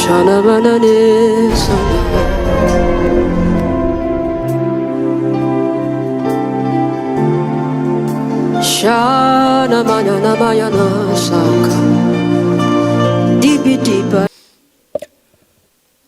Shana banane sana. Shana manana mayana saka. Dibi diba.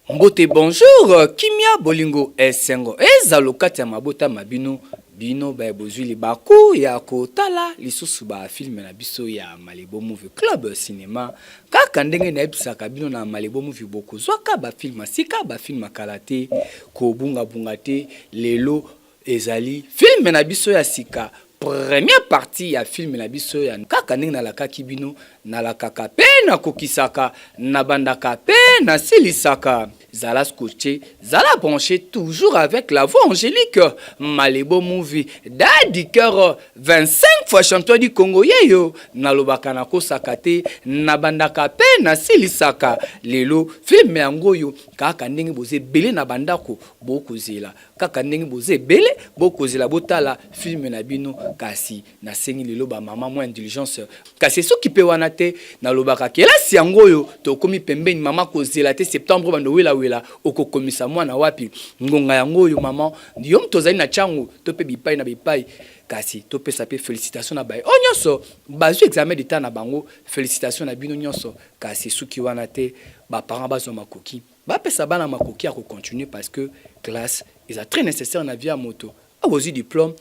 Mbote bonjour, Kimia Bolingo Esengo. Ezalokati ya mabota mabino bino ba bozuli baku ya kotala lisusu ba film na biso ya Malibo Movie Club Cinema. Kaka ndenge na ebisaka bino na Malibo Movie boko zwaka ba film sika ba film kalate ko bunga bunga te lelo ezali film na biso ya sika. Première partie ya film na biso ya kaka ndenge na lakaki bino na lakaka pe na kokisaka na bandaka pe na silisaka. Zala scotché, Zala branché toujours avec la voix angélique. Malibo Movie, Daddy Cœur, 25 fois champion du Congo yeyo. Nalobaka na kosakate, nabandaka pe na silisaka. Lelo, film yangoyo, kaka ndenge boze belé na bandako, boko zela. Kaka ndenge boze belé, boko zela botala, film na bino, kasi, na sengi lelo ba maman moins intelligence. Kasi so ki pe wanate, nalobaka kelasi yangoyo, to komi pembeni mama ko zela te septembre bando wela wela oko komisa mwana wapi ngonga yango yo maman ndiyo mtozali na changu tope bipai na bipai kasi tope sape félicitations na baye onyoso bazu examen d'état na bango félicitations na bino nyonso kasi suki wana te ba parents bazo makoki ba pesa bana makoki à continuer parce que classe est très nécessaire na vie à moto abozi diplôme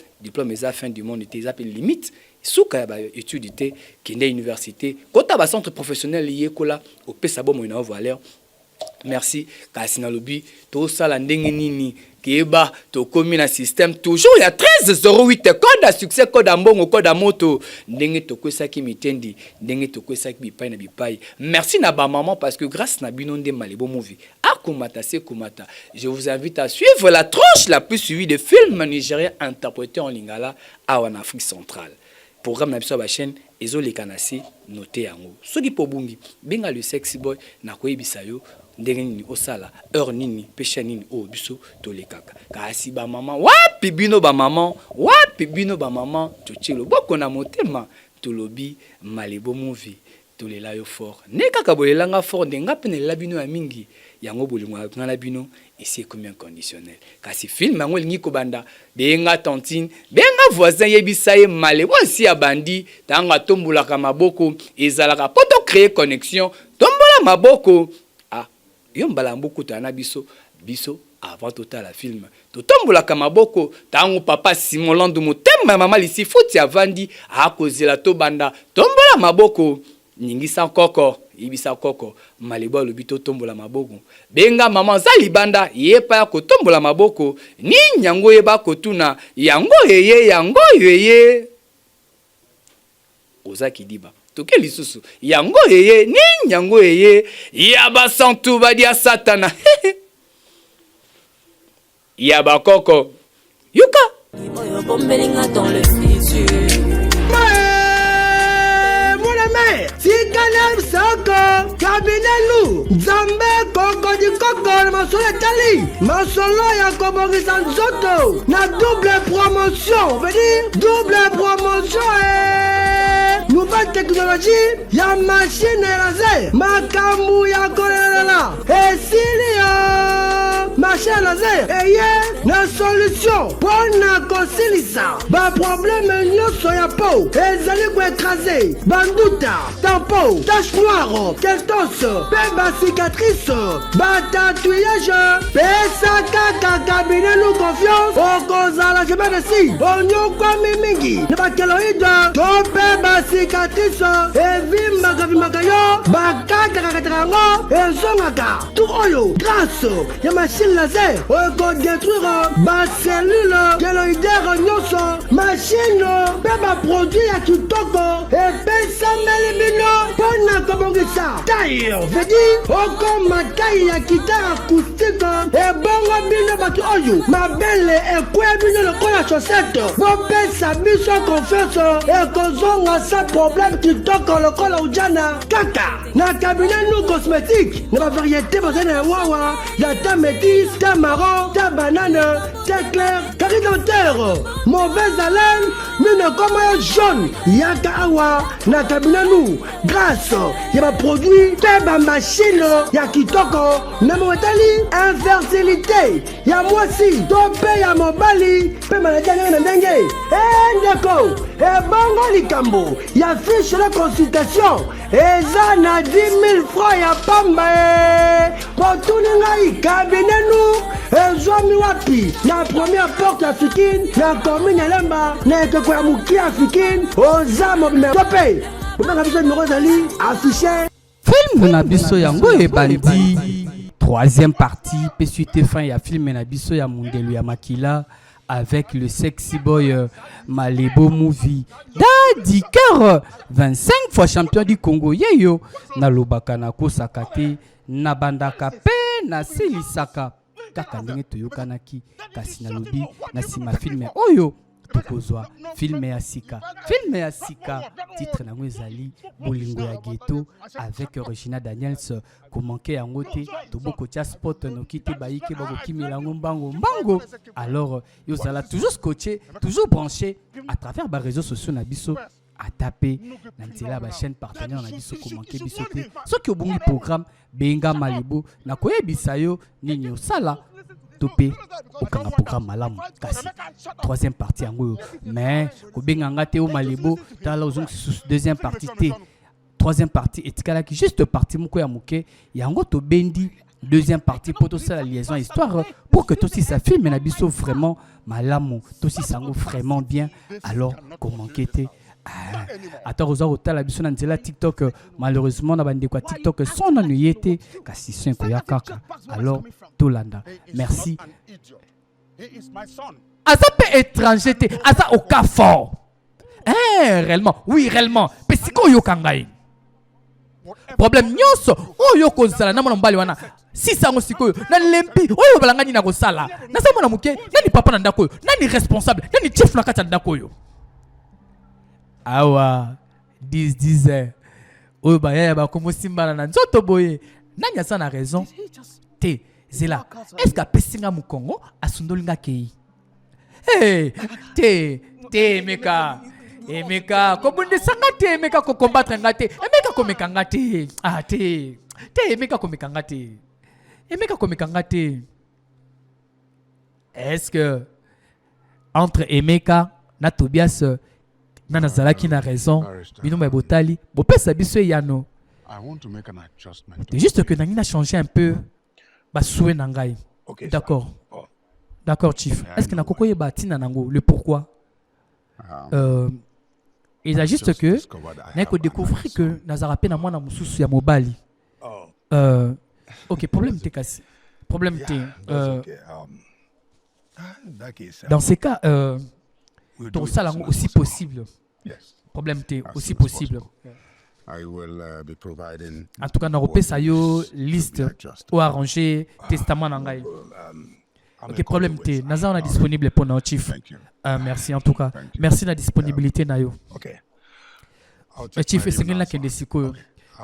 est à fin du monde était appelé limite souka ba étude té kende université kota ba centre professionnel lié kola au pesa bon moina valeur. Merci Kasina Lobi to sala ndenge nini keba to komi na système toujours il y a 1308 code à succès code à mbongo code à moto ndenge to kwesaki mitendi ndenge to kwesaki bipai na bipai. Merci na ba maman parce que grâce na bino nde Malibo Movie akumata se kumata. Je vous invite à suivre la tranche la plus suivie de films nigériens interprétés en lingala en Afrique centrale. Programme na biso ba chaîne ezole kanasi noté yango soki po bungi benga le sexy boy na koyebisa yo ndenge nini osala heure nini pesha nini o biso tolekaka kasi ba maman wapi bino ba maman tochelo boko na motema tolobi Malibo Movie tolela yo fort ne kaka bolelanga fort ndenga pene la bino ya mingi yango bolingo na bino ici comme un conditionnel kasi film yango lingi ko banda benga tantine benga voisin yebisa ye Malibo si ya bandi tanga tombulaka maboko ezalaka poto créer connexion tombola maboko yo mbala mbuku tana biso avant total la film to tombolaka maboko tango papa Simon Landu motema mama lisi futi avandi akozela to banda tombola maboko ningisa koko ibisa koko Malibo lobi to tombola maboko benga mama zali banda yepa ya ko tombola maboko ni nyango yeba kotuna yango yeye ozaki diba toke lisusu yango yeye ni nyango yeye ya basantu badia satana ya bakoko yuka oyo bombelinga dans le fissure Sikanem soko kabinelu Zambe koko di koko masolo tali masolo ya kobongisa nzoto na double promotion veut dire double promotion nouvelle technologie ya machine laser makamu ya kolela esili machine laser eye na solution pona kosilisa ba problème nyonso ya peau ezali ko écraser banduta tampon, tache noire, keltos, peba cicatrice, batatouillage, pesa kaka kabine nous confiance, okozala je me desi, onyo kwa mimingi, neba keloïde, to peba cicatrice, evimba kavimaka yo, bakaka kakatarango, ezongaka, tout oyo, grâce, ya machine laser, oko détruire, ba cellule, keloïdère nyonso, machine, peba produit ya kitoko, epesa melibino, pona kobongisa taille veut dire okoma taille ya guitare acoustique ebongo bino bato oyo mabele ekweya bino lokola chaussette bopesa biso confiance ekozonga sa problème kitoko lokola ujana kaka na cabinet nous cosmétique na bavariété bozali na wawa ya ta métis ta marron, t'es banane, t'es clair, t'es dentaire. Mauvaise haleine, nous ne comme jaune. Yaka awa, na kabinanu. Grâce, y'a ma produit, t'es ma machine, y'a kitoko, na motali, infertilité. Y'a moi si, topé y'a mon bali, pe maladie na dengue. Ndeko, bongo likambo, y'a fiche de consultation. Eza na 10 000 francs ya pamba. Pour tout le monde, kabinenu, ezwami wapi. La première porte africaine, la commune Lemba, na ekeko ya muki africaine, oza mobile. Topé, bobanga biso numéro zali, affiché. Film na biso yango ebandi. Troisième partie, pe suite fin ya film na biso ya Mundelu ya Makila. Avec le sexy boy Malebo Movie. Daddy Cœur, 25 fois champion du Congo. Yeyo, na lobaka na kosakate, na bandaka pe na selisaka. Kaka ndenge toyokanaki, kasi na lobi, na sima filme. Oyo, tokozwa, filme ya sika. Filme ya sika, titre na ezali, Bolingo ya Ghetto, avec Regina Daniels, komanke yango te, toboko tia spot no kite baike bako kimilango mbango. Alors, yozala toujours scotché, toujours branché à travers les réseaux sociaux na biso à taper na nzela ba chaîne partenaire na biso komanke biso te. Soki obongi programme Benga Malibu na koyebisa yo nini osala topé okanga programme malamu kasi troisième partie yango mais kobenga ngate o Malibu tala ozong deuxième partie te. Troisième partie etikala ki juste partie moko ya moke yango to bendi deuxième partie pour tout ça la liaison histoire pour que tout si ça filme na biso vraiment malamu tout si sango vraiment bien alors comment qu'était attends aux autres la biso na nzela TikTok malheureusement na bande quoi TikTok son annuyete kasi 5 ya kaka alors tolanda merci asa pe étranger te asa au cas fort réellement oui réellement pesiko yo kangai problème nyonso oyo kozala na mwana mbali wana sisango sikoyo na lempi oyo balangani na kosala na sa mwana muke nani papa na ndako oyo nani responsable nani chef na kati ya ndako oyo awa 10 oyo bayaya bakomosimbana na nzoto boye nani asa na raison te zela est-ce que apesinga mukongo asundolinga kei te meka Emeka, kobundi sangate Emeka ko combattre ngate. Emeka ko mekangate. Ah te Emeka ko mekangate. Emeka ko mekangate. Est-ce que entre Emeka na Tobias na Nazalaki na raison, bino mebotali, bo pesa biso yano. C'est juste que nangina changé un peu ba souhait nangai. D'accord. D'accord chief. Est-ce que na kokoye ba tina nango le pourquoi? Il y a juste que n'a que découvrir que Nazarape na mwana mususu ya mobali. OK, problème t'es cassé. Problème t'es dans ces cas ton salaire aussi possible. Problème t'es aussi possible. En tout cas, na repé ça yo liste ou arranger testament nangai. OK, problème t'es Nazar on est disponible pour notre chief. Merci en tout cas. Merci de la disponibilité nayo. OK. Chief c'est là qui est siko.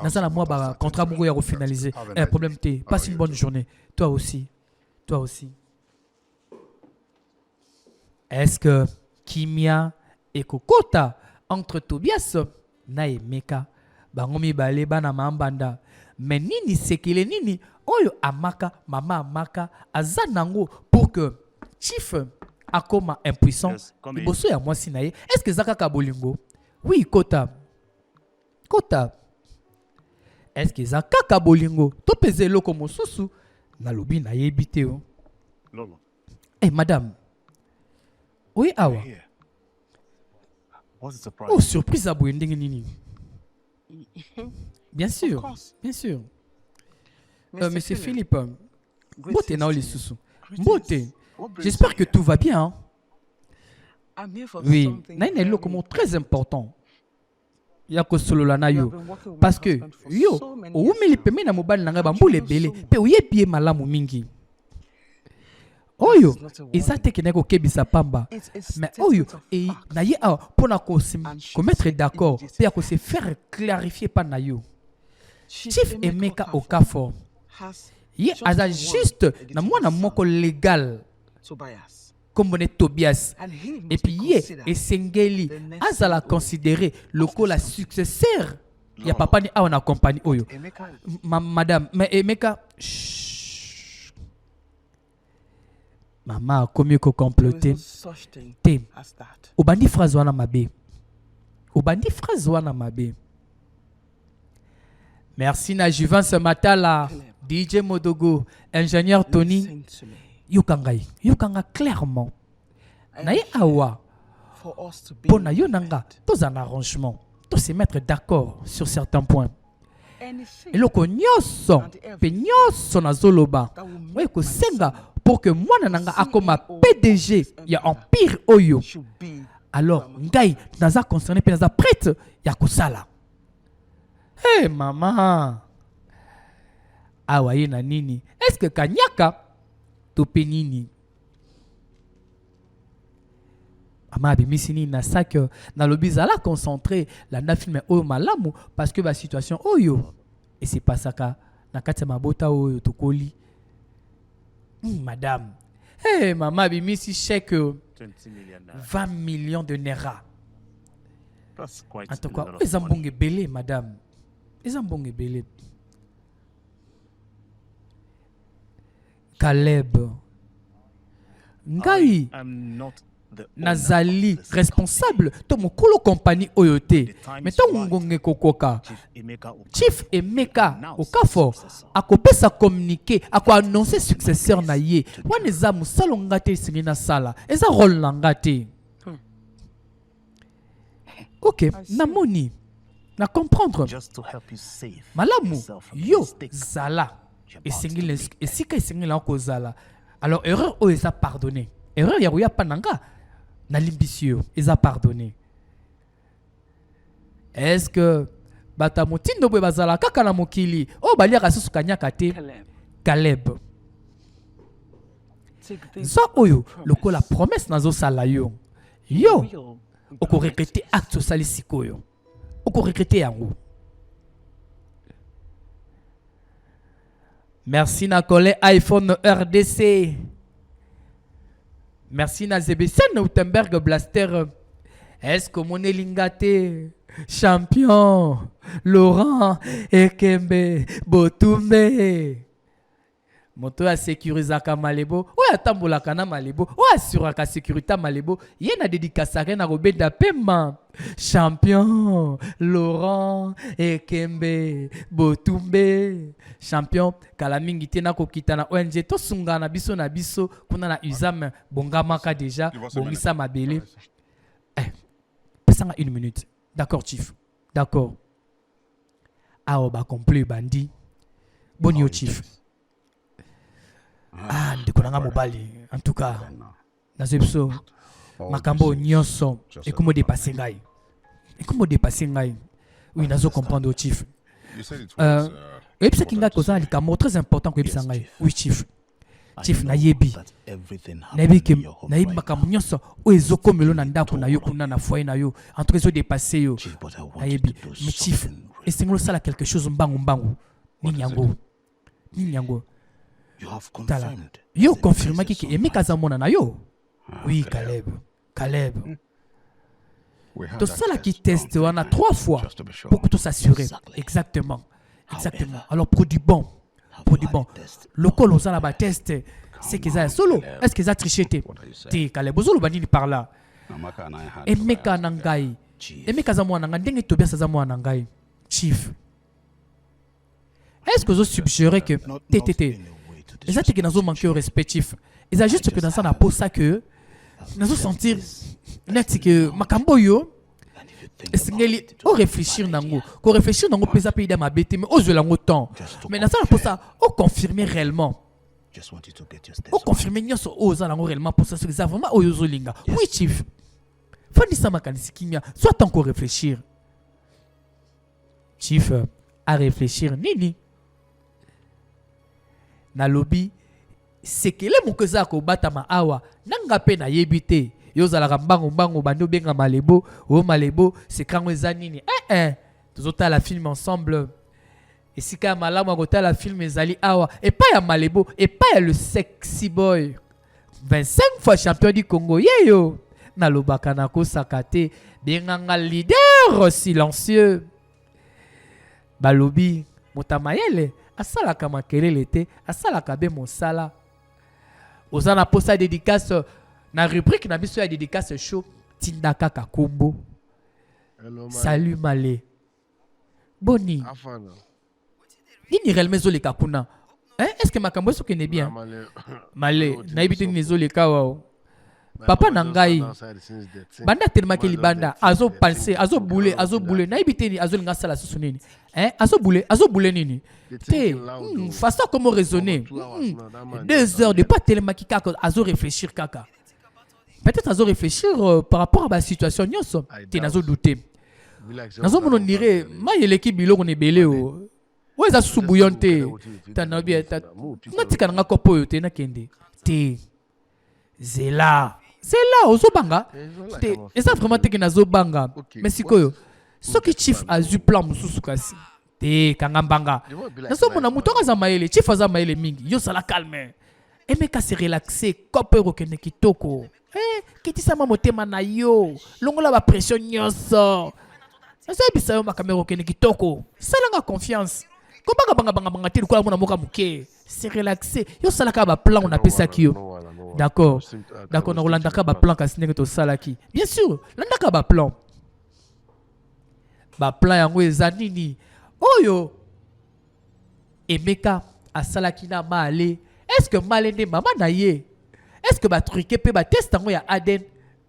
Nazar la moi ba contrat beaucoup ya refinaliser. Problème t'es passe une bonne journée. Toi aussi. Est-ce que Kimia et Kokota entre Tobias na Emeka bangomi bale bana mambanda mais nini sekele nini oyo amaka mama amaka azanango pour que chief akoma impuissant liboso ya mwasi na ye est-ce que zakaka bolingo oui kota est-ce que zakaka bolingo to peze loko mosusu na lobi na ye bite o madame oui awa oh surprise abo ndenge nini bien sûr monsieur Philippe mbote na oli susu mbote j'espère que tout va bien oui na ina eloko mo très important ya ko solola na yo parce que yo oumeli peme na mobali na nga bambule bele pe oyepie malamu mingi oyo ezate ke neko kebisa pamba mais oyo et na ye a pona ko mettre d'accord pe ko se faire clarifier pa na yo chief Emeka Okafor Ye aza juste na mwana moko légal Tobias. comme on est Tobias. And he Et must puis be ye considered esengeli the next azala considéré lokola la successeur ya papa ni awa na compagnie oyo. Emeka. Madame, mais Emeka, chut. Maman a commis ko There is comploter. no such thing Te, as that. obandi phrase wana mabe. Obandi phrase wana mabe. Merci na Juvence Matala, DJ Modogo, ingénieur Tony. Listen to me. Yokanga clairement. Na ye awa, For us to be pour na yo in nanga, agreement. tous un arrangement, tous se mettre d'accord sur certains points. Anything Eloko nyonso, pe nyonso na zoloba. that will Oye make ko my senga son pour que mwana nanga akoma CEO PDG ya Empire Oyo. should be Alors, ngai naza concerné pe naza prête ya kosala. Hey maman. Awa ye na nini? Est-ce que kanyaka to pe nini? Mama abimisi nini na sac na lobi zala concentré la na filme oyo malamu parce que ba situation oyo et c'est pas ça ka na kati ya mabota oyo tokoli. Madame. Hey maman abimisi chèque 20 millions de naira. That's quite En tout a cas, lot of les money. ambonges belé, madame. Les ambonges belé. Caleb. Ngai, I'm not the owner Nazali, of this responsable. To mokolo compagnie oyote. The time Mais is to right. ngonge kokoka. Chief Emeka Okafor Chief Emeka announce Okafor successor. akopesa communiquer ako annoncer successeur na ye. Wana eza musalo ngate isingi na sala. Eza rôle na ngate. Ok, namoni. Na comprendre. Just to help you save Malamu yourself from the yo mistake zala you're about to esengeli make. esika esengeli yango zala. Alors erreur o eza pardonné. Erreur ya koya pananga na limbisio eza pardonné. Est-ce que bata motindo boye bazala kaka na mokili o baliaka susu kanyaka te Caleb. take this Zo oyo lokola promesse nazo sala yo. Yo real oko regretter acte osali sikoyo. Oko regretter yango. Merci na collègue iPhone RDC. Merci na Zebesen Utenberg Blaster. Est-ce que mon elingate champion Laurent Ekembe Botumbe moto a sécurisaka malebo oyo atambolaka na malebo oyo asuraka sécurité malebo ye na dédicacaka na kobenda pema champion Laurent Ekembe Botumbe champion kala mingi te na kokita na ONG tosunga na biso kuna na usam bongamaka déjà bongisa mabele pesanga 1 minute d'accord chief d'accord awa ba complet bandi boni yo chief. Ah, ndeko nanga mobali. En tout cas, nazo biso makambo nyonso ekomo dépasser ngai. Ekomo dépasser ngai. Oui, nazo comprendre au chief. Et puis ça kinga koza likambo très important ko ebisa ngai. Oui chief. Chief na yebi. That everything Nayebi happened ke in your home nayebi right makambo nyonso oyo ezokomelo na ndako na yo kuna na foyer na yo. En tout cas ezo dépasser yo. Chief, but I want you Nayebi. to do Mais chief, something esengelo sala quelque chose mbangu. Nini yango? Nini yango? You have Tala. confirmed. Yo the confirma presence ki of Emeka my- zamona na yo. Oui, Caleb. To sala qui teste wana 3 fois pour que tout s'assurer. Exactly. Exactement. However, Alors produit bon. have Produit you bon. had a test? Local on sala ba test. C'est qu'ils a solo. Est-ce qu'ils a triché te? Te Caleb ozolo bandini par là. Emeka nangai. Chief, Emeka zamona nanga ndenge Tobias zamona ngai. Chief. Est-ce que vous suggérez que not TTT in a way to les autres qui nous ont manqué au respect chief. Ils ont juste que dans ça n'a pas ça que nous ont sentir net que makambo yo and if you think esengeli about it, o réfléchir nango ko réfléchir nango pesa pays dans ma bête mais o zola ngotan mais dans ça n'a pas ça o confirmer réellement just want you to get your steps o right. confirmer nyoso o za nango réellement pour ça c'est vraiment o yozolinga oui chief fandi ça makanisi kimia soit encore réfléchir chief à réfléchir nini na lobby sekele mokoza ko batama awa nanga pe na yebite yozala mbango bando benga malebo o malebo c'est quand eza nini tozota la film ensemble Et si quand malamu akota la film ezali awa et pas ya Malebo et pas ya le sexy boy 25 fois champion du Congo yeyo na lobaka na ko sakate benganga leader silencieux balobi motamayele asalaka makelele te asalaka be mosala ozana posa dédicace na rubrique na biso ya dédicace show tindaka kakombo. Salut Malé boni nini réellement zoleka kuna est-ce que makambo so kene bien Malé na ibite ni zoleka wao papa nangai banda tellement ke libanda azo penser azo bouler na ibite ni azo linga sala susu nini azo bouler nini te façon comment raisonner 2 heures de pas tellement ki kaka azo réfléchir kaka peut-être azo réfléchir par rapport à la situation nyonso te nazo douter nazo mono nire mayele ki biloko ne belé o ouais ça sous bouillon te tana bien ta ngatika nga kopo yo te na kende te zela ozo banga te et ça vraiment te que nazo banga mais sikoyo soki chief azu plan mususu kasi te kanga banga nazo mona mutonga za mayele chief aza mayele mingi yo sala calme aime ka se relaxer kopo rokene kitoko kitisa motema na yo longola ba pression nyonso nazo bisa yo makamera rokene kitoko salanga confiance ko banga te ko mona moka muke se relaxer yo sala ka ba plan on appelle ça ki yo d'accord na rolanda ka ba plan kasi ndenge to sala ki bien sûr landa ka ba plan yango eza nini oyo Emeka asalaki na Malé. Est-ce que Malé ne maman na ye est-ce que ba truquer pe ba test ngo ya Aden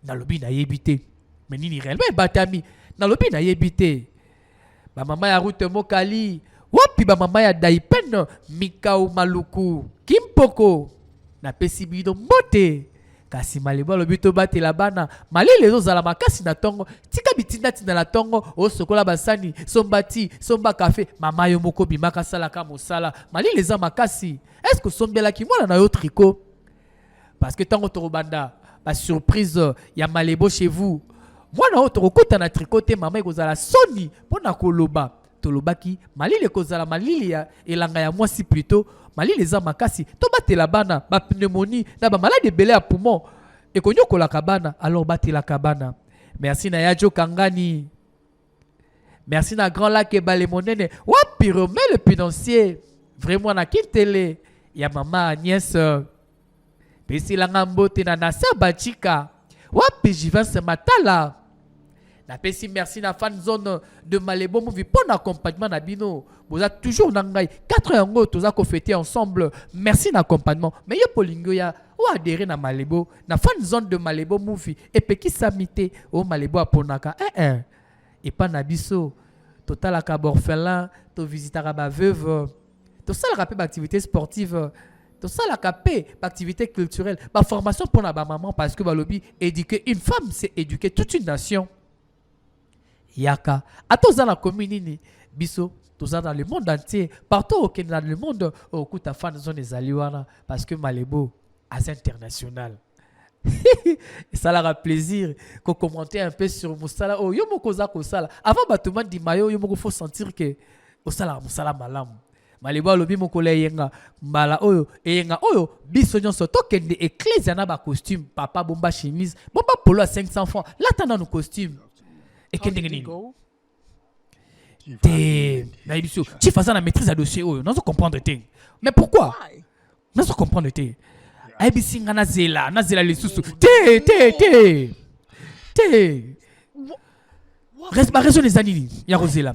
na lobi na yebité mais nini réellement batami na lobi na yebité ba mama ya route mokali wapi ba mama ya Daipen Mikao Maluku Kimpoko na pesi bido mbote kasi Malebo lobi to batela bana malile zo zala makasi na tongo tika bitinda tina la tongo o sokola basani sombati somba café mama yo moko bimaka sala ka mosala malile za makasi est-ce que sombela ki mwana na yo tricot parce que tango torobanda ba surprise ya Malebo chez vous mwana o torokota na tricoté mama ekozala soni pona koloba tolobaki malile kozala malile ya elanga ya mwasi plutôt malile za makasi to batela bana ba pneumonie na ba malade belé à poumon et konyo kolaka bana alors batela kabana. Merci na Yajo Kangani, merci na Grand Lac et Balemonene wapi Romé le financier vraiment na kitele ya mama Agnès pesi la ngambote na Nasa Bachika wapi Jivance Matala na pesi. Merci na fan zone de Malebo Movie pour l'accompagnement na bino boza toujours nangai 4 yango toza ko fêter ensemble. Merci d'accompagnement mais yo polingo ya ou adhérer na Malebo na fan zone de Malebo Movie et peki samité au Malebo aponaka et pas na biso total ka orphelin to visitera ba veuve to sala ka activité sportive to sala ka activité culturelle ba formation pour na ba maman parce que ba lobby éduquer une femme c'est éduquer toute une nation. Yaka atoza na commune biso toza dans le monde entier partout au Kenya dans le monde au kuta fan zone ezaliwana parce que Malebo as international. Ça leur a plaisir qu'on commenter un peu sur Moussala oh yo moko za ko sala avant batuma di mayo yo moko faut sentir que osala musala malam Malebo lobi moko le yenga mbala oyo yenga oyo biso nyonso tokende église na ba costume papa bomba chemise bomba polo à 500 francs là tana nos costumes. Et qu'est-ce que tu fais ça la maîtrise à dossier, on ne comprendre te. Mais pourquoi? On ne comprendre te. ABC na zela les sous. Te. Reste pas raison les années. Ya Rosela.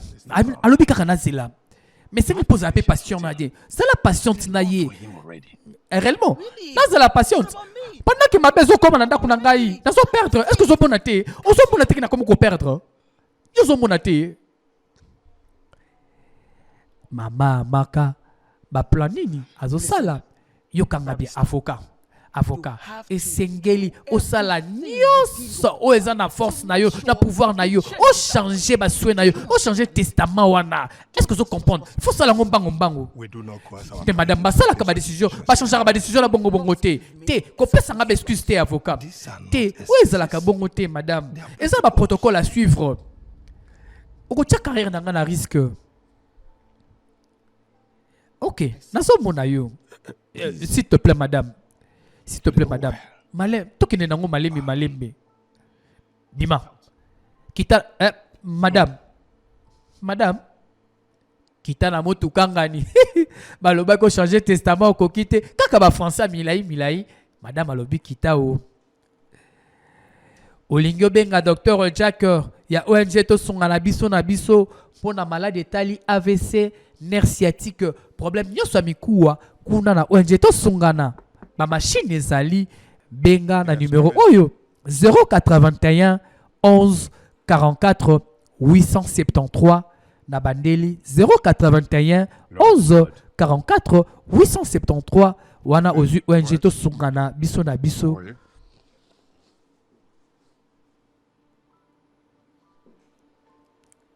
Alobi ka na zela. Mais c'est me pose un peu passion na die. C'est la passion tinaye. Réellement. Dans la passion. Pendant que ma besoin comme on a qu'on ngai, na so perdre. Est-ce que zo bonate? On so bonate na comme ko perdre. Yo zo bonate. Mama maka ba planini azo sala. Yo kanga bi avocat et sengeli o sala nyonso o eza na force na yo na pouvoir na yo o changer ba souhait na yo o changer testament wana. Est-ce que vous comprenez? Faut sala ngombango te madame ba sala ka ba décision ba changer ba décision la bongo te ko pesa nga ba excuse te avocat te o eza la ka bongo te madame eza ba protocole à suivre o ko tia carrière na nga na risque Ok, nazomona yo. S'il te plaît, madame. S'il te plaît, madame. Malem, tokene nango malembe. Bima. Kita, madame. Madame. Kita na motu kangani. Baloba ko changer testament au kokite. Kaka ba français milai. Madame alobi kita o. Olingyo benga docteur Jack ya ONG to sunga na biso pour na malade etali AVC nerf sciatique problème nyoso mikuwa kuna na ONG to sungana ba machine ezali benga na numéro oyo 081 11 44 873 na bandeli 081 11 44 873 wana ozu ONG to sungana biso na biso.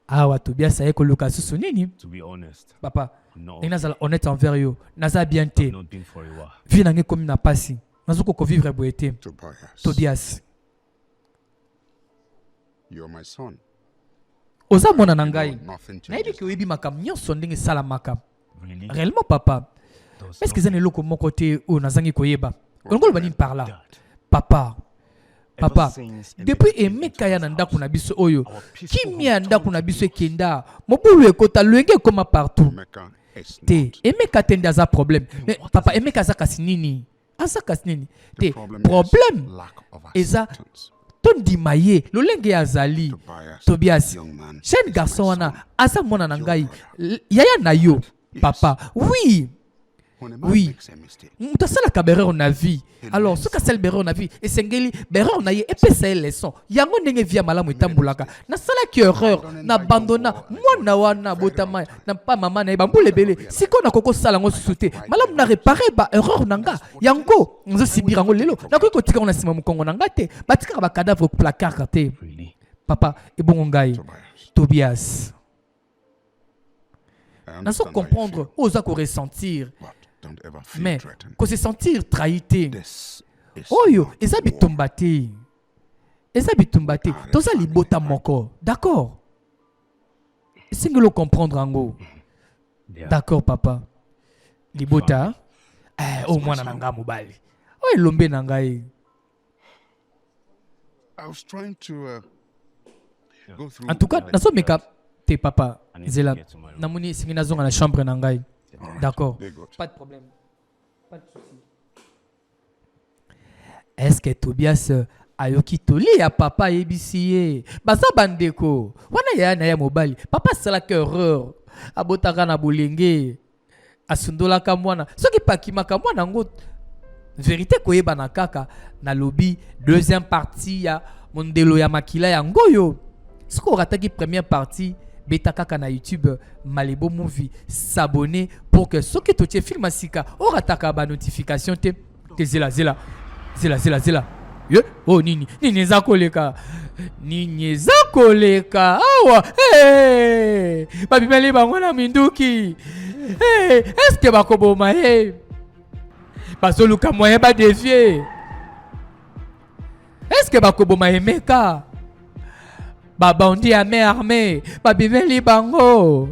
Awa Tobias aye koluka susu nini? To be honest, Papa, no. et nazala honnête envers yo. Naza bien te. I've not been for a while. Vie nange comme na pasi. Nazuko ko vivre boete. Tobias. You're my son. Oza mona nangai. Nothing Na yebi changes. ke oyebi makam nyonso ndenge sala makam. Really? Réellement papa. Does Est-ce que ça ne loko moko te o nazangi koyeba? What Ngolo bani par là. Dad, Papa. ever Papa. since Depuis Emeka came emeka into ya this na house, ndako na biso oyo. our peaceful Kimia home ndako turned na to biso chaos. ekenda. Mobulu ekota luenge koma partout. Mecca is Te, not. emeka tende aza problème. Mais papa emeka aza kasi nini? Aza kasi nini? The Te, problem problème. is lack of Eza acceptance. tondima ye lolenge ya azali Tobias young man, jeune is garçon my wana son. aza mwana na Your ngai brother. yaya na yo Yes. papa oui When a man Oui. makes a mistake, moto asalaka berreur na vie alors soki asali berreur na vie esengeli berreur na ye epesa ye leson yango ndenge vie ya malamu etambolaka nasalaki erreur nabandona mwana wana botama na pa mama na ye bambula ebele sikoyo nakoki kosala yango susu te malamu na repare ba erreur na nga yango nzosibira yango lelo nakoki kotika yango na nsima mokongo na nga te batikaka bacadavre placard te Really? papa ebongo ngai Tobias, Tobias I nazo understand how you comprendre feel, oza koressentir but don't ever feel mais threatened. kose sentir trahi te This is oyo not eza war. bitumba te eza bitumba te toza libota moko d'accord esengeli comprendre yango Yeah. d'accord papa libota o mwana na ngai mobali oyo elombe na ngai I was trying to go through. en tout cas nazomeka te papa I need to nzela get to my room. namoni esengi nazonga na chambre na ngai d'accord They got. pas de problème pas de souci est-ce que Tobias ayoki toli ya papa ayebisi ye baza bandeko wana yaya na ya mobali papa asalaki erreur abotaka na bolenge asundolaka mwana soki pakimaka mwana yango vérité koyebana kaka nalobi deuxième partie ya mondelo ya makila yango oyo soki orataki première partie beta kaka na YouTube Malebo Movie s'abonner pour que soki totie film asika orataka ba notification te zela ye oh nini eza koleka awa hey babimeli bango na minduki hey est-ce que bakoboma ye bazoluka moyen badefie est-ce que bakoboma emeka babandi ya main armée babimeli bango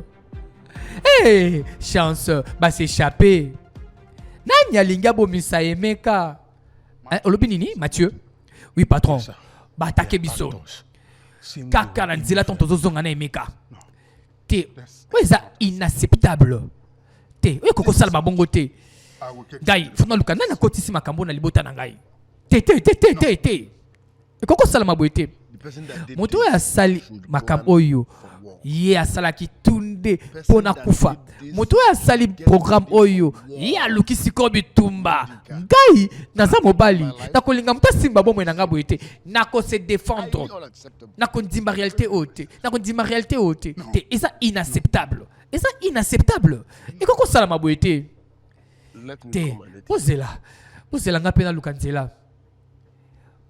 hey chance baséchapper nani alingi abomisa emeka olobi nini Mathieu oui patron batake biso kaka na nzela ton tozozonga na emeka te oyo eza inacceptable te oyo kokosala babongo te ngai fona luka nani akotisi makambo na libota na ngai te ekokosala maboye te moto oyo asali makambo oyo ye asalaki tunde mpona kufa moto oyo asali programme oyo ye alukisi ko bitumba ngai naza mobali nakolinga moto asimba bomoi na ngai boye te nakose défendre nakondima réalité oyo te te eza inacceptable ekokosala maboye te te bozela nga mpe naluka nzela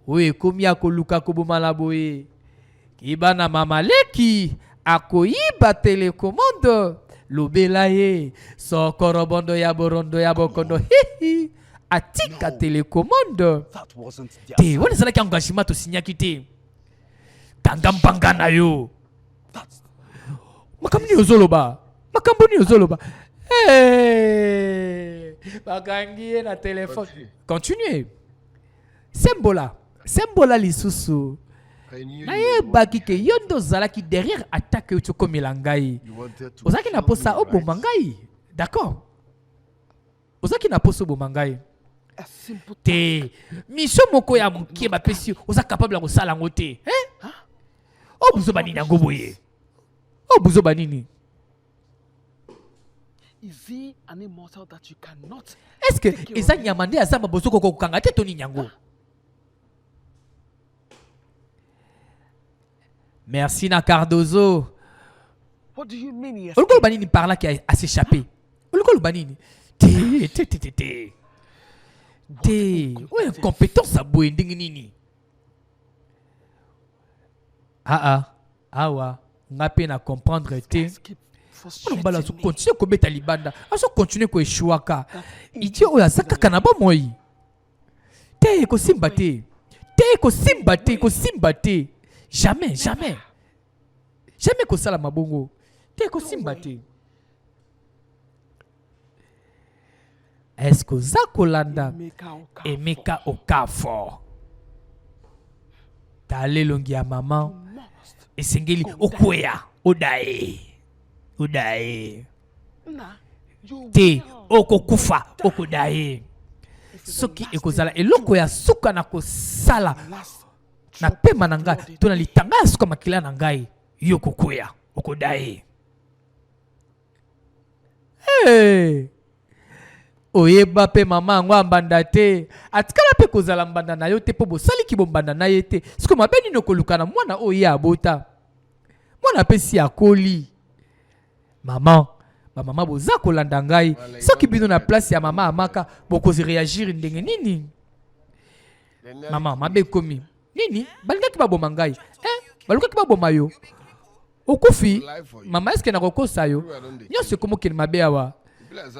oyo ekomi akoluka kobomala boye kiba na mamaleki akoyiba telecommande lobela ye sokorobondo ya borondo ya bokondo hihi atika telecommande That wasn't their te wana ezalaki engagement tosinyaki te tanga mpanga na yo makambo nini ozoloba Hey! Bakangi na téléphone. Continuez. Sembola lisusu. Naye baki ke yondo zalaki derrière attaque utoko milangai. Ozaki na posa o bomangai. D'accord. Ozaki na posa o bomangai. Te mission moko ya mukie ba pesi oza capable ko sala ngote. Hein? O buzo banini yango boye. O buzo banini. Is he an immortal that you cannot? Est-ce que eza nyamande azama bozo ko kanga te toni nyango? Merci na Cardozo. What do you mean? Yes. Olukolo banini par là qui a s'échappé. Olukolo banini. Te. Ouais, compétence à boye ndingi nini. Awa, ngape na comprendre te. On va continuer ko beta libanda. Aso continuer ko échouaka. Idio oya saka kanaba moi. Te ko simbate. Jamais. Jamais ko sala mabongo. Te ko simbate. Est-ce que Zakolanda Emeka Okafor Tale longi ya maman esengeli okwea odae te okokufa okodae soki ekozala eloko ya suka na kosala na pema na ngai to na litanga ya suka makila na ngai yo kokwea okodae. Hey! Oyeba pe mama ngwa mbanda te atikala pe kozala mbanda na yo te po bosali ki bombanda na ye te siko mabeni no koluka na mwana oye abota mwana pe si akoli mama boza kolanda ngai soki bino na place ya mama amaka bokozi réagir ndenge nini mama mabe komi nini balingaki baboma ngai balukaki baboma yo okufi mama eske na kokosa yo nyonso ekomokeli mabe awa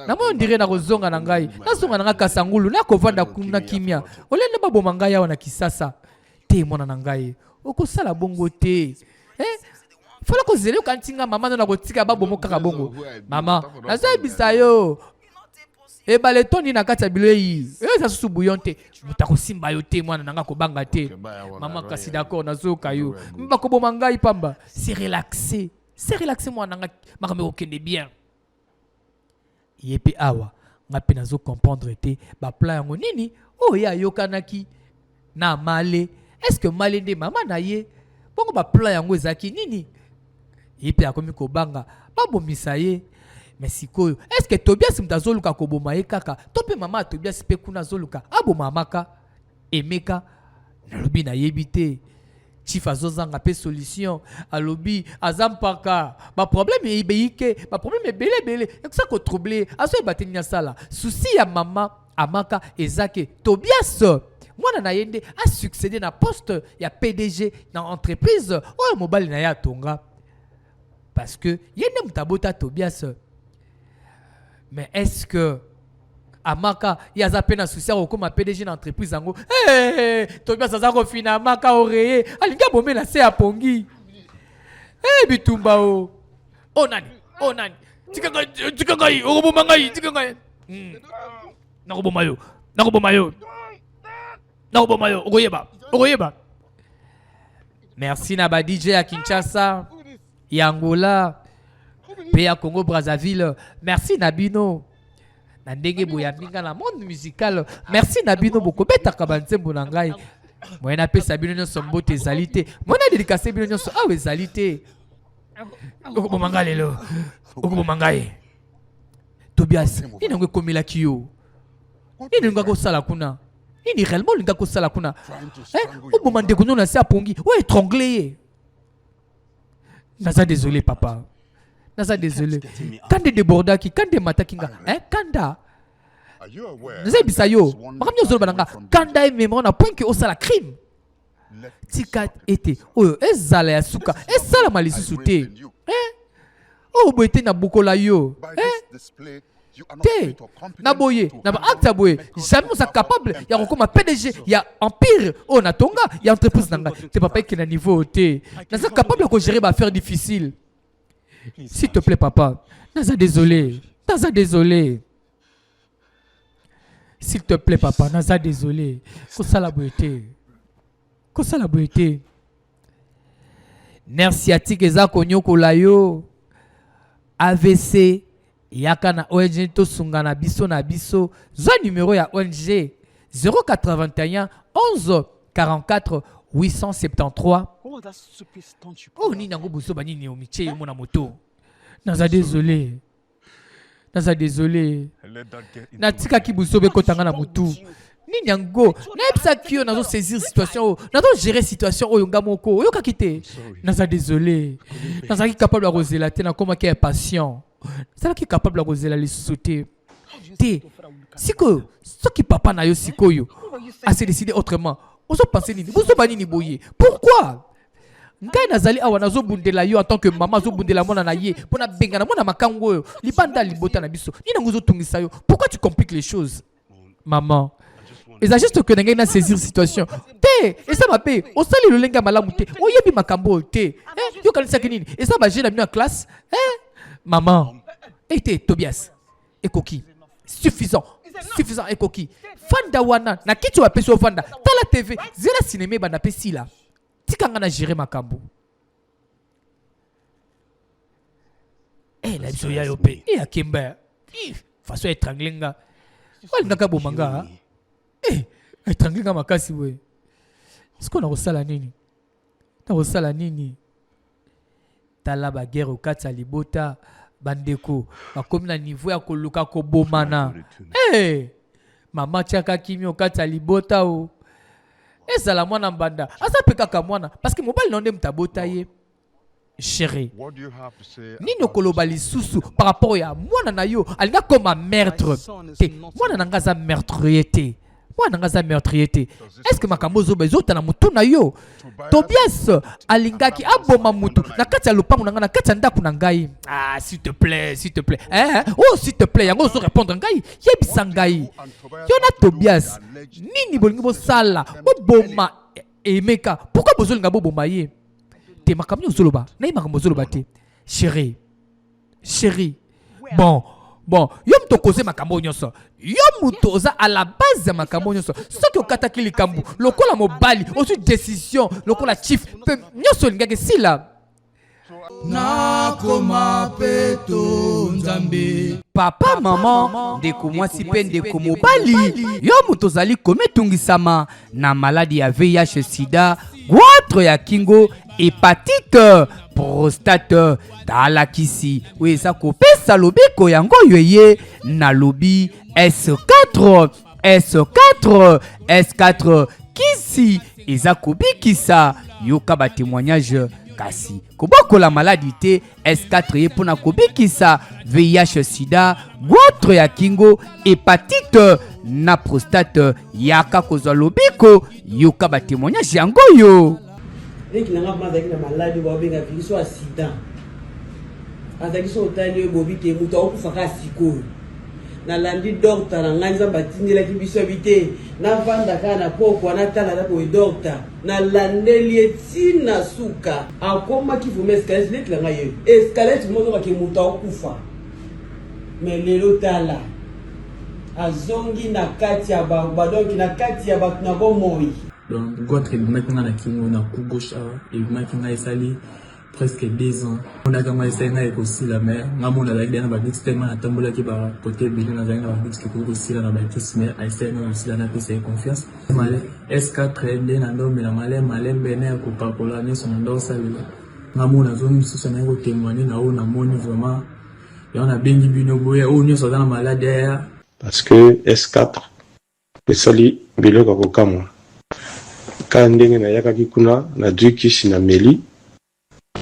na mo ndire na kozonga na ngai nazonga na nga kasangulu na kovanda kuna kimia olende baboma ngai awa na kisasa te mwana na ngai okosala bongo te fala kozele kantinga mama na kotika babomo kaka bongo mama nazayebisa yo ebale toni na kati ya bilei eza susu bouillon te muta kosimba yo te mwana na nga kobanga te mama kasi d'accord nazoka yo bakoboma ngai pamba c'est relaxé mwana na nga makambo okende bien yepe awa nga pe nazo comprendre te ba plan yango nini oya yokanaki na male est-ce que male nde mama na ye bongo ba plan yango ezaki nini yepe akomi kobanga babomisa ye mais sikoyo est-ce que Tobias mtazoluka koboma ye kaka to pe mama Tobias pe kuna zoluka aboma maka Emeka nalobi na yebi te chief azozanga pe solution alobi azampaka ba problème ebeyike ba problème ebele ça ko troubler aso ebatenya sala souci ya mama amaka ezake Tobias mwana na yende a succédé na poste ya PDG na entreprise oyo mobali na ya tonga parce que yende mutabota Tobias mais est-ce que amaka yaza pe na souci ko ma PDG na entreprise ango Tobias azako fina amaka oreye alinga bomé na se apongi bitumba onani tika ngai okoboma ngai tika ngai nakoboma yo okoyeba merci na ba DJ ya Kinshasa ya Angola pe ya Congo Brazzaville merci Nabino na ndenge boyambinga na monde musical merci Nabino bokobetaka banzembo na ngai moyena pesa bino nyonso mbote ezali te moyena dédicace bino nyonso awa ezali te okoboma ngai lelo okoboma ngai Tobias nini yango ekomelaki yo nini olinga kosala kuna nini réellement olinga kosala kuna oboma ndeko no na se apongi oétrangle ye naza désolé papa naza désolé kande debordaki kande matakinga kanda nazayebisa yo makambi ozoloba nanga kanda emema na point ke osala crime tika ete oyo ezala ya suka esalama lisusu te oyo boye te na bukola yo te na boye na baacte ya boye jamais oza capable ya kokoma PDG ya empire oyo na tonga ya entreprise na ngai te papa eke na niveau te naza capable ya kogérer baaffaire difficile s'il te plaît papa naza désolé Naza désolé. S'il te plaît, papa, naza désolé. Kosa la beauté. Kosa la beauté. Nerf sciatique eza konyoko la yo. AVC. Yaka na ONG to sungana biso na biso. Zwa numéro ya ONG 081 11 44 873. What was that stupid stunt you Oh, pulled? ni nango boso ba nini omiche yo mona moto. Naza désolé. Naza désolé. Let that get into Natika ki boso be kotanga na mutu. Ni nango. Naebisa ki yo nazo saisir situation. Nazo gérer situation oyo nga moko. Oyo kakite. Naza désolé. Naza ki capable de rozela te na koma ki impatient. Naza ki capable de rozela les sauter. Te. Siko, soki papa na yo sikoyo. A se décider autrement. Ozo penser nini? Boso ba nini boye? Pourquoi? Ngai nazali awa nazo bundela yo en tant que maman zo bundela mona na ye pona bengana mona makango yo libanda libota na biso ni nango zo tungisa yo. Pourquoi tu compliques les choses? Maman, et ça juste que ngai na saisir situation. Te, et ça m'a payé. O sali le lenga malamu te. O yebi makambo te. Yo kanisa kinini? Et ça va j'ai la mieux en classe? Maman. Et te Tobias. Et Koki. Suffisant. Suffisant et Koki. Fanda wana na kitu wa peso fanda. Tala TV, zela cinéma bana pesi la. Tikanga na gérer makambo. La biso ya yope. Akemba. Façon étranglinga. Wali naka bomanga. Étranglinga makasi we. Est-ce qu'on a resala nini? Na resala nini? Tala ba guerre au katsa libota bandeko. Bakomi na niveau ya koluka ko bomana. Mama tiaka kimi au katsa libota o. Ezala mwana mbanda. Asa peka ka mwana parce que mobile nonde mtabota ye. Chérie. What do you have to say? Nino koloba lisusu par rapport ya mwana na yo alinga comme meurtre. Te mwana nanga za meurtrier. Mwana nanga za meurtrier. Est-ce que makambo zo bezota na mutu na yo? Tobias alingaki aboma mutu na kati ya lopango nanga na kati ya ndaku na ngai. Ah s'il te plaît, s'il te plaît. Oh s'il te plaît, yango zo répondre ngai. Yebisa ngai. Yona Tobias. Nini bolingi bo sala? Bo boma Emeka. Pourquoi bozo linga bo boma ye? Te makambo zoloba. Na makambo zoloba te. Chérie. Chérie. Bon, yom to cause makambo nyonso. Yom to za à la base makambo nyonso. Soki okataki likambo, lokola mobali, osu décision, lokola chief, nyonso lingake sila. Nakoma peto nzambe. Papa, maman, ndeko mwasi pe ndeko mobali. Yo muto zali kometungisama na maladie ya VIH sida, goitre ya kingo, hépatite, prostate, talakisi. Weza kopesa lobiko yango yoye na lobi S4, S4, S4 kisi eza kobikisa yoka ba témoignage kasi koboko la maladie te S4 ye pona kobikisa VIH sida goitre ya kingo hépatite na prostate yaka kozwa lobiko yoka ba témoignage yango yo. Dès qu'il n'a pas de maladie, il y a un accident. Azaki so tali bobi te muta okufaka siko. Na landi docteur na nganza batindela kibiso bité. Na vanda kana poko na tala na ko docteur. Na landeli etina suka. Akoma ki fume escalette la ngaye. Escalette moto ka muta okufa. Mais lelo tala. Azongi na kati ya ba donc na kati ya ba na bomoi. Donc, goitre maintenant na kingo na coup gauche et maintenant esali presque 2 ans. On a commencé à essayer aussi la mer. Ngamon la dernière ba bit tellement na tambola ki ba côté bilé na zanga ba bit ki ko aussi la na ba tous mais à essayer aussi la na pese confiance. Malé S4 ndé na ndo mais malé bene ko papola ne son ndo sali. Ngamon na zone sous na ko témoigner na o na moni vraiment. Et on a bengi bino boya o nyo so dans maladie parce que S4 esali biloko ko kamwa. Quand ndenge na yakaki kuna na duki na meli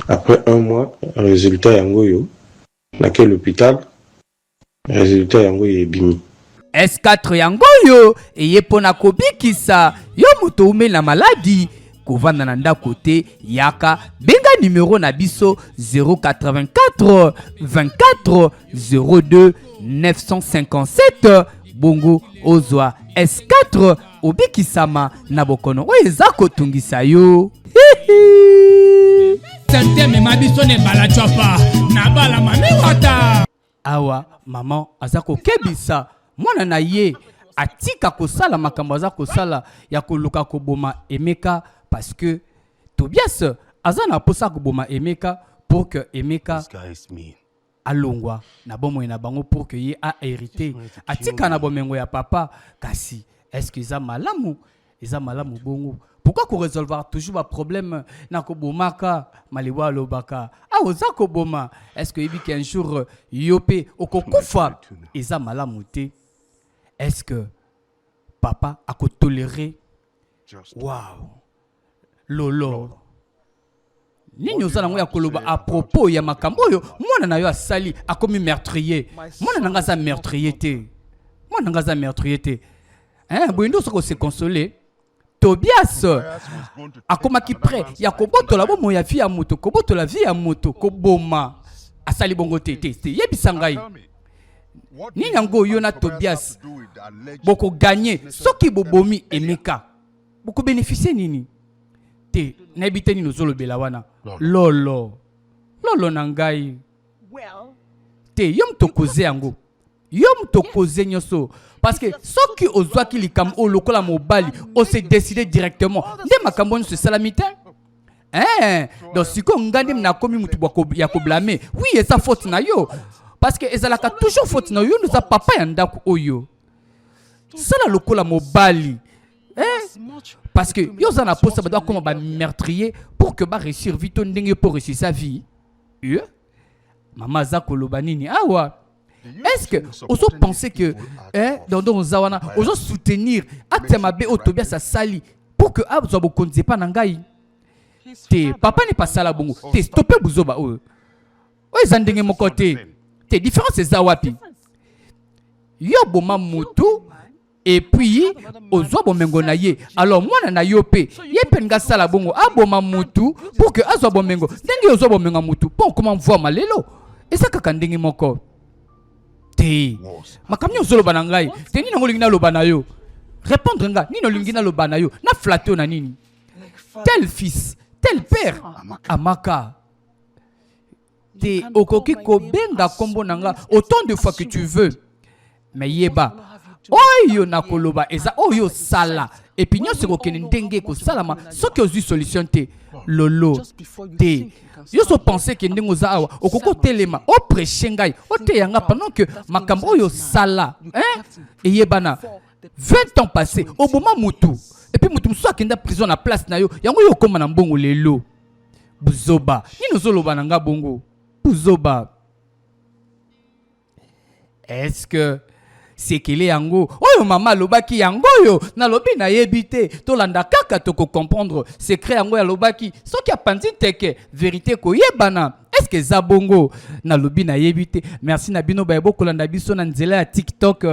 après 1 mois résultat yango yo na quel hôpital résultat yango ebimi S4 yango yo eye pona kobikisa yo moto umela maladie kovanda na ndako te yaka benga numéro na biso 084 24 02 957 bongo ozwa S4 obikisama na bokono oyo eza kotungisa yo. Sente me mabiso ne bala chapa na bala mami wata. awa maman azako kebisa mwana na ye atika kosala makambo aza kosala ya koluka koboma Emeka parce que Tobias azana posa koboma Emeka pour que Emeka alongwa na bomo na bango pour que ye a hérité atika na bomengo ya papa kasi est-ce que ça malamu bongo pourquoi qu'on résolvera toujours un problème na ko bomaka maliwa lobaka oza ko boma est-ce que ibi qu'un jour yopé okokufa eza malamu te est-ce que papa a ko tolérer wow lolo nini ozana ngo ya koloba à propos ya makambo yo mwana na yo asali akomi meurtrier mwana nanga za meurtrier te boindo soko se consoler Tobias akomaki prêt ya kobotola bomo ya vie ya moto kobotola vie ya moto koboma asali bongo te yebisa ngai nini yango yo na Tobias boko gagner soki bobomi Emeka boko bénéficier nini te na ebite nini ozolobela wana lolo na ngai te yom tokoze yango yom tokoze nyoso parce que ce qui ozwa ki likam o lokola mobali on s'est décidé directement nde makambo nso salamite donc siko ngandi na komi mutu ya ko blâmer oui et sa faute na yo parce que ezalaka toujours faute na yo nous a papa ya ndako oyo sala lokola mobali parce que yo za na posa ba comme ba meurtrier pour que ba réussir vite ndenge pour réussir sa vie maman za koloba nini awa est-ce que oso penser que dans zawana oso soutenir atemabe otobia sa sali pour que azo bokonze pa nangai te papa n'est pas sala bongo te stopper buzoba o ezandenge mon côté te différence za wapi yo boma mutu et puis ozo bomengo na ye alors mwana na yo pe ye penga sala bongo aboma mutu pour que azo bomengo ndenge ozo bomenga mutu pour comment voir malelo et ça kaka ndenge moko te makamyo ozoloba na ngai te nini ngolingi na loba na yo répondre nga nini olingi na loba na yo na flatter na nini tel fils tel père amaka te okoki kobenga kombo nanga autant de fois que tu veux mais yeba oyo na koloba eza oyo sala et puis nyonso kokene ndenge ko salama soki ozwi solution te lolo te yo so penser que ndenge oza awa okoko telema o prêcher ngai o te yanga pendant que makambo oyo sala et yebana 20 ans passés au moment mutu et puis mutu so akenda prison na place na yo yango yo koma na mbongo lelo buzoba nini ozoloba na nga bongo buzoba est-ce que c'est qu'il yango oyo mama lobaki yango yo na lobi na yebite to landa kaka to ko comprendre secret yango ya lobaki soki apandi teke vérité ko yebana est-ce que za bongo na lobi na yebite merci na bino ba ebo kolanda biso na nzela ya TikTok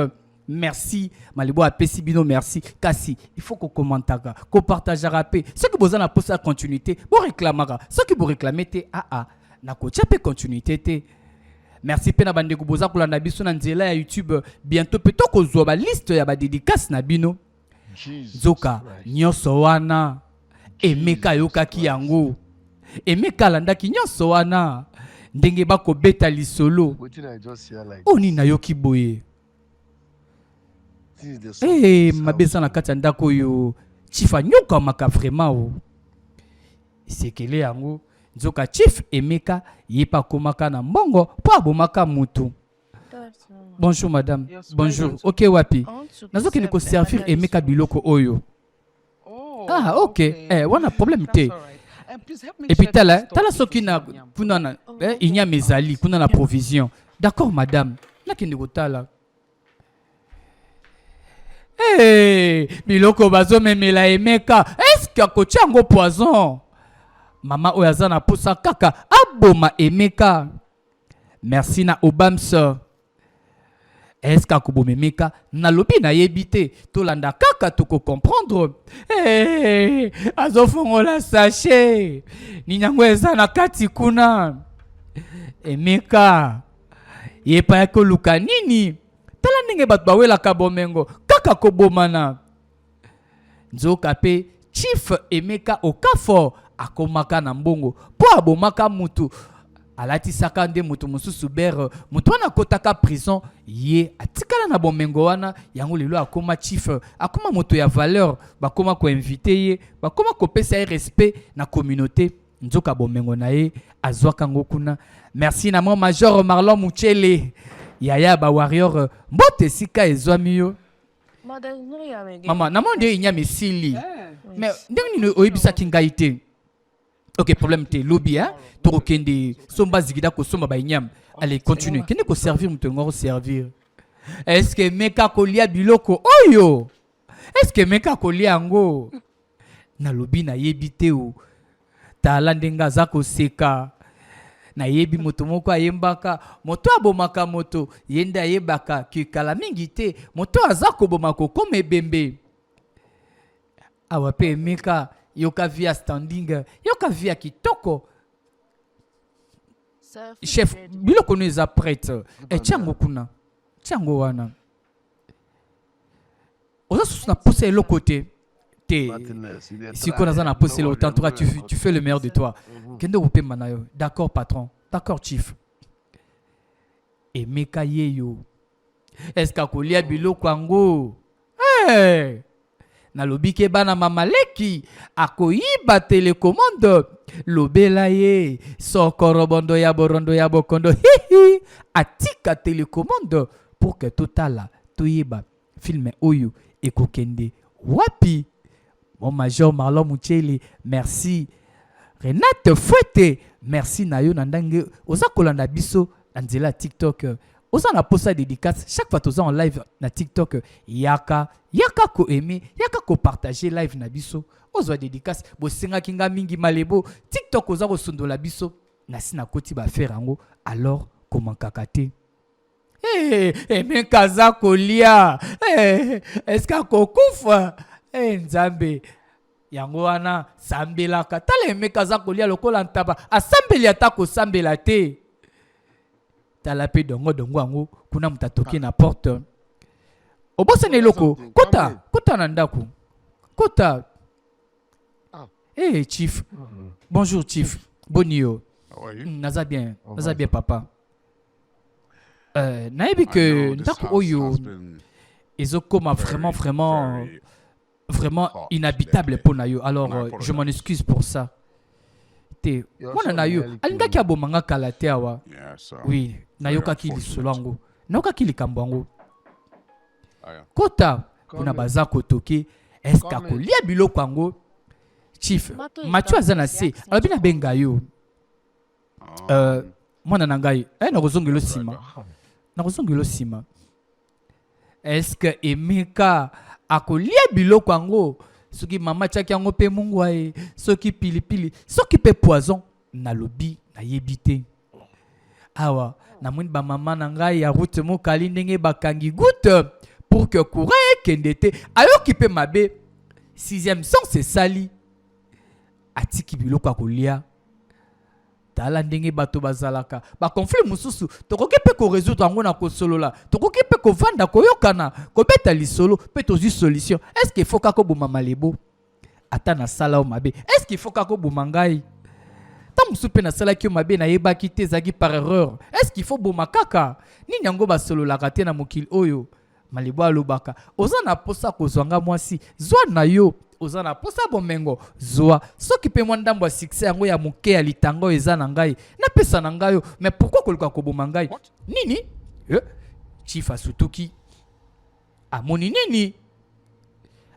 merci malibo apesi bino merci kasi il faut ko commentaka ko partagera pe ce que bozana pour sa continuité bo réclamera ce que bo réclamer te na ko tchape continuité te. Merci pena bandeko boza kolanda biso na nzela ya YouTube bientôt peto kozwa ba liste ya ba dédicace na bino zoka nyonso wana Emeka yokaki yango Emeka landaki nyonso wana ndenge bako beta lisolo oni na yoki boye mabesa na kati ya ndako yo chifa nyoka maka vraiment o sekele yango Zoka chief Emeka yepa komaka na mbongo po abomaka mutu. Bonjour madame. Bonjour. Ok wapi. Nazoki niko servir Emeka biloko oyo. Ok. Wana problème te. Et puis tala soki na kuna na inya mezali kuna na provision. D'accord madame. Naki niko tala. Biloko bazo memela Emeka. Est-ce que akochango poison? Mama oyazana posa kaka aboma Emeka. Merci na Obams. Est-ce qu'akoboma Emeka na lobi na yebite to landa kaka to ko comprendre. Azofongo la sachet. Ninyango ezana kati kuna. Emeka. Yepa yako luka nini? Tala ndenge bato bawela kabomengo kaka kobomana. Nzoka pe chief Emeka Okafor akomaka na mbongo po abomaka mutu alati saka nde moto mosusu ber moto wana akotaka prison ye atikala na bomengo wana yango lelo akoma chief akoma moto ya valeur bakoma ko inviter ye bakoma kopesa ye respect na communauté nzoka bomengo na ye azwaka ngo kuna. Merci na mon major Marlon Muchele yaya ba warrior mbote sika ezwami yo mama na monde inya misili mais ndeni no oyebisa kingaite. Ok, problème te lobby hein to kende somba zigida ko somba ba inyam. Allez, continue. Kende ko servir muto ngoro servir. Est-ce que meka kolia biloko oyo? Est-ce que meka kolia ngo? Na lobby na yebite o. Tala ndenga zako seka. Na yebi moto moko ayembaka moto abomaka moto yenda yebaka kikala mingi te moto azako bomako comme bembe. Awape meka yoka via standing yoka via kitoko chef biloko no eza prêtre tiango kuna tiango wana oza susu na pose eloko te siko naza na pose eloko te en tout cas tu fais le meilleur de toi kende kopemba na yo. D'accord patron, d'accord chief. Emeka ye yo est-ce kakolia biloko yango na lobi ke bana mamaleki akoyiba telecommande lobela ye sokorobondo ya borondo ya bokondo hihi atika telecommande pour que totala toyiba film oyo ekokende wapi. Mon major Marlon Muchele merci. Renate Fouette merci na yo nandange oza kolanda biso anzela TikTok oza na posa dédicace chaque fois toza en live na TikTok yaka ko aimer yaka ko partager live na biso ozwa dédicace bosenga kinga mingi malebo TikTok oza ko sundola biso na sina koti ba faire yango alors comment kakate mais kaza kolia est-ce que kokufa nzambe yango wana sambelaka tala emeka za kolia lokola ntaba asambeli ata kosambela te tala pe dongo yango kuna mutatoki na porte obosana eloko kota na ndako kota. Chief bonjour chief bonio naza bien papa nayebi que ndako oyo ezokoma vraiment inhabitable pour nayo. Alors je m'en excuse pour ça. Te mona nayo alingaki abomanga kala te awa. Oui, nayo kaki lisolo ngo. Nayo kaki likambo ngo. Kota kuna baza kotoke est-ce que kolia biloko ngo chief Mathieu azana se alobina benga yo. Mwana nangai na kozongelo sima. Est-ce que Emeka akolia biloko yango soki mama tiaki yango pe mungu aye soki pilipili soki pe poison na lobi na yebite awa na mwini ba mama na ngai ya route mokali ndenge bakangi goutte pour que courant kende te ayoki pe mabe 6e sens c'est sali atiki biloko akolia tala ndenge bato bazalaka ba conflit mususu tokoki pe ko résoudre yango na kosolola tokoki pe ko vanda koyokana ko beta lisolo pe tozi solution. Est-ce qu'il faut kako boma malebo ata na sala o mabe est-ce qu'il faut kako boma ngai ta musu pe na sala ki mabe na yebaki te zaki par erreur est-ce qu'il faut boma kaka nini yango ba solola kate na mokili oyo malebo alobaka oza na posa kozwanga mwasi zwa na yo oza na posa bomengo zwa soki pe mwandambo ya succès yango ya moke ya litango eza na ngai na pesa na ngai mais pourquoi koluka koboma ngai nini chief asutuki amoni nini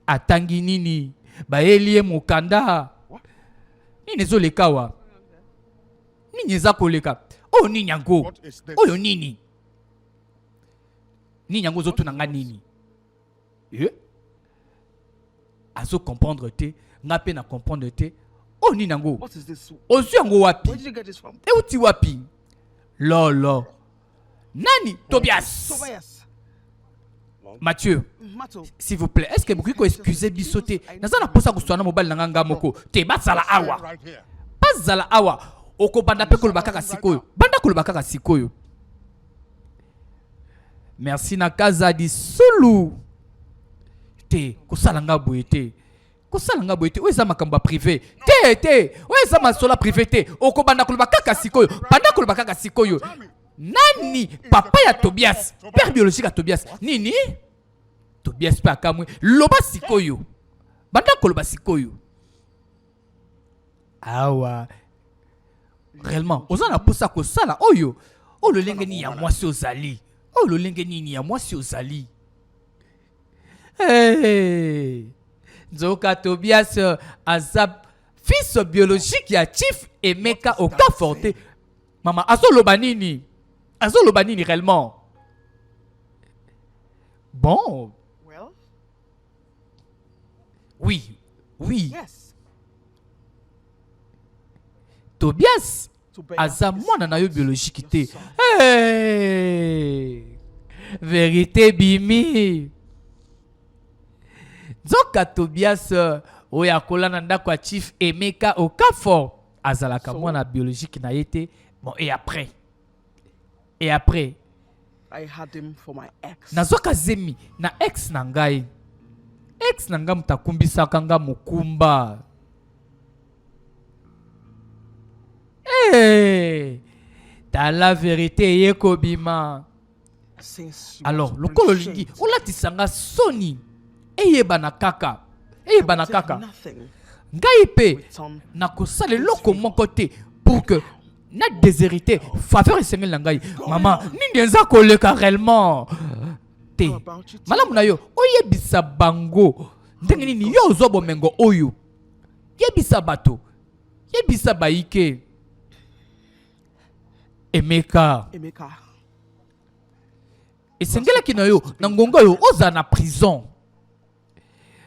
atangi nini baelie mokanda nini ezolekawa nini eza koleka oyo nini yango oyo nini yango ozotuna nga nini azo comprendre te nga pe na comprendre te oyo nini yango ozwi yango wapi euti wapi lolo nani Tobias Mathieu s'il vous plaît est-ce que vous pouvez excuser bisote naza na posa kuswana mobile na nga moko te bazala awa okobanda pe koloba kaka sikoyo banda koloba kaka sikoyo. Merci na kaza di sulu te kosala nga boye te kosala nga boye te oyo eza makambo ya privé te oyo eza masolo ya privé te okobanda koloba kaka sikoyo banda koloba kaka sikoyo nani papa ya Tobias père biologique ya Tobias nini Tobias mpe akamwe loba sikoyo banda koloba sikoyo awa réellement oza na posa kosala oyo oyo lolenge nini ya mwasi ozali oyo lolenge nini ya mwasi ozali Nzoka Tobias aza fils biologique ya Chief Emeka Okaforte. Mama azoloba nini réellement? Bon. Oui. Yes. Tobias aza mwana na yo biologique te. Vérité bimi. Nzoka Tobias oya kolana ndako ya Chief Emeka Okafor azalaka mwana biologique na yete. Bon et après I had him for my ex. nazoka zemi na ex na ngai mutakumbisaka nga mukumba. Dans la vérité yekobima. Alors lokolo lingi olatisanga soni eyebana kaka ngai pe nakosala eloko moko te pour que na déshérité faveur esengeli na ngai mama nini eza koleka réellement te malamu na yo oyebisa bango ndenge nini yo ozwa bomengo oyo yebisa bato yebisa baike Emeka esengelaki na yo na ngonga yo oza na prison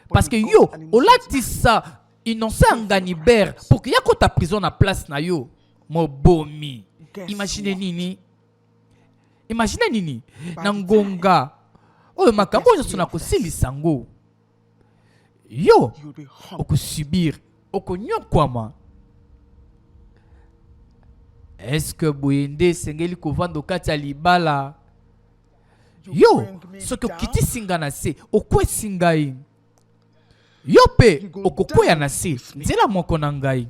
parce que yo olatisa innocent nganibert pour que yakota prison na place na yo mobomi. Imagine nini na ngonga oyo makambo nyonso na kosilisa ngo yo okusubir okonyokwama. Est-ce que boyende sengeli kovanda kati ya libala yo soki okitisi nga na se okwesi ngai yo pe okokwea na se nzela moko na ngai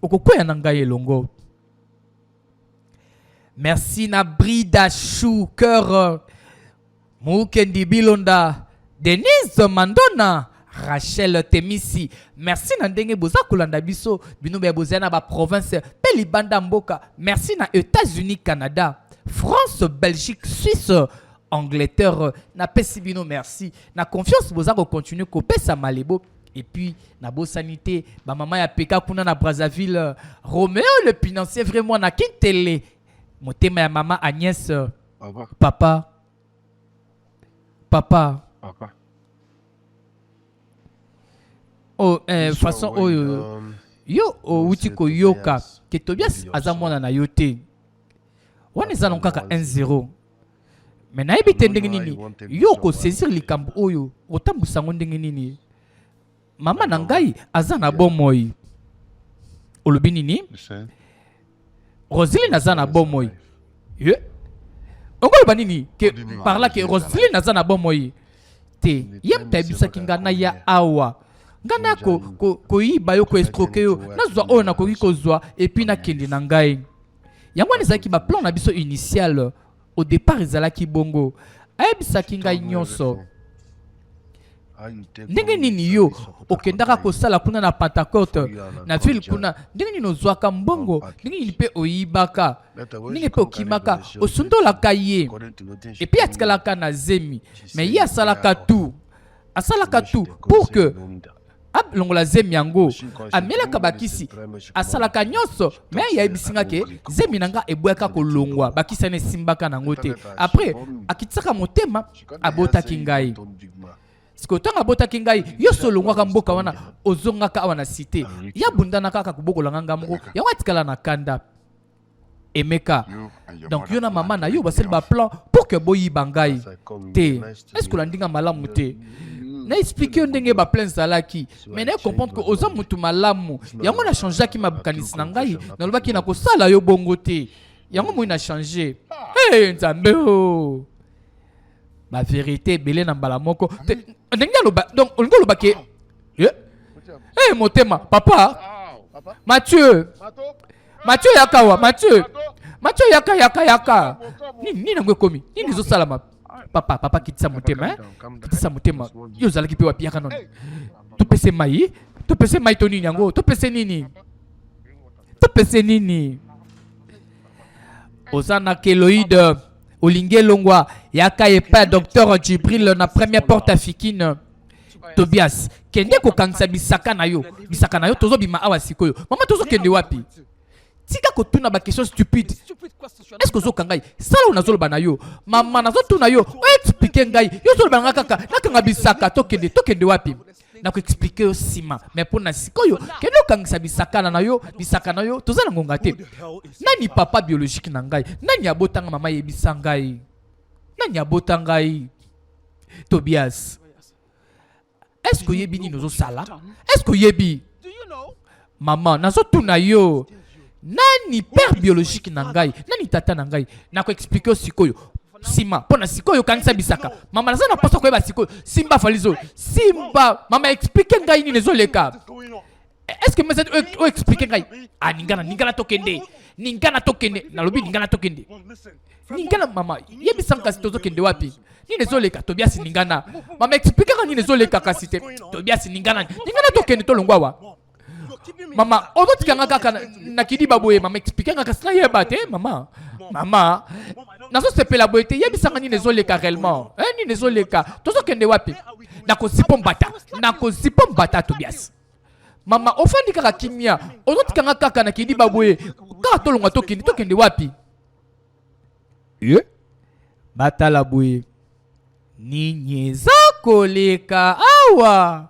okokwea na ngai elongo. Merci na Brida Chou Cœur Mukendi Bilonda Denise Mandona Rachel Temisi. Merci na ndenge boza kolanda biso bino be bozana ba province pe libanda mboka. Merci na États-Unis, Canada, France, Belgique, Suisse, Angleterre. Na pesi bino merci. Na confiance boza ko continuer ko pesa malebo. Et puis na bo sanité ba mama ya peka kuna na Brazzaville. Roméo le financier vraiment na kintele. Motema ya mama Agnès. Papa. Oh, façon yo outi ko yoka ke Tobias aza mwana na yo te wana eza kaka 1-0 mais nayebi te ndenge nini yo ko saisir likambo oyo otambusa ngo ndenge nini mama na ngai aza na bomoi olobi nini Roseline aza na bomoi ye ongoloba nini ke parla ke Roseline aza na bomoi te yem tabisaki nga na ya awa ngana ko yiba yo ko escroquer yo nazwa oyo na koki kozwa et puis na kendi na ngai yango ezaki ba plan na biso initial au départ ezalaki bongo ayebisaki ngai nyonso ndenge nini yo okendaka kosala kuna na Pentecôte na ville kuna ndenge nini ozwaka mbongo ndenge nini pe oyibaka ndenge pe okimaka osundolaka ye et puis atikalaka na zemi mais ye asalaka tout pour que longola zemi yango amelaka bakisi asalaka nyonso mais yayebisinga ke zemi nanga eboyaka kolongwa bakisi ane simbaka nango te après akitisaka motema abotaki ngai siko tanga abotaki ngai yo solongwaka mboka wana ozongaka awa na cité ya bundana kaka kobokolanga ngambo yango atikala na kanda Emeka donc yo na mama na yo baseli ba plan pour que boyiba ngai te est-ce que landinga malamu te na expliquer ndenge ba plein zalaki mais na comprendre que oza mutu malamu yango na changer ki mabukanisi na ngai na lobaki na kosala yo bongo te yango mo na changer nzambe o ba vérité belé na mbala moko ndenge loba donc ngoloba ke Eh, motema, papa. Mathieu. Mathieu yakawa, Mathieu. Mathieu yaka. Ni nangwe komi. Ni nizo salama. Papa kitisa motema, kitisa motema. Yo zala kipe wapi yaka non. Tu pese mai toni nyango. Tu pese nini. Osana Keloïde. Olingue Longwa, yaka epa docteur Djibril na première porte africaine. Tobias, kende ko kanisa bisaka na yo tozo bima awa sikoyo. Mama tozo kende wapi? Tika ko tuna ba question stupide. Est-ce que zo kangai? Sala unazolo bana yo. Mama nazo tuna yo. O explique ngai. Yo zolo bana kaka. Nakanga bisaka to kende wapi? Na ko expliquer yo sima. Mais pour na sikoyo, kende ko kanisa bisaka na yo tozo na ngonga te. Nani papa biologique na ngai? Nani abotanga mama yebisa ngai? Nani abotanga ngai? Tobias. Est-ce que yebi ni nozo sala? Est-ce que yebi? Maman, nazo tuna yo. Nani père biologique na ngai? Nani tata na ngai? Na ko expliquer sikoyo. Sima, pona sikoyo kanisa bisaka. Mama nazo na posa ko yeba sikoyo. Simba falizo. Simba, mama explique ngai ni nezo leka. Est-ce que message o explique ngai? Ah ningana tokende. Nalobi ningana tokende. Ningana mama, yebi sanka sitozo kende wapi? Ni nezoleka Tobias ningana. Mama explique ka ni nezoleka kasite. Tobias ningana tokende to longwa. Mama, odoti kanga kaka na kidi baboye mama explique nga kasina yeba te mama. Mama, nazo sepela boete yebi sanga ni nezoleka réellement. Ni nezoleka. Tozo kende wapi? Nako sipom bata Tobias. Mama, ofandi kaka kimia. Odoti kanga kaka na kidi baboye. Ka tolonga tokende wapi? Bata la boye. Ninyeza koleka awa.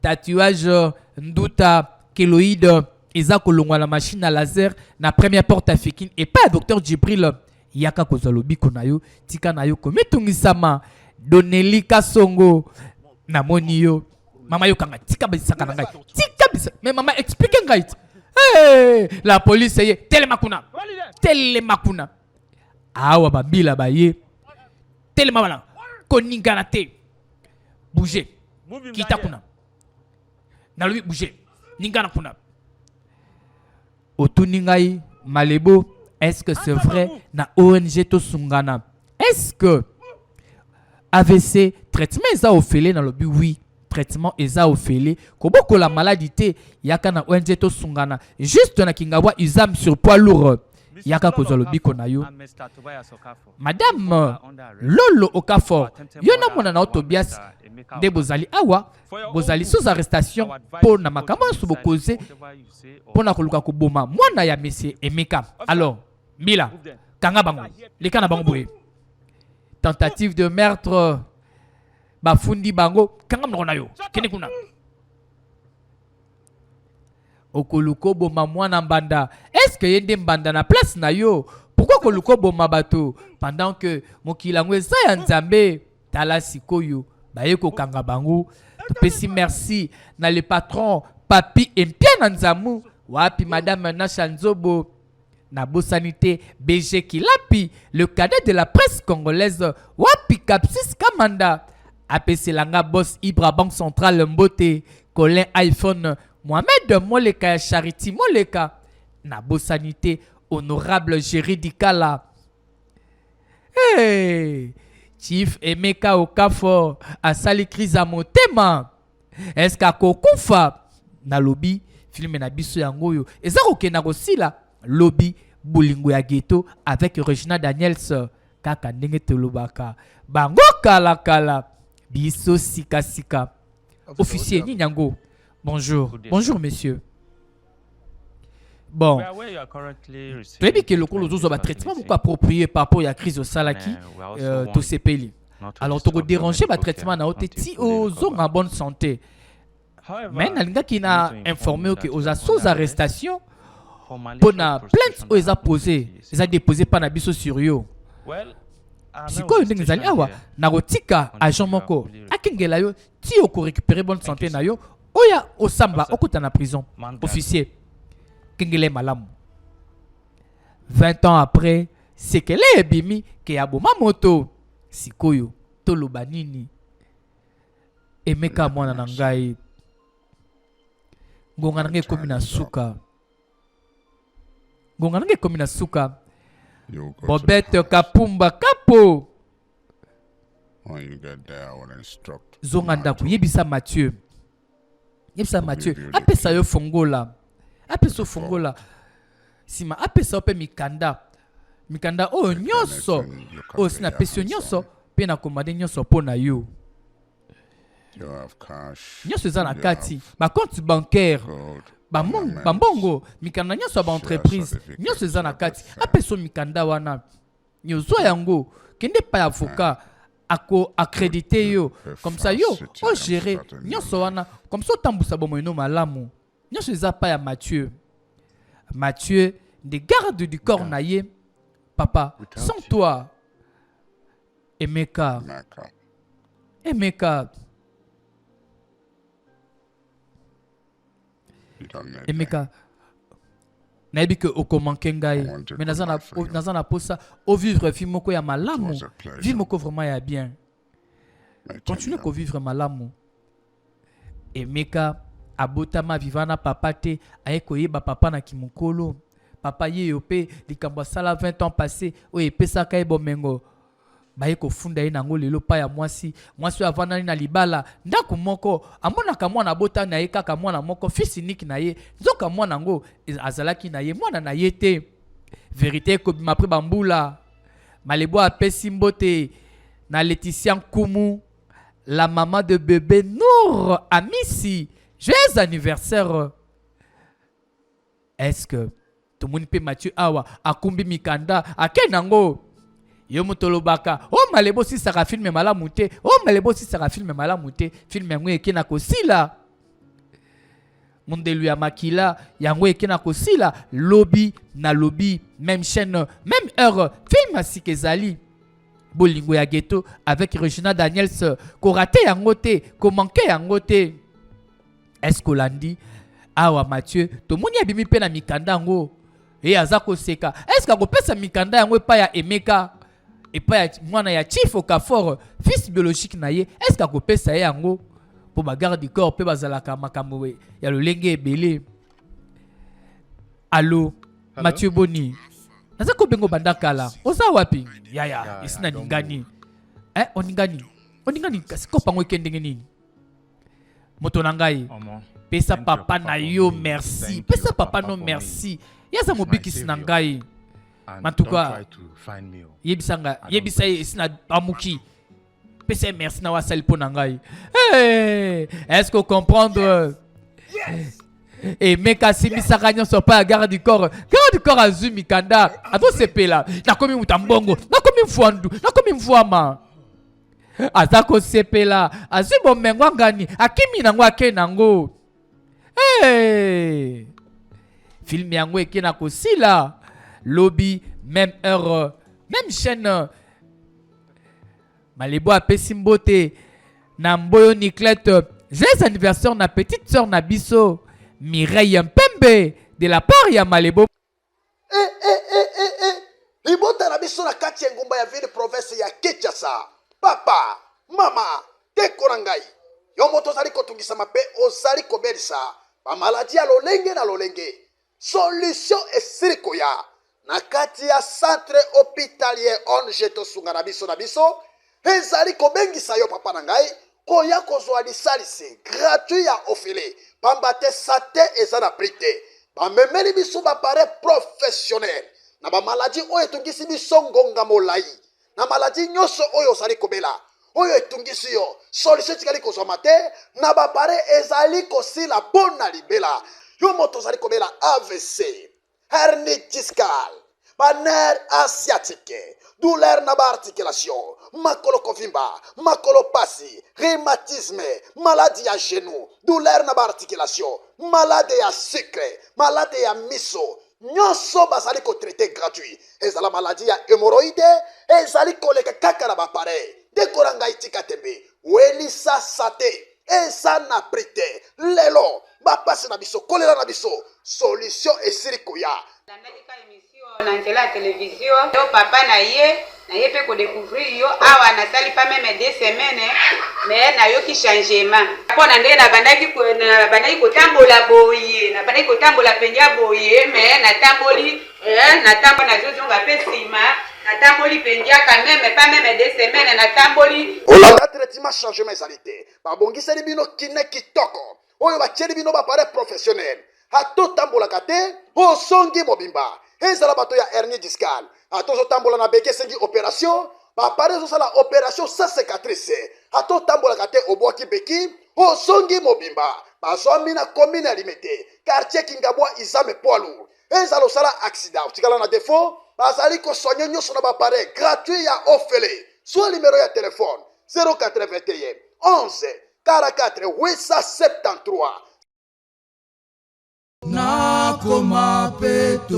Tatouage Nduta Keloïde eza kolongwa la machine à laser na première porte africaine et pas docteur Djibril yaka kozalobi konayo tika nayo komitungisama Doneli Kasongo na moni yo mama yo kanga tika bisaka na ngai tika bisaka mais mama explique ngai la police ye telema kuna awa babila baye telema bana koningana te bouger kita kuna na lui bouger ningana kuna otuningai malebo. Est-ce que c'est vrai na ONG to sungana? Est-ce que AVC traitement eza ofele na lobi? Oui, traitement eza ofele koboko la maladie yaka na ONG to sungana juste na kingawa exam sur poids lourd yaka kozalobi konayo. Madame Lolo Okafor yona mona na Tobias de bozali awa bozali sous arrestation pour na makama subokoze pour na koluka koboma mwana ya monsieur Emeka. Alors Mila kanga bango lekana bango boye tentative de meurtre bafundi bango kanga mona yo kene kuna okoluko boma mwana mbanda. Est-ce que yende mbanda na place na yo? Pourquoi koluko boma bato pendant que mokilango eza ya nzambe tala sikoyo baye ko kanga bango? Topesi merci na le patron Papi Empia Nzamu wapi madame Nasha Nzobo na Bosanité BG Kilapi le cadet de la presse congolaise wapi Kapsis Kamanda apesi langa boss Ibra Banque Centrale Mbote Colin iPhone Mohamed Moleka ya Charity Moleka na Bosanité honorable Jerry Dikala. Chief Emeka Okafor asali crise à motema. Est-ce qu'akokufa na lobby film na biso yango yo eza kokena kosila lobby bolingo ya ghetto avec Regina Daniels kaka ndenge tolobaka bango kala biso sika. Officier Ninyango. Bonjour monsieur. Bon, très bien que le colo zozo traitement beaucoup approprié par rapport à la crise au salaki to sepeli. Alors to déranger ba traitement na oteti aux en bonne santé. Mais nalinga qui n'a informé que aux sous arrestation pour na plainte aux a posé, ils a déposé par na biso sur yo. Si quoi ndenge zali awa na rotika agent moko akengela yo ti o ko récupérer bonne santé na yo oya osamba okuta na prison officier kengele malamu 20 ans après c'est que les bimi ke aboma moto sikoyo toloba nini Emeka mwana na ngai. Ngonga nange komi na suka. Ngonga nange komi na suka. Bobette Kapumba Kapo. When you get there, I will instruct. Zonga ndaku yebisa Mathieu. Yebisa Mathieu. Apesa yo fongola. Apesa fongola. Sima apesa ope mikanda. Mikanda oh nyoso. Oh sina pesio nyoso. Pe na komade nyoso po na yo. You have cash. Nyoso eza na kati. Ba compte bancaire. Bambongo. Mikanda nyoso ba entreprise. Nyoso eza na kati. Apesa mikanda wana. Nyoso yango. Kende pa avocat. Ako accrédité yo. Comme ça yo. Oh gérer. Nyoso wana. Comme ça tambusa bomo ino malamu. Nyoso eza pa ya Mathieu. Mathieu, des gardes du corps naïe, papa, sans toi, Emeka, Emeka, Emeka, naïbi que au komankengai, mais nazana posa, au vivre fimoko ya malamu, vimoko vraiment ya bien. Continue ko vivre malamu. Emeka. Abotama vivana papa te ayeko yeba papa na kimukolo papa ye yope likambo sala 20 ans passé o epesa kai bomengo bayeko funda ye nango lelo pa ya mwasi avana na libala ndako moko amona ka mwana bota na ye kaka mwana moko fils unique na ye nzoka mwana ngo azalaki na ye mwana na ye te vérité ko bima après bambula malebo apesi mbote na Laetitia Nkumu la maman de bébé Nour Amisi. Joyeux anniversaire. Est-ce que tout le monde peut Mathieu Awa akumbi mikanda akenango yo mutolobaka o malebo si saka filme mala mute o malebo si saka filme mala mute filme ngwe ekena kosila Mondelu ya makila yango ekena kosila lobby na lobby même chaîne même heure film asikezali bolingo ya ghetto avec Regina Daniels ko raté yango te ko manqué yango te. Est-ce que l'andi awa Mathieu to moni abimi pe na mikanda ngo e azako seka est-ce que pesa mikanda yango pa ya Emeka et pa ya mwana ya Chief Okafor fils biologique na ye est-ce que pesa yango pour ba garde du corps pe bazalaka makambo ya lolenge ebele. Allo Mathieu Boni nazako bengo bandakala oza wapi ya isina ningani oningani kasi ko pango kendenge nini moto nangai pesa papa na yo merci pesa papa no merci yaza mobikisi nangai matuka yebisa isina amuki pesa merci na wasali po nangai. Est-ce que comprendre et meka simisa kanyo so pa garde du corps azumi kanda ado sepela nakomi mutambongo nakomi mfuandu nakomi mfuama azako sepela azubo mengwa ngani akimi nango akenango film yango ekena kosila lobby même heure même chaîne malebo apesi mbote na mboyo Niclette joyeux anniversaire na petite sœur na biso Mireille Mpembe de la part ya malebo libota na biso na kati ya ngumba ya ville province ya Kinshasa. Papa, mama, tekona ngai. Yo moto ozali kotungisa mabe ozali kobelisa. Ba maladi ya lolenge na lolenge. Solution esili koya. Na kati ya centre hospitalier onge tosunga na biso. Ezali kobengisa yo papa na ngai. Koya kozwa lisalisi gratuit ya ofele. Pambate sate eza na prite. Ba memeli biso ba pare professionnel. Na ba maladi oyo tungisi biso ngonga molai. Na maladi nyoso oyo ozali kobela oyo etungisi yo solution tikali kozwama te na bapare ezali kosila pona libela yo moto ozali kobela AVC hernie discale nerf asiatique douleur na articulation makolo kovimba makolo pasi rhumatisme maladie ya genou douleur na articulation malade ya sucre malade ya miso nyonso bazali kotraite gratuit ezala maladie ya hémorroïde ezali koleka kaka na bapare dekoranga itika tembe welisa sate eza na prite lelo bapasi na biso kolela na biso solution esili koya na nzela ya televizio yo papa na ye na ye pe ko découvrir yo awa na sali pas même 2 semaines mais na yo ki changement pona ndé na bandaki ko tambola boye na bandaki ko tambola penya boye mais na tamboli na tambo na zozonga pe sima na tamboli penya quand même pas même 2 semaines na tamboli olanda traitement changement ezalité babongiseli bino kine kitoko oyo batieli bino bapare professionnel atotambolaka te osongi mobimba ezala bato ya hernie discale atozotambola na beke esengi opération bapare ezosala opération sans cicatrice atotambolaka te obwaki beki osongi mobimba bazwami na commune ya limete quartier kingabwa izame poids lourd ezala osala accident otikala na défaut bazali kosoigne nyonso na bapare gratuit ya ofele soit numéro ya téléphone 081 11 44 873 nakoma peto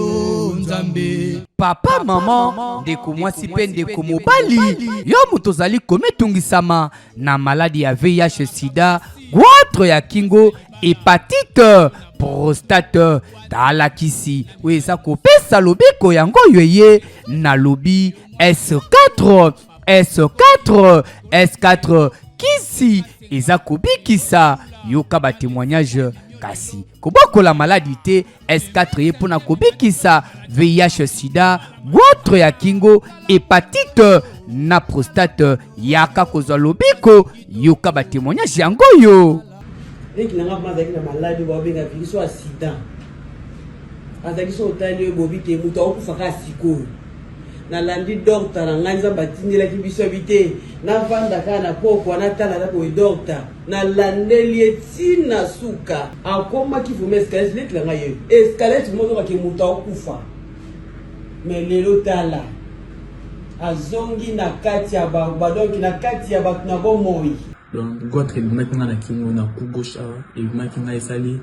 nzambe papa maman ndeko mwasi mpe ndeko mobali yo moto ozali komitungisama na maladi ya VIH sida goitre ya kingo hépatite prostate tala kisi oyo eza kopesa lobiko yango oyo eye na lobi S4 S4 kisi eza kobikisa yoka ba témoignage kasi kobokola maladie te S4 ye pona kobikisa VIH sida goitre ya kingo hépatite na prostate yaka kozwa lobiko yoka ba témoignage yango yo leki nanga mazaki na maladie babenga virusi ya sida azaki so otali bobi te mutu akufaka sikoyo nalandi docteur na ngai nzambe atindelaki biso bite navandaka na poko natala boye docteur nalandeli etina suka akomaki vuma escalette leki na ngai ye escalette mozokaki mutu akufa me lelo tala azongi na kati ya badonki na kati ya bato na bomoi donc goitre ebimaki nga na kingo na coup gauche awa ebimaki nga esali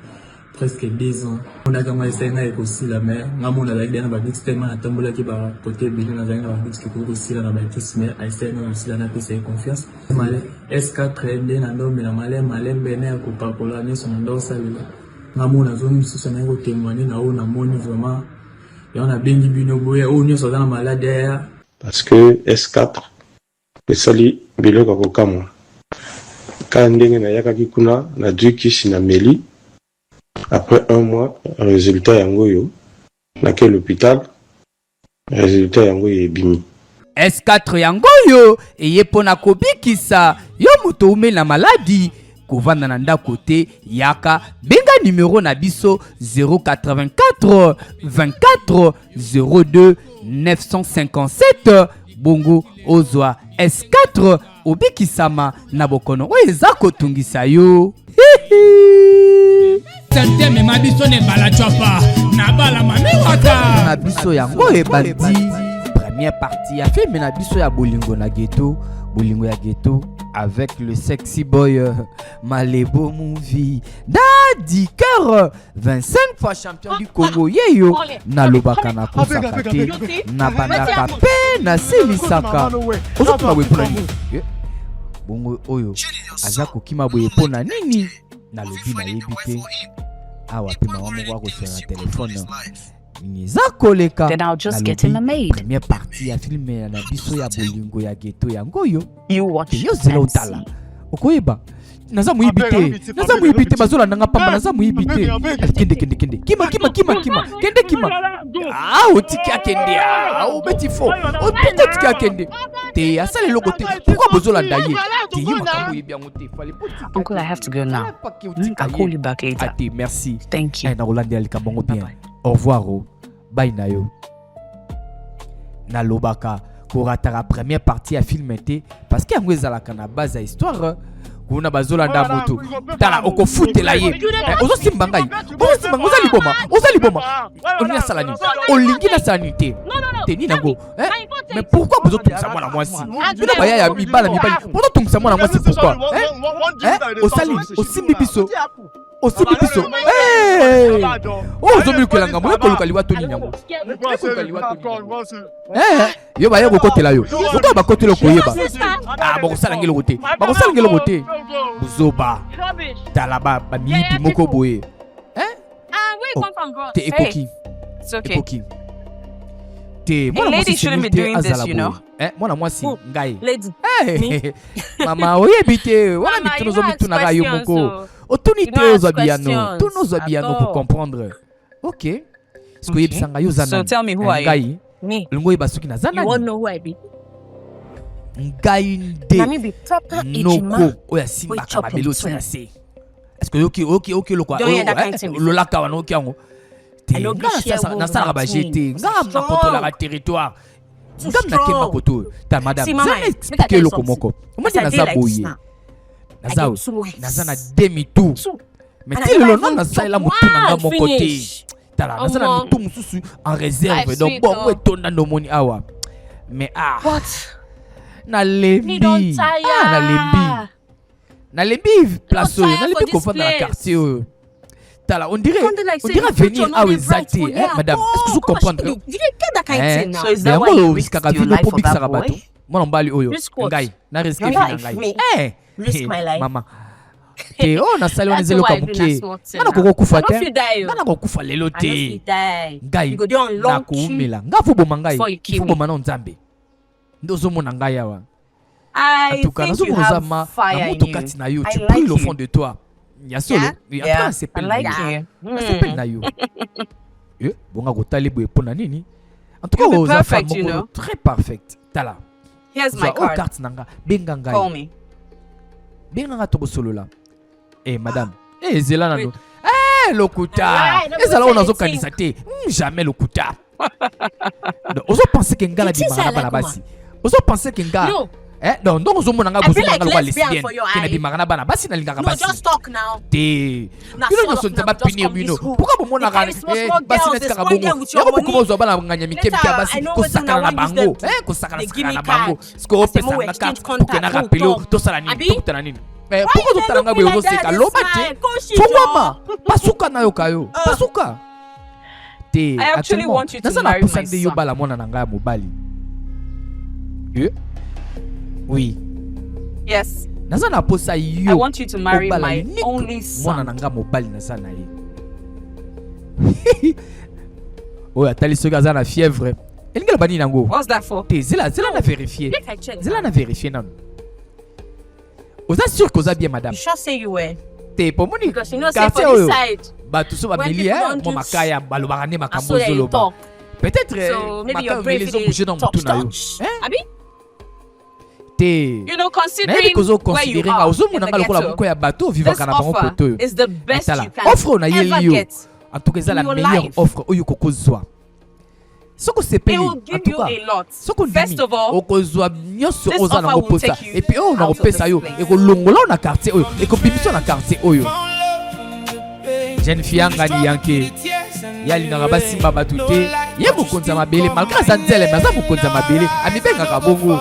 presque 2 ans on a commencé à ekosila mais ngamo na like na ba big stem na tambola ki ba côté bilé na zanga ba big ki ko sila na ba tous mais a essayer na sila na pesa confiance malé S4 ndé na ndombe na malé bene ko papola ne son ndo sala ngamo na zone miso na ko témoigner na o na moni vraiment et on a bengi bino boya o nyo so na malade parce que S4 esali biloko ko kamwa ka ndenge na yakaki kuna na dukishi na meli. Après 1 mois, résultat yango yo na quel hôpital résultat yango ye bimi S4 yango yo eye pona kobikisa yo moto umela maladi kovanda na ndako te yaka benga numéro na biso 084 24 02 957 bongo ozwa S4 obikisama na bokono oyo eza kotungisa yo Senteme mabiso ne bala chapa na bala mamiwata na biso yango ebandi première partie ya film na biso ya bolingo na ghetto bolingo ya ghetto avec le sexy boy Malebo Movie Daddy Cœur 25 fois champion du Congo yeyo na lobaka na kosaka te na bandaka pe na selisaka ozokima boye pona nini bongo oyo aza kokima boye pona nini na lobi na yebi te awa pe mama moko akosala na telefone niza koleka then I'll just get him a maid. Première partie ya film na biso ya bolingo ya ghetto yango yo You watch yo zela utala okoyeba naza muyibi te bazolanda nga pamba naza muyibi te kende kima kende kima otiki akende obeti fo pourquoi otiki akende te asala eloko te pourquoi bozolanda ye te ye makambo yebi yango te fale Uncle, I have to go now. I'll call you back later. Ate merci Thank you. na kolanda likambo ngo bien au revoir bye na yo na lobaka korataka première partie ya film te parce que yango ezalaka na base ya histoire kuna bazolanda moto tala okofutela ye ozosimba ngai ozaliboma olingi nasala nini olingi nasala nini te nini yango mais pourquoi bozotungisa mwana mwasi bino baya ya mibala bozotungisa mwana mwasi pourquoi osimbi biso ozomilukela ngambo yokoluka liwato nini yango yo baye kokotela yo okoya bakotela okoyeba bakosala ngeloko te buzoba tala bamiyibi moko boye te ekoki Moi, lady shouldn't be doing this, you know. Moi, moi, si, ngai. Lady. Hey, maman, oui, habité. Voilà, mais tu nous as mis tout na yo moko. Autunité aux abiano. Tous nos abiano pour comprendre. Ok. So tell me who I am. Me. You want to know who I be? Ngai Nami be proper Noko. Oya simba kamabelo sinase. Est-ce que ok lokwa. Lola kawana okiango. Na sala ba jeté. Ngam na contrôler la territoire. Ngam na kema koto. Ta madame. Ça explique loko moko. Moi c'est na zaboye. Nazana demi tout. Mais si le nom na sala mutu na mon côté. Tala nazana mutu mususu en réserve. Donc bon, ouais tonna no moni awa. Mais what? Na lembi. Na lembi place oyo. Na lembi confondre dans la quartier oyo. Tala on dirait venir à exact. Madame, est-ce que vous comprenez? So is that why you risk your life for that boy? Moi on bali oyo. Ngai, na risque ngai. Risk my life. Mama. Te na sali on ezelo kamuke. Na ko kufa te. Na ko kufa lelo te. Ngai. Na ko umela. Ngafu bo mangai. Fu bo mana nzambe. Ndozo mona ngai yawa. I think you have fire in you. Tu pries au fond de toi. Il y a solo. I like you. C'est pas na yo. Bonga ko tali bo epona nini? En tout cas, vous êtes perfect, you know. Très perfect. Tala. Here's my card. Carte nanga. Benga ngai. Call me. Benga nga to solo la. Madame. Zela na no. Lokuta. Ezala on azo kanisa te. Jamais lokuta. Ozo penser que ngala bi marana bana basi. Ozo penser que ngala donc ozo mona nga bozo nga lokwa lesbienne. Kina bi marana bana basi na linga basi. No, just talk now. You know so ntaba pinir bino. Pourquoi bo mona ga basi net ka bongo. Ya ko ko bozo bana nganya mikemi ka basi ko sakana na bango. Ko sakana na bango. Sko pesa na carte ko na rapelo to sala ni to tana nini. Mais pourquoi tu t'as ngabé au seka lobate? Fongoma. Pasuka na yo kayo. Pasuka. I actually want you to marry my son. Yo bala mona na ngaya mobali. Oui. Yes. Naza na posa yo. I want you to marry my only son. Mona na ngaya mobali na sana ye. Oh, atali soga za na fièvre. Elingela bani nango. What's that for? Zela na vérifier. Zela na vérifier nan. Vous êtes sûr que vous êtes bien, madame? You sure say you were. T'es pour mon because you know say for this side. Bah tout ça va bélier, mon makaya, balobagane makambo zoloba. Peut-être maybe your brain bouger dans tout na yo. Abi? You know, considering where you are in the ghetto, this offer is the best you can ever get. En tout cas, c'est la meilleure offre où you kokozwa. Soko sepeli en tout cas. Soko first of all, okozwa nyoso oza na koposa. Et puis on na kopesa yo et ko longola na quartier oyo et ko bimiso na quartier oyo. Jeune fille ngani yanke. Yali na basimba batute. Ye mokonza mabele malgré ça nzele mais ça mokonza mabele amibenga ka bongo.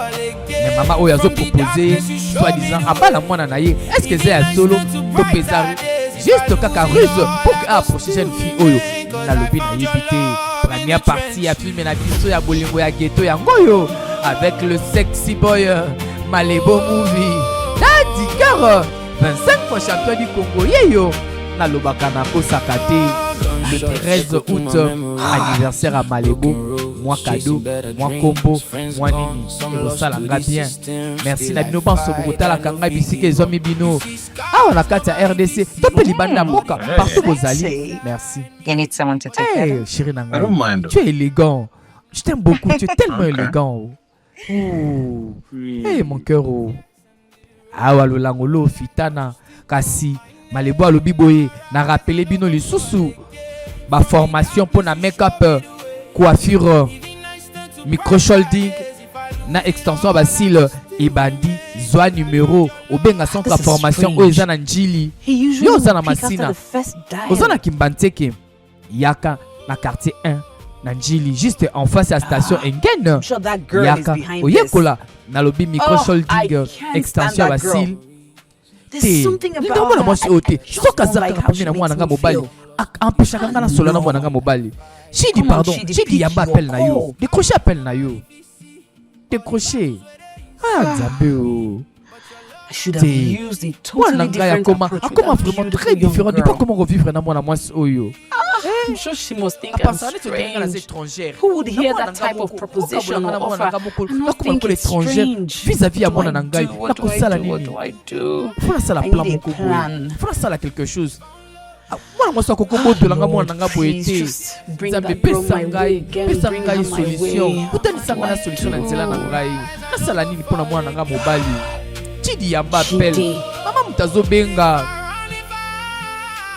Mais maman oyo azo proposer soi-disant abala mwana na ye. Est-ce que c'est solo to pesari? Juste kaka ruse pour approcher jeune fille oyo. Na lobi na yebité. Première partie à filmer na biso ya bolingo ya ghetto ya ngoyo avec le sexy boy Malebo Movie. Daddy Cœur 25 fois champion du Congo yeyo na lobaka na kosakate le 13 août anniversaire à Malebo. Moi cadeau, moi combo, moi nini. Et ça la bien. Merci na bino banso bokotala kanga bisike zomi bino. On a kati ya RDC. Tope libanda moka partout vous allez. Merci. You need someone to take care of. Chérie Nanga. Tu es élégant. Je t'aime beaucoup, tu es tellement élégant. Oh. Hey mon cœur. Awa lolangolo fitana kasi Malebo alobi boye na rappeler bino lisusu ba formation pour na make-up coiffure micro-sholding na extension basile ebandi zwa numéro obenga centre de formation o eza na njili yo eza na masina oza na kimbanteke yaka na quartier 1 na njili juste en face à station Engen yaka oyekola na lobi micro-sholding extension basile ndamona mwasi oyo te soki azaka pambe na mwana nga mobali empêchaka nga na solo na mwana nga mobali. J'ai dit pardon, j'ai dit yamba appel na yo. Décrocher appel na yo. Décrocher. Nzambe. I should have used a totally different approach. Comment vraiment très différent. Dis pas comment revivre na mwana mwasi oyo. I'm sure she must think À part I'm ça, tu es une strange. étrangère. Who would hear that type of proposition or offer? I'm not think it's strange. Vis-à-vis à What mon do I nangai. do? What do I do? What do I do? Faut ça la I plan need a moko. plan. Faut ça la quelque chose. Moi moi ça koko boto langa mo nanga boete. Zambe pesa ngai, pesa ngai solution. Utanisa ngana solution na nzela na ngai. Nasala nini pona mwana nanga mobali. Chidi yamba appel. Mama mutazo benga.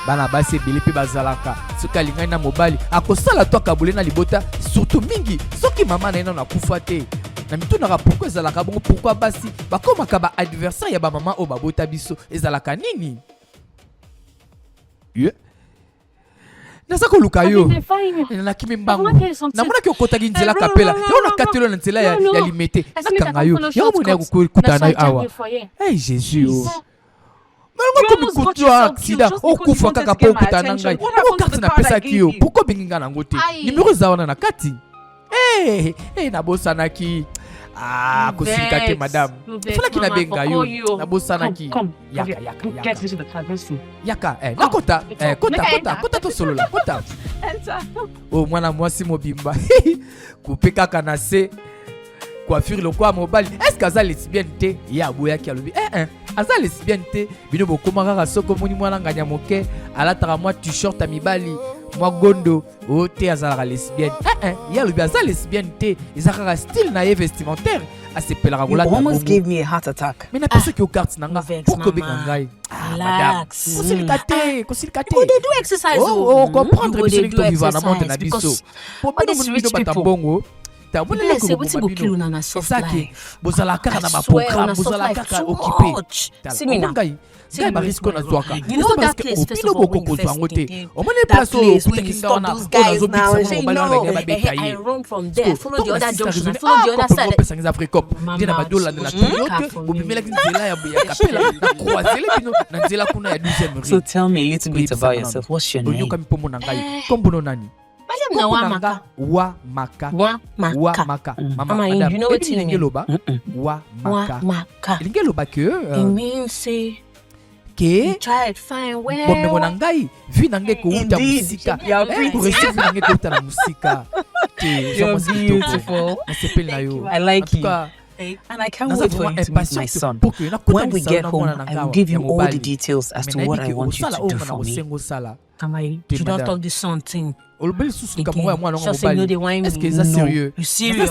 Bana basi ebele mpe bazalaka soki alingai na mobali akosala to akabole na libota surtout mingi soki mama na ye nano akufa te na mitunaka pourkui ezalaka bongo pourkui basi bakomaka baadversaire ya bamama oyo babota biso ezalaka nini naza koluka yo nakimi mbangu namonaki okotaki nzela kapela yo nakatelo na nzela ya limete nakanga yo yango mona ya kokuta na yo awa hey jésus malongo komikutua accident okufa kaka po okuta na ngai yango karte napesaki yo pourkui obengi ngai nango te nimero eza wana na kati nabosanaki kosilika te madame falaki nabenga yo nabosanaki yaka nakota tosolola kota o mwana mwasi mobimba kupe kaka na se coiffure lokwa mobali est-ce que aza lesbienne te ye aboyaki alobi aza lesbienne te bino bokoma kaka soki omoni mwana nganya moke alataka mwa t-shirt ya mibali mwa gondo o te azalaka lesbienne ye alobi aza lesbienne te eza kaka style na ye vestimentaire asepelaka kolata bongo mais napesaki yo carte na nga pourkui obenga ngai madame kosilika te comprendre biso ndenge tovivre na monde na biso po bino bata mbongo bozala kaka na baprogramme bozala kaka occupé ngai bariske nazwaka bino bokokozwa yango te omoni place oyo okutaki nga wana oyo nazobikisa mobali wana balingai babeta ye opesanga eza africop nde na badolande na toyote bobimelaki nzela ya kapela na croisele bino na nzela kuna ya 12e oyokami mpo na ngai kombono nani Wamaka. Mama, you know what you mean? Wamaka. It means You try to find where. Bombe na ngai vi na ngai ko uta musika. Ko receive na ngai ko uta na musika. You're beautiful. I like you. And I can't wait for you to meet my son. When we get home, I will give you all the details as to what I want you to do for me. You don't talk the son thing. Just say no, they want me. No, you're serious.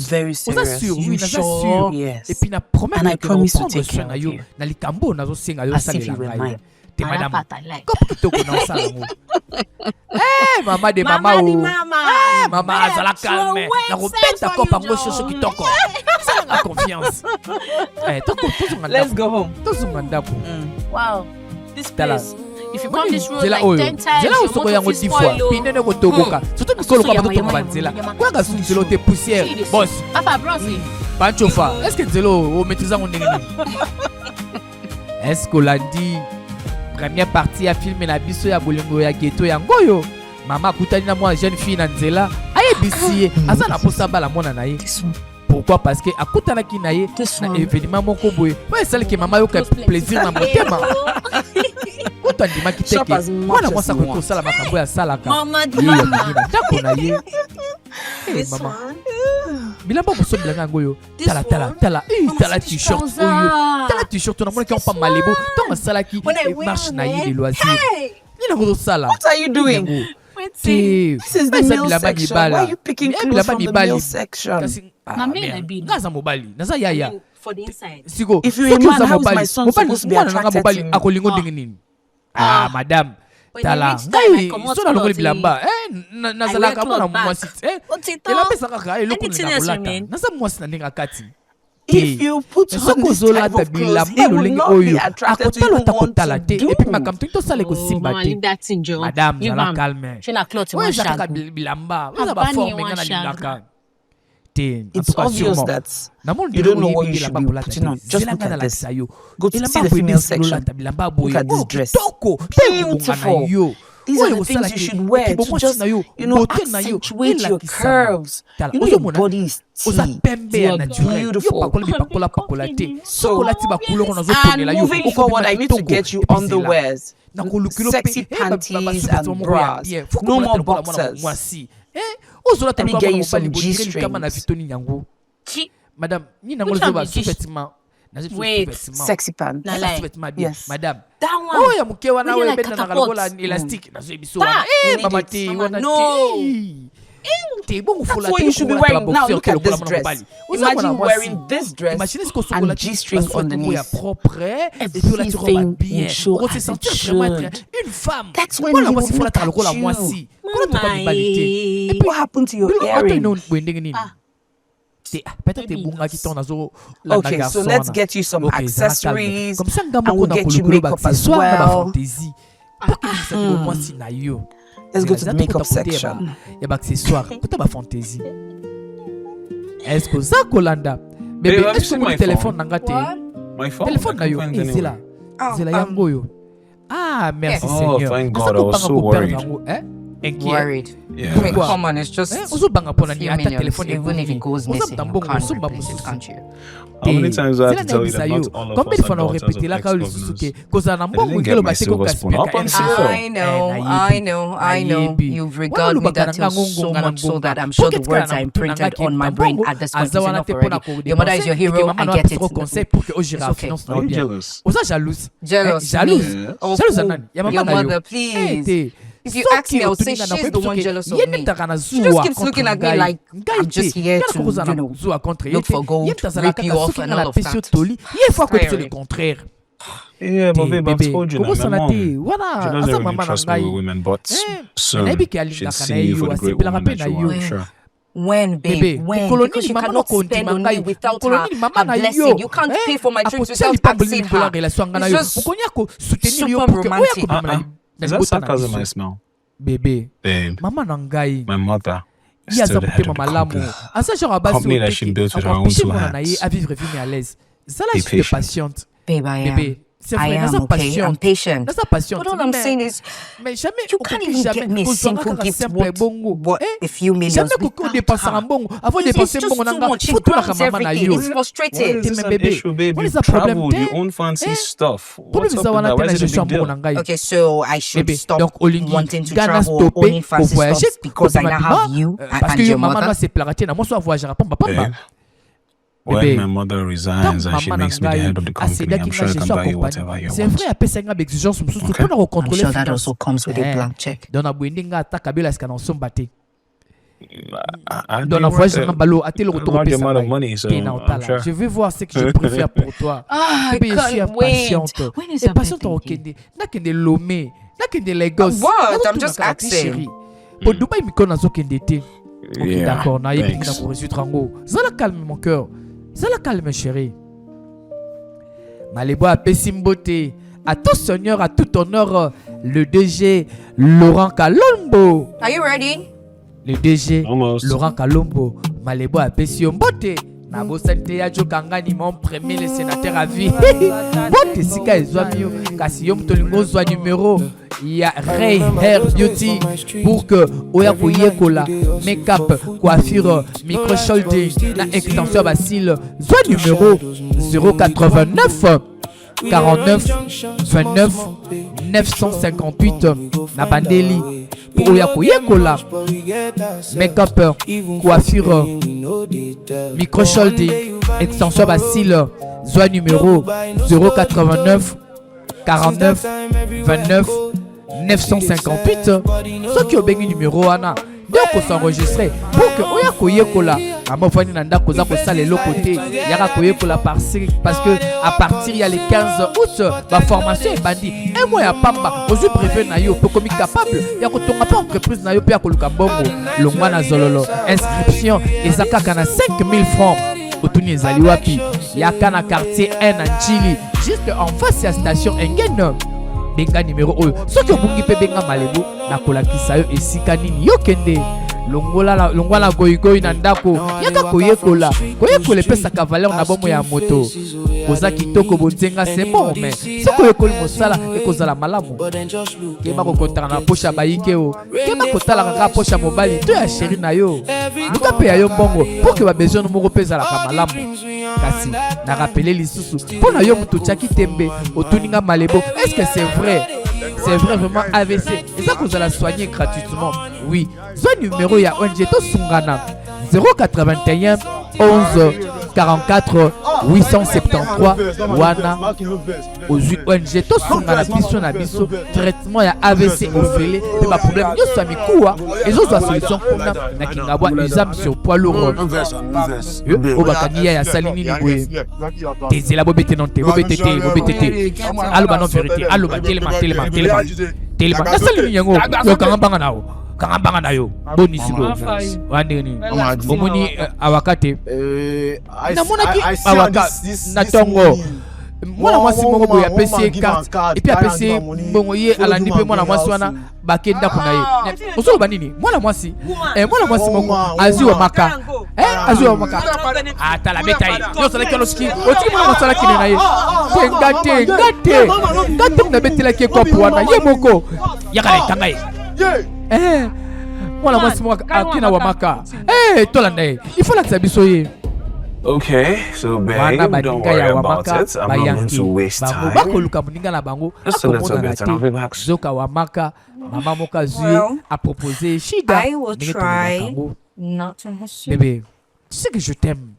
Very serious. You sure? Yes. And I promise to take care of you. As if you were mine. Madame, I like. Mama de mama mama azala calme na kopeta kopa ngo shosho kitoko sana confiance Let's go home. Wow, this place, if you come this road like 10 times, you want to spoil. Pinene ko toboka surtout mikolo kwa bato banzela kwa ga sunzelo te poussière boss Papa Bronzy Panchofa est-ce que nzelo o maîtriser ngo ndenge est-ce que lundi première partie ya film na biso ya bolingo ya ghetto ya ngoyo mama kutani na moi jeune fille na nzela ayebisi aza na posa bala mona na ye pourquoi parce que akutana ki na ye na événement moko boye ouais celle que mama yoka plaisir na motema kuta ndima kiteke mwana mwasa ko sala makambo ya salaka mama ndako na ye mama bilamba boso bilanga ngoyo tala t-shirt oyo tala t-shirt na mona ki on pas malebo donc salaki marche na ye de loisir ni na sala what are you doing? This is the male section. Why are you picking clothes from the male section? Gaza mobali naza yaya for the inside. Sigo If you're a man, how is my son supposed to be attracted to me? Akolingo ndenge nini madame tala ngai so na longoli bilamba nazalaka mwana mwasi elapesaka ka eloko na kolata naza mwasi na ndenge akati. If you put on this type of clothes, he will not be attracted to you. Want to do. Madame, zala calme. It's obvious that you don't know what you should be putting on. Just look at this. Go to see the female section. Look at this dress. Beautiful. These are the things you should wear to just, accentuate your curves. You know your body is tea. You are beautiful. And moving forward, I need to get you underwears. sexy panties and bras. No more boxers. Let me get you some G-strings. Madame, wait, sexy pants. Yes. Madame. That one. Oh, ya mukewa na When you wewe like na ngalola elastic. Mama T, no. That's what you should be wearing now. Look at this dress. Imagine wearing this dress and G-string underneath. Everything will show as it should. That's when he will look at you. What happened to your earring? Okay, so let's get you some accessories and we'll get you makeup as well. Let's go to the makeup section. Fantaisie. Est-ce que ça Kolanda? Bébé, est-ce que mon téléphone n'a gâté? My phone. Téléphone na yo. C'est là. C'est là yango yo. Ah, merci Seigneur. Oh, thank God. I was so worried. Worried. Yeah. I mean, come on, it's just a few minutes. Even if it goes missing, you can't replace it, can't you? How many times do I have to tell you that not all of us are daughters of ex-governors? They didn't get my silver spoon. I know. You've regaled me that tale so much so that I'm sure the words are imprinted on my brain at this point is enough already. Your mother is your hero, I get it. It's okay. Are you jealous? Jealous. Jealous. Your mother, please. If you ask me, I would say she's the one jealous of me. She just keeps looking at me like I'm just here to, look for gold, rip you off and all of that. Yeah, but babe, I've told you now, my mom, she doesn't really trust me with women, but soon she'll see you for the great woman that you are, sure. When, babe? When? Because you cannot spend on me without her blessing. You can't pay for my drinks without asking her. It's just super romantic. Is that sarcasm I smell? Babe, my mother is still the head of the company. Company that she built with her own two hands. Be patient. Babe, I am okay. I'm patient. But all I'm saying is, you can't even get me a simple gift worth a few millions without her. It's just too much. It grounds everything. It's frustrating. This is an issue, babe. You traveled, you own fancy stuff. What's up with that? Why is it a big deal? Okay, so I should stop wanting to travel, owning fancy stuff because I now have you and your mother. When my mother resigns and she makes me the head of the company, I'm sure I can buy you whatever you want. I'm sure that also comes with a blank check. I don't want the amount of money, so I'm sure. Je vais voir ce que je peux faire pour toi. Ah, Bébé, je suis impatiente. When is that birthday? Nakende Lomé, nakende Lagos. What? I'm just asking. Pour Dubaï, mi kona zokende te. Ok, Yeah, d'accord, na yebi thanks. na pour résoudre trango. Zala calme mon cœur. Zala calme chérie. Malebo a Pessimbote. À tout seigneur, à tout honneur, le DG Laurent Kalombo. Are you ready? Le DG Almost. Laurent Kalombo. Malebo a Pessimbote. Nabo Sante ya Jokangani, mon premier le sénateur à vie. Bote sika ezwami yo. Kasi yo mtolingo zwa numéro. Il y a Ray Hair Beauty pour que Oya Koyekola make-up, coiffure, micro-shoulding, na extension Basile. Soit numéro 089 49 29 958 na Bandeli pour Oya Koyekola make-up, coiffure, micro-shoulding, extension Basile. Soit numéro 089 49 29 958. Ceux qui ont bien numéro Anna, donc on s'enregistrer pour que Oya Koyekola Amo Fani Nanda Koza Kosa les côté Yara Koyekola parce que à partir il y a les 15 août ma formation est bandit et moi ya pamba aux prévu na yo pour comme capable ya ko tonga pas entreprise na yo pe ya koluka bongo longwa na zololo inscription ezaka kana 5000 francs otuni ezali wapi yaka na quartier 1 na Chili juste en face ya station Engen. Benga numéro oyo soki obungi pe benga Malebo na kolakisa yo esika nini yo kende longola goyigoyi na ndako yaka koyekola epesaka valeur na bomo ya moto koza kitoko bonzenga c'est bon mais soki oyekoli mosala ekozala malamu keba kokotaka na poshe ya bayike o keba kotalaka kaka poshe ya mobali to ya sheri na yo luka mpe ya yo mbongo mpo ke babesoin moko mpe ezalaka malamu kasi na rappele lisusu mpo na yo moto otiaki tembe otuninga Malebo est-ce que c'est vrai c'est vrai vraiment AVC. Et ça que vous allez soigner gratuitement. Oui. Soit numéro il y a ONG to Sungana 081 11 44 873 wana aux ONG to Sungana biso na biso traitement ya AVC ofele et ma problème yo ça mi quoi et zo za solution kuna na kingabwa exam sur poids lourd o bakani ya salini ni boye tezela bobete non te bobete allo ba non vérité allo ba telema na salini yango yo kangamba nao kangamba na yo boni silo wandeni omoni awakate na monaki awaka na tongo mwana mwasi moko boya pesi carte et puis apesi bongo ye alandi pe mwana mwasi wana bakenda kuna ye osolo banini mwana mwasi moko aziwa maka aziwa maka atala beta ye yo sala koloski otiki mwana mwasi ala kinena ye ngate na betela ke kopo wana ye moko yakala tanga ye mwana mwasi moko akina wa maka tolanda ye il faut la tsabiso ye. Okay, so babe, don't worry about it. I'm not going to waste time. Just a little bit and I'll relax. Well, I will try not to miss you. Bébé, tu sais que je t'aime.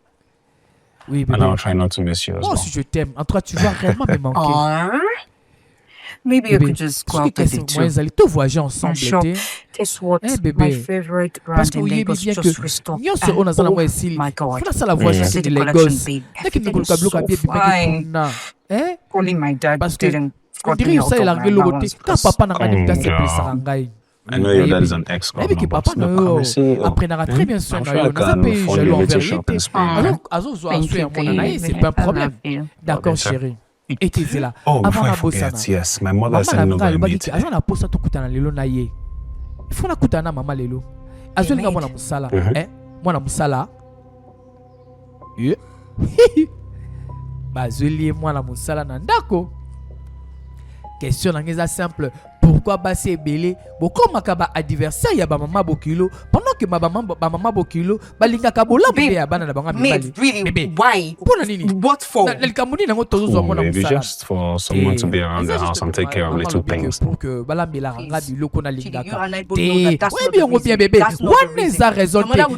Oui, bébé. And I'll try not to miss you as well. Moi aussi je t'aime. En tout cas, tu vas réellement me manquer. Maybe you could just go out with it too. Tout voyager ensemble. Guess what? My favorite brand in Lagos just restocked. Oh my God! Visit the collection, babe. Everything is so fine. Calling my dad didn't got me out of my allowance. I know your dad is an ex-con, but look, I'm sure I can phone you later shopping spree. C'est pas un problème. D'accord, chérie. Et tu es là. Oh, before I forget, yes, my mother said no by meeting. Azana posa to kutana lelo na ye. Ifo na kutana mama lelo. Azolinga mwana musala. Mwana musala. Bazoli mwana musala na ndako. Question nangeza simple. Pourquoi basi ebele boko makaba adversaire ya ba mama bokilo pendant que ba mama bokilo balinga kabola bebe ya bana na banga mibali bebe why pona nini what for na likamuni nango tozo mwana maybe just for someone to be around the house and take care of little things pour que bala mbela ranga biloko na lingaka oui bien on bien bébé one is a raison mama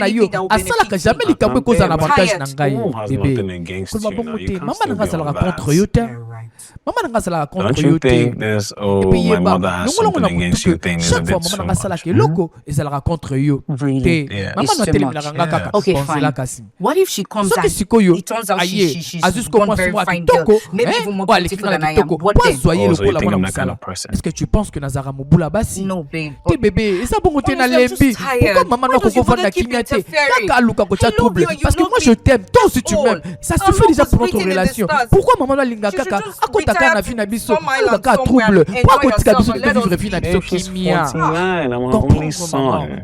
na yo asala ka jamais likamwe koza na avantage na ngai bébé ko ba moté mama na sala contre yo te mama na sala contre yo te my mother has something against you thing is a bit so much. Okay, fine. What if she comes and it turns out she's one very fine girl, maybe even more beautiful than I am? What then? So you think I'm that kind of person? Est-ce que tu penses que Nazara Mobula basi? No, babe. T'es bébé, et ça bon côté na lembi. Pourquoi maman n'a pas confondre la kinyate? Kaka luka kocha trouble. Parce que moi je t'aime, toi aussi tu m'aimes. Ça suffit déjà pour notre relation. Pourquoi maman na linga kaka? Akotaka na fina biso. Kaka trouble. Pourquoi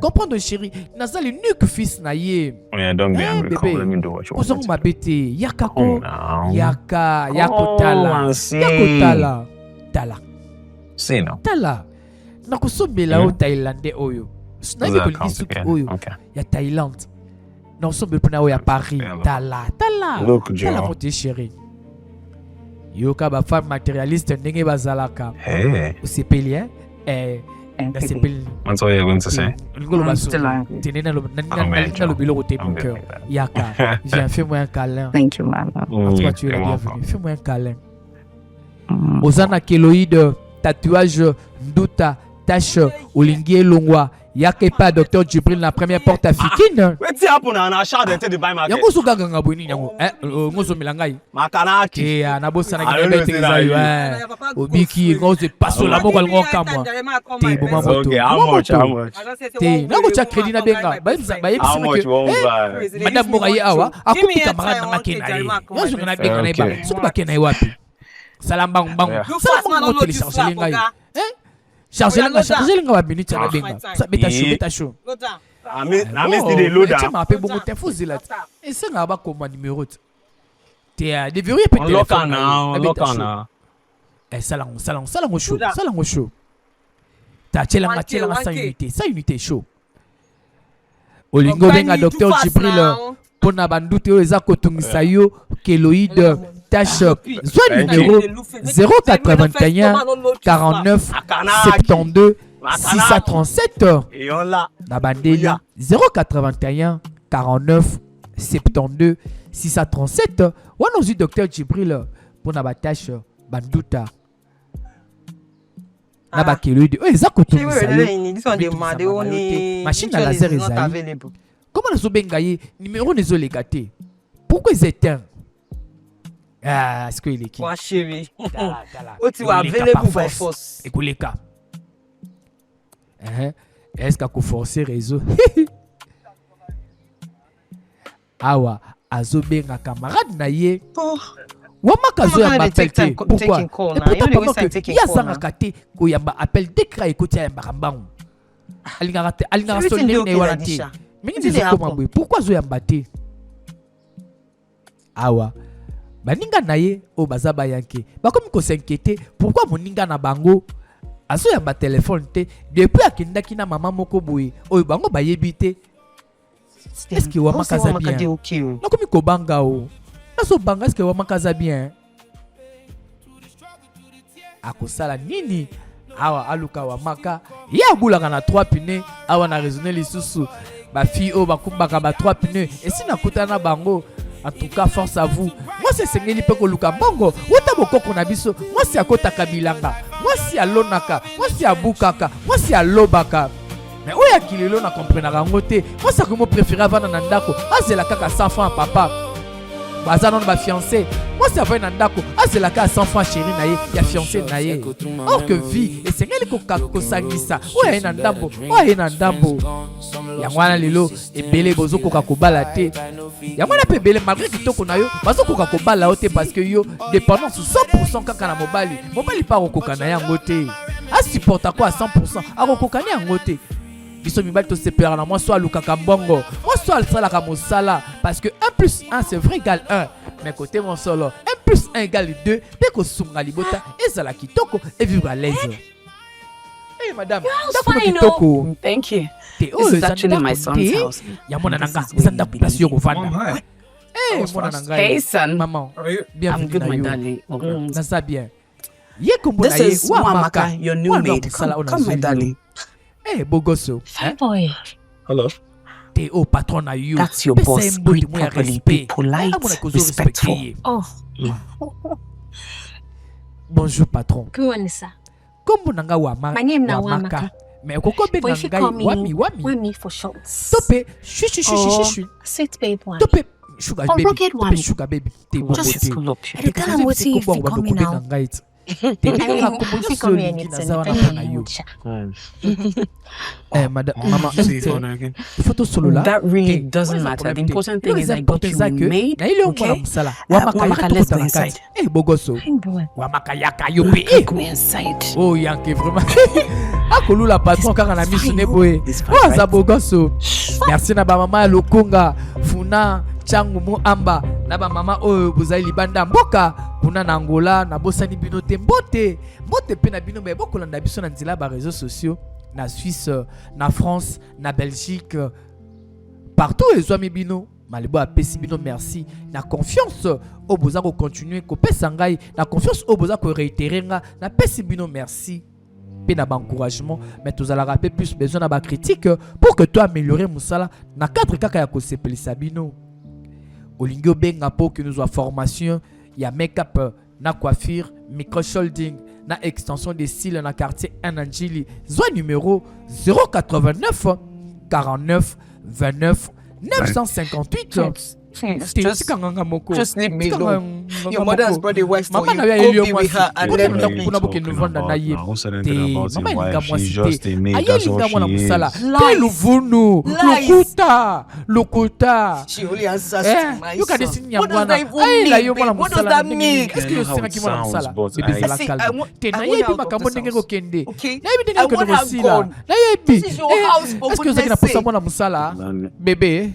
comprendre chérie nazali nuque fils na ye don't be angry. Let me do what you want. Ozongo mabete yakako yakotala tala say no tala nakosombela o Thaïlandais oyo naye kolingi oyo ya Thaïlande nakosombela mpona oyo ya Paris tala mote chérie yoka ba femme matérialiste ndenge bazalaka usepeli That's what you're going to say. Yaka, viens, fais-moi un câlin. Thank you, man. Toi, tu es la bienvenue. Fais-moi un câlin. Ozana kéloïde, tatouage, nduta, tache, olingi longwa. Yaka pas docteur Djibril la première porte africaine. Wetin happen na child enter the buy market. Yango suka ganga boni yango. Ngozo milangai. Makanaki. Na bossa na kibebe tekeza yo. Obiki ngozo paso la moko ngo kamwa. Te boma moto. Okay, how much? Te na go cha credit na benga. Ba yebisa ke. Madame Moraye awa akupi camarade na makena ye. Ngozo na benga na ba. Suku ba kena wapi? Salamba mbangu. Salamba ngo télécharger ngai. Chargez le gars minute à la benga. Ça beta chaud. Na me still dey load am. Tu m'appelles bon t'es fou là. Et ça n'a pas comme numéro. T'es devriez peut-être Lokana. Salango chaud. Ta tchelanga sa unité chaud. Olingo benga docteur Djibril pona bandute eza kotungisa yo keloïde tâche soit numéro 081 49 72 637 na bandeli 081 49 72 637 wana ozwi docteur Djibril pour na batâche banduta na bakeloide oyo eza kotungisa yo machine à laser ezali comment nazobenga ye numéro nezoleka te pourquoi ils éteignent ah est-ce que il est qui wa chérie oti wa available by force ekoleka est-ce qu'à forcer réseau awa azobenga camarade na ye wamakazo ya appel te pourquoi et pourtant pendant que yasangaka te koyamba appel décret ekoti ya mbakambangu alingaka soneli na ye wana te mingi ezokoma boye pourquoi azoyamba te awa baninga na ye oyo baza bayanke bakomi kosinquiete pourquoi moninga na bango azoyamba telefone te depuis akendaki na mama moko boye oyo bango bayebi te est-ce wamakaza bien nakomi kobanga o nazobanga est-ce wamakaza bien akosala nini awa aluka wamaka ye abulaka na 3 pine awa na raisonner lisusu bafille oyo bakumbaka ba 3 pine esi nakutana na bango. En tout cas, force à vous. Moi, c'est Sengeli Peko Luka Bongo. Wota Bokoko Nabiso. Moi, c'est Akota Kabilanga. Moi, c'est Alonaka. Moi, c'est Abukaka. Moi, c'est Alobaka. Mais où est-ce qu'il est là? On a compris. Moi, c'est que moi, préféré avant Nandako. Ah, c'est la caca 100 francs, papa. Bazanon ma fiancé. Moi, c'est avant Nandako. Ah, c'est la caca 100 francs, chérie. Naye. Ya fiancé, naye. Or que vie. Et Sengeli Kokako Sangisa. Où est Nandambo? Où est Nandambo? Yangwana lilo ebele bozo koka kobala te yangwana pe belé malgré que toko na yo bazo koka kobala ote parce que yo dépendance 100% kaka na mobali pa koka na yango te a supporta quoi à 100% a koka na yango te biso mibali to separa na moi soit lukaka mbongo moi soit sala ka mosala parce que 1 plus 1 c'est vrai égale 1 mais côté mon solo 1 plus 1 égale 2 pe ko sunga libota ezala kitoko et vivre à l'aise. Hey madame, thank you. This is actually my son's house. Hey son, maman. I'm good, my darling. That's bien. This is Wamaka, your new maid. Come, my darling. Hey, Bogoso. Hi, boy. Hello. Patron you. That's your boss. Breathe properly. Be polite, respectful. Oh. Bonjour, patron. My name na Wamaka. Mais koko be ngai wami for short. Tope shu. Sweet babe one. Tope sugar baby. Tope sugar baby. Just pull up. You tell him what he for coming now. Madam, mama, photo solo là. That really doesn't matter. The important thing is I got you made. Okay. Wamaka, let's go inside. Hey, Bogoso. Wamaka yaka yo pe. Go inside. Oh, yanke vraiment. Akolu la patron quand on a mis ne boy. Oh, za Bogoso. Merci na ba mama Lokunga, Funa, Changu mu amba. Na ba mama oyo bozali libanda mboka kuna na Angola na bosani bino te mbote pe na bino ba bokolanda biso na nzela ba réseaux sociaux na Suisse na France na Belgique partout ezwami bino malebo apesi bino merci na confiance o boza ko continuer ko pesa ngai na confiance o boza ko réitérer nga na pesi bino merci pe na ba encouragement mais tous ala rappeler plus besoin na ba critique pour que toi améliorer musala na cadre kaka ya ko sepelisa bino Olingio benga po que nous a formation, il y a make-up, na coiffure, micro-sholding, na extension des cils na quartier Anangili. Zone numéro 089 49 29 958. Just leave me alone. Your mother's brought the wife for you. Go be with her and let me She's just a maid. That's all she is. Lukuta. She only answers to my son. What does that even mean? What does that mean? I know how it sounds, but I want her gone. This is your house, for goodness sake. Bébé.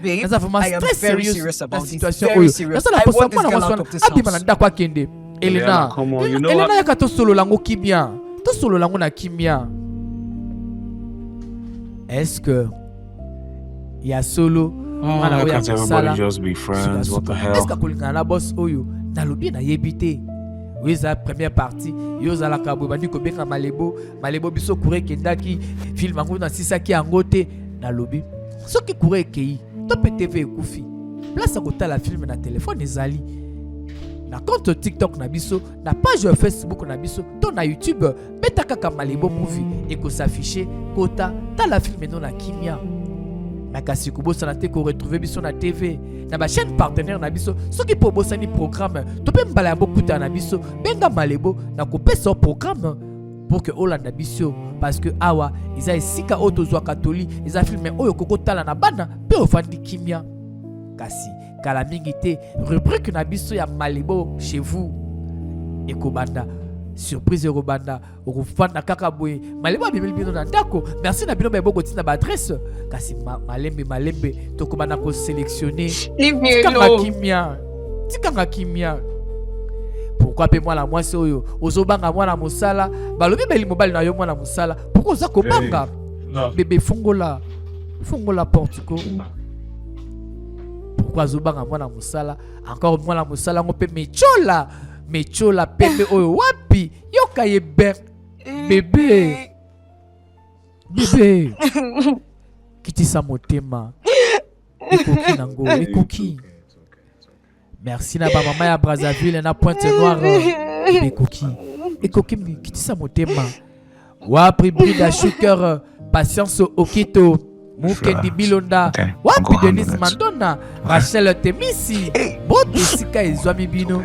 Babe, I am very serious about this. Very serious. I want this girl out of this house. Elena, come on, you know Elena what? yaka to solo lango kimia. To solo lango na kimia. Est-ce que ya solo Why can't everybody just be friends? What the hell? Est-ce que kolingana na boss oyo nalobi na yebite. Oui, la première partie, yo la kabo bandi ko benga Malebo biso kure kendaki film ango na sisaki angote na lobi. Soki kure kei, to PTV ekufi. Place à côté la film na téléphone ezali. Na compte TikTok na biso, na page Facebook na biso, to na YouTube, beta kaka Malebo movie et ko s'afficher kota ta la film non na kimia. Na kasi ko bosa na te ko retrouver biso na TV. Na ba chaîne partenaire na biso, soki po bosa ni programme, to pe mbala beaucoup ta na biso, benga Malebo na ko pesa programme pour que Olanda biso parce que awa ils a esika auto zo katoli, ils a filmé oyo koko tala na bana pe ofandi kimia. Kasi kala mingi te rubrique na biso ya Malebo chez vous ekobanda surprise ekobanda okufanda kaka boye Malebo abimeli bino na ndako. Merci na bino ba boko tina ba adresse kasi malembe tokobanda ko sélectionner tikanga kimia. Pourquoi pe moi la moi c'est oyo ozobanga mwana musala balobi beli mobile na yo mwana musala pourquoi oza kobanga bébé fongola portuko. Pourquoi zobanga mwana musala encore mwana musala ngo pe mechola pembe oyo wapi yoka ye bébé kitisa motema ekoki nango ekoki. Merci na ba mama ya Brazzaville na Pointe-Noire ekoki kitisa motema wapi Brida Sugar Patience Okito Mukendi Bilonda wapi Denise Mandona Rachel Temisi bote sika ezwami bino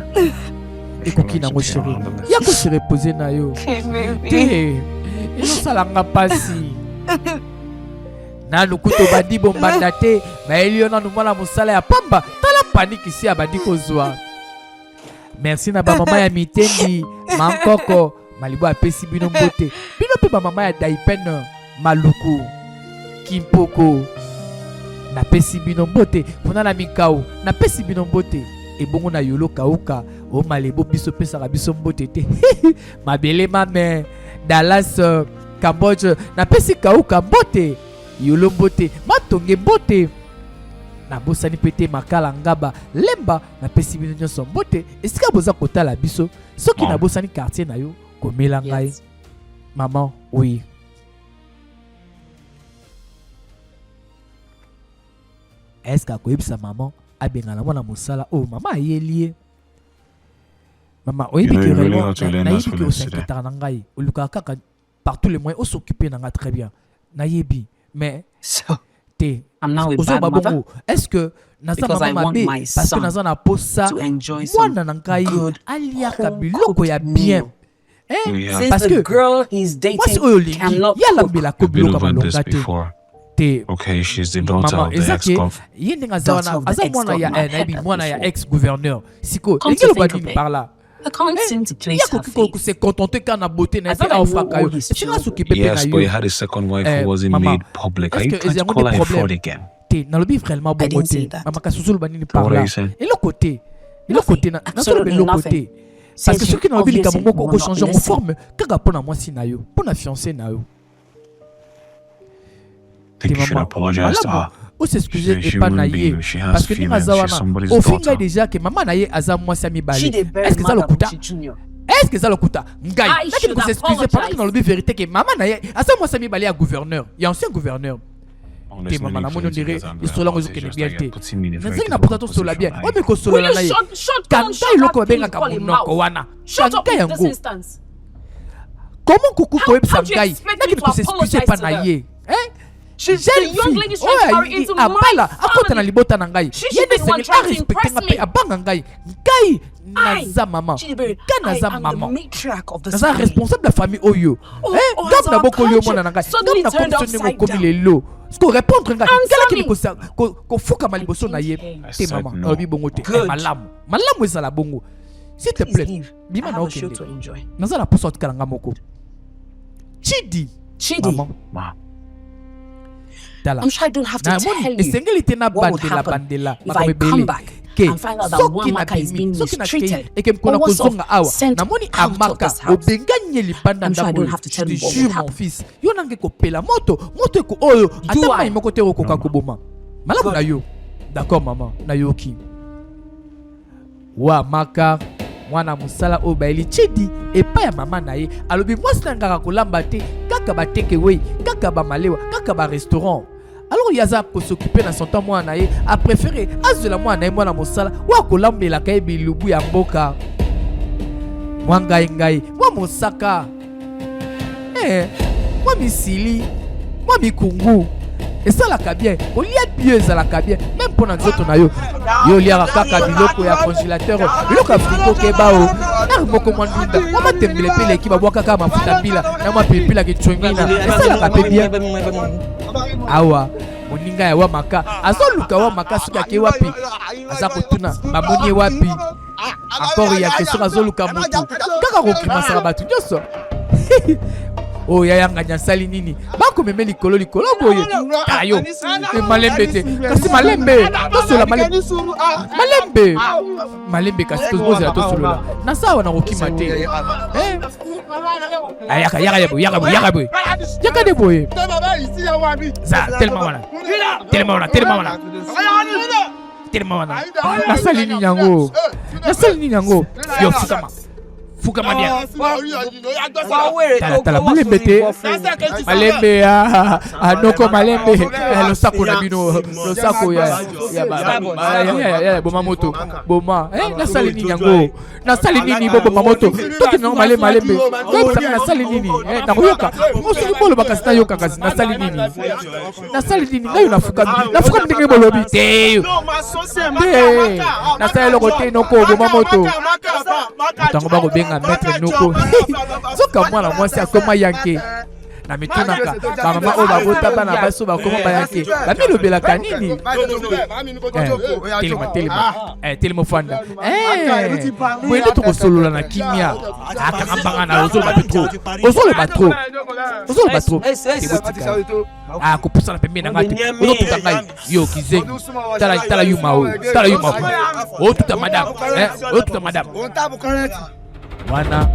ekoki nango chéri yako se reposer na yo te ezosalanga pasi na lukuto bandi bombanda te baelio na numala musala ya pamba tala panique ici abandi kozwa. Merci na ba mama ya Mitendi Mankoko Malibu apesi bino mbote bino pe ba mama ya Daipen Maluku Kimpoko na pesi bino mbote pona na mikao na pesi bino mbote ebongo na yolo kauka o Malebo biso pesa ka biso mbote te mabele mame Dallas Cambodge na pesi kauka mbote yolo mbote matonge mbote na bosani pete makala ngaba lemba na pesi bino nyonso mbote esika boza kotala biso soki na bosani quartier na yo komela ngai maman oui. Est-ce que koyebisa maman abengala mwana musala oh maman ayelie maman oyebi que vraiment nayebi que osanketaka na ngai olukaka kaka par tous les moyens osoccuper na nga très bien nayebi mais te est-ce que naza mama mabe parce que naza na posa mwana na ngai aliaka biloko ya bien parce que mwasi oyo olingi yalambela ko biloko balonga te. Okay, she's the daughter of the ex-governor. Ex-gouverneur. Siko, par là. I can't seem to place her face. Yes, but he had a second wife who wasn't made public. Are you trying to call her a fraud again? I didn't say that. What are you saying? Absolutely nothing. Parce que ceux qui n'ont pas dit qu'on change en forme, quand on a moi si nayo, pour la fiancée nayo. I think you should apologize to her. S'excuser et pas naïe parce que ni mazawana au final déjà que maman naïe azam moi sami balé est-ce que ça le coûta ngai lakini ko s'excuser pendant que dans le vérité que maman naïe azam moi sami balé à gouverneur il y a ancien gouverneur te maman na mono dirait il solo ngo ke bien te nzaki na pourtant solo bien o me ko solo la naïe kanta iloko benga ka monoko wana kanta yango comment kuku ko ebisa ngai lakini ko s'excuser pas naïe hein. She's a young lady trying to marry into my family. She should be the one trying to impress me. I am the matriarch of the family. Responsable de la famille Oyo. Suddenly turned upside down. Sko répondre nga kala ki ko fuka maliboso na ye te mama obi bongo te malamu ezala bongo s'il te plaît bima na okende naza na poso tikala nga moko Chidi mama I'm sure I don't have to tell you what would happen if I come back and find out that Wamaka is being mistreated or worse off, sent out of this house. I'm sure I don't have to tell you what would happen. Do I? Malamu na yo. D'accord maman, na yo ki. wa maka mwana musala o baeli chidi epa ya mama na ye alobi mwasi na ngaka kolamba te kaka ba takeaway kaka ba malewa kaka ba restaurant. Alors yaza ko s'occuper na son temps mwana na ye a préféré azela mwana na ye mwana musala wa kolambela ka bilubu ya mboka mwanga ngai mwa mosaka mwa misili mwa mikungu esalaka bien olia bio ezalaka bien même mpona nzoto na yo yo oliaka kaka biloko ya congélateur biloko ya frigo keba o nari moko mwa ndunda mwa matembele mpe leki babwaka kaka mafuta mbila na mwa pilipili ya kichwengina esalaka mpe bien awa moninga ya wa maka azoluka wa maka soki ake wapi aza kotuna bamoni ye wapi encore ya question azoluka motu kaka kokimasaka bato nyonso oh yaya nganya sali nini bako meme likolo boye tayo malembe te kasi malembe tosola malembe kasi tozozela tosolola na sawa na kokima te yaka de boye za tellement wana nasali nini yango yo fukama bien tala malembe te malembe anoko malembe lo sako na bino lo sako ya boma moto boma nasali nini yango nasali nini boma moto toki na malembe nasali nini na koyoka mosuki bolo bakasi na yoka kasi nasali nini ngayo nafuka ndenge bolobi te nasali loko te noko boma moto tango bako benga maître noko soka mwana mwasi akoma yanke na mitunaka bamama oyo babota bana baso bakoma bayanke bamilobelaka nini telema fanda boyende tokosolola na kimia akangambanga na ozoloba tro kopusana pembeni na ngai te ozotuta ngai yo kizengi tala yuma otuta madame wana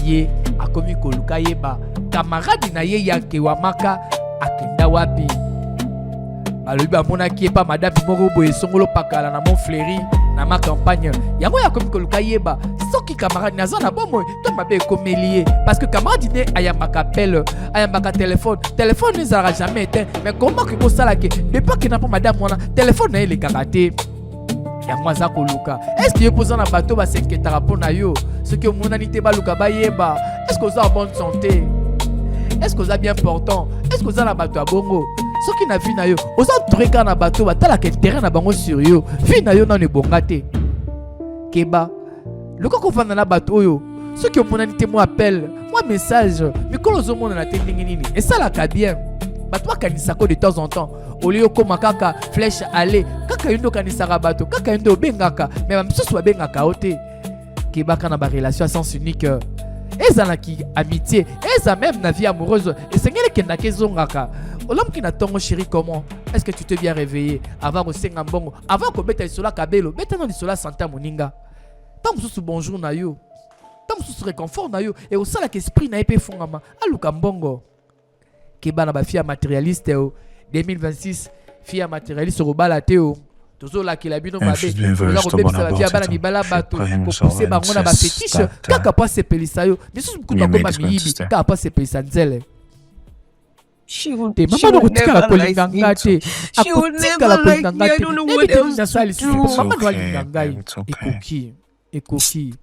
ye akomi koluka yeba kamaradi na ye yanke wa maka akenda wapi balobi bamonaki epa madame moko boye songolo pakala na Montfleury na ma campagne yango yakomi koluka yeba soki camarade naza na bomoi to mabe ekomeli ye parce que camarade ne ayambaka appel ayambaka téléphone ezalaka jamais éteint mais comment que kosalaki depuis akenda mpo madame wana téléphone na ye elekaka te yango aza koluka est-ce que yo poza na bato basenketaka mpo na yo soki omonani te baluka bayeba est-ce que oza en bonne santé est-ce que oza bien portant est-ce que oza na bato ya bongo soki na vie na yo oza treka na bato batalaka intérêt na bango sur yo vie na yo nano ebonga te keba lokoka ofanda na bato oyo soki omonani te mwa appel mwa message mikolo ozomonana te ndenge nini esalaka bien bato bakanisaka de temps en temps olio okoma kaka flèche aller kaka yo nde okanisaka bato kaka yo nde obengaka me bamisusu babengaka yo te kebaka na barelation à sens unique ezalaki amitié eza même na vie amoureuse esengeli ekendaka ezongaka olamuki na ntongo chéri comment est-ce que tu t'es bien réveillé avant kosenga mbongo avant kobeta lisolo ya kabelo beta na lisolo ya sante ya moninga ntango mosusu bonjour na yo ntango mosusu réconfort na yo ekosalaka esprit na ye mpe efungama aluka mbongo keba na bafia matérialiste 2026 fia matérialiste kobala te tozolakela bino mabe oza kobebisa bafia bana mibala bato kopuse bango na bafetishe kaka po asepelisa yo misusu kutu bakoma miyibi kaka po asepelisa nzele te mama nokotikala kolinga nga te akotikala kolinga nga te nebiteli nasala lisusu mpo mama no alinga ngai ekoki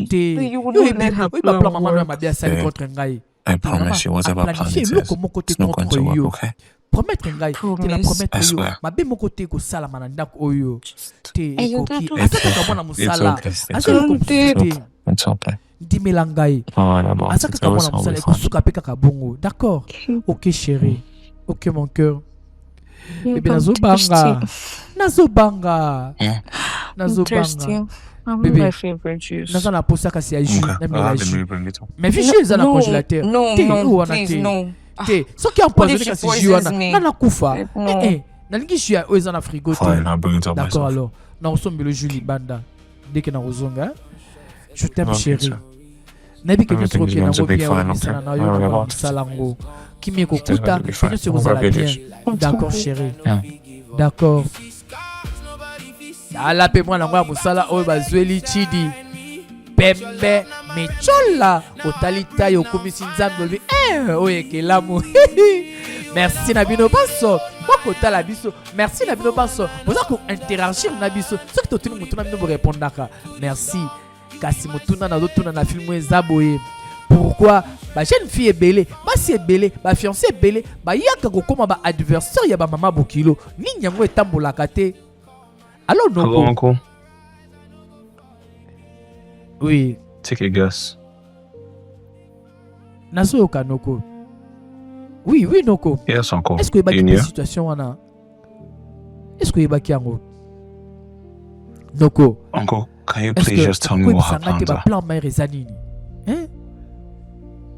te oyeba plan mama no ya mabe asali contre ngai planifié eloko moko te contre yo promettre ngai te na promettre yo mabe moko te kosalama na ndako oyo te ekoki azakaka mwana mosala azaloko ndimela ngai azakaka mwana mosala ekosuka mpe kaka bongo d'accord ok chéri ok mon cœur bebe nazobanga bébé naza na posa kasi ya jus na mela jus mais vi jus eza na congélateur te wana te soki empoisonné kasi jus wana nga nakufa nalingi jus oyo eza na frigo te d'accord alors nakosombela jus libanda ndeke nakozonga je t'aime chéri nayebi ke nyonso okende yango bien omisana na yo na mosala yango kimi ekokuta nyonso ekozala bien d'accord chéri d'accord Sala pe mwana ngwa musala oyo bazweli chidi. Pembe mechola otalita yo komisi nzambe bi oye kelamu. Merci na bino baso. Boko tala biso. Merci na bino baso. Boza ko interagir na biso. Soki to tuni mutuna bino bo répondaka. Merci. Kasi mutuna na dotuna na film ezaboye. Pourquoi ba jeune fille est belle, ba si est belle, ba fiancé est belle, ba yaka ko koma ba adversaire ya ba mama bokilo. Ni nyango etambola kate. Alors non. Hello, uncle. Oui. Take a guess. Naso Kanoko. Oui, oui, Noko. Yes, uncle. Est-ce que il y a une situation wana? Est-ce que il y a kiango? Noko. Uncle, can you please just tell me what her plans are? Plan mai rezanini. Hein?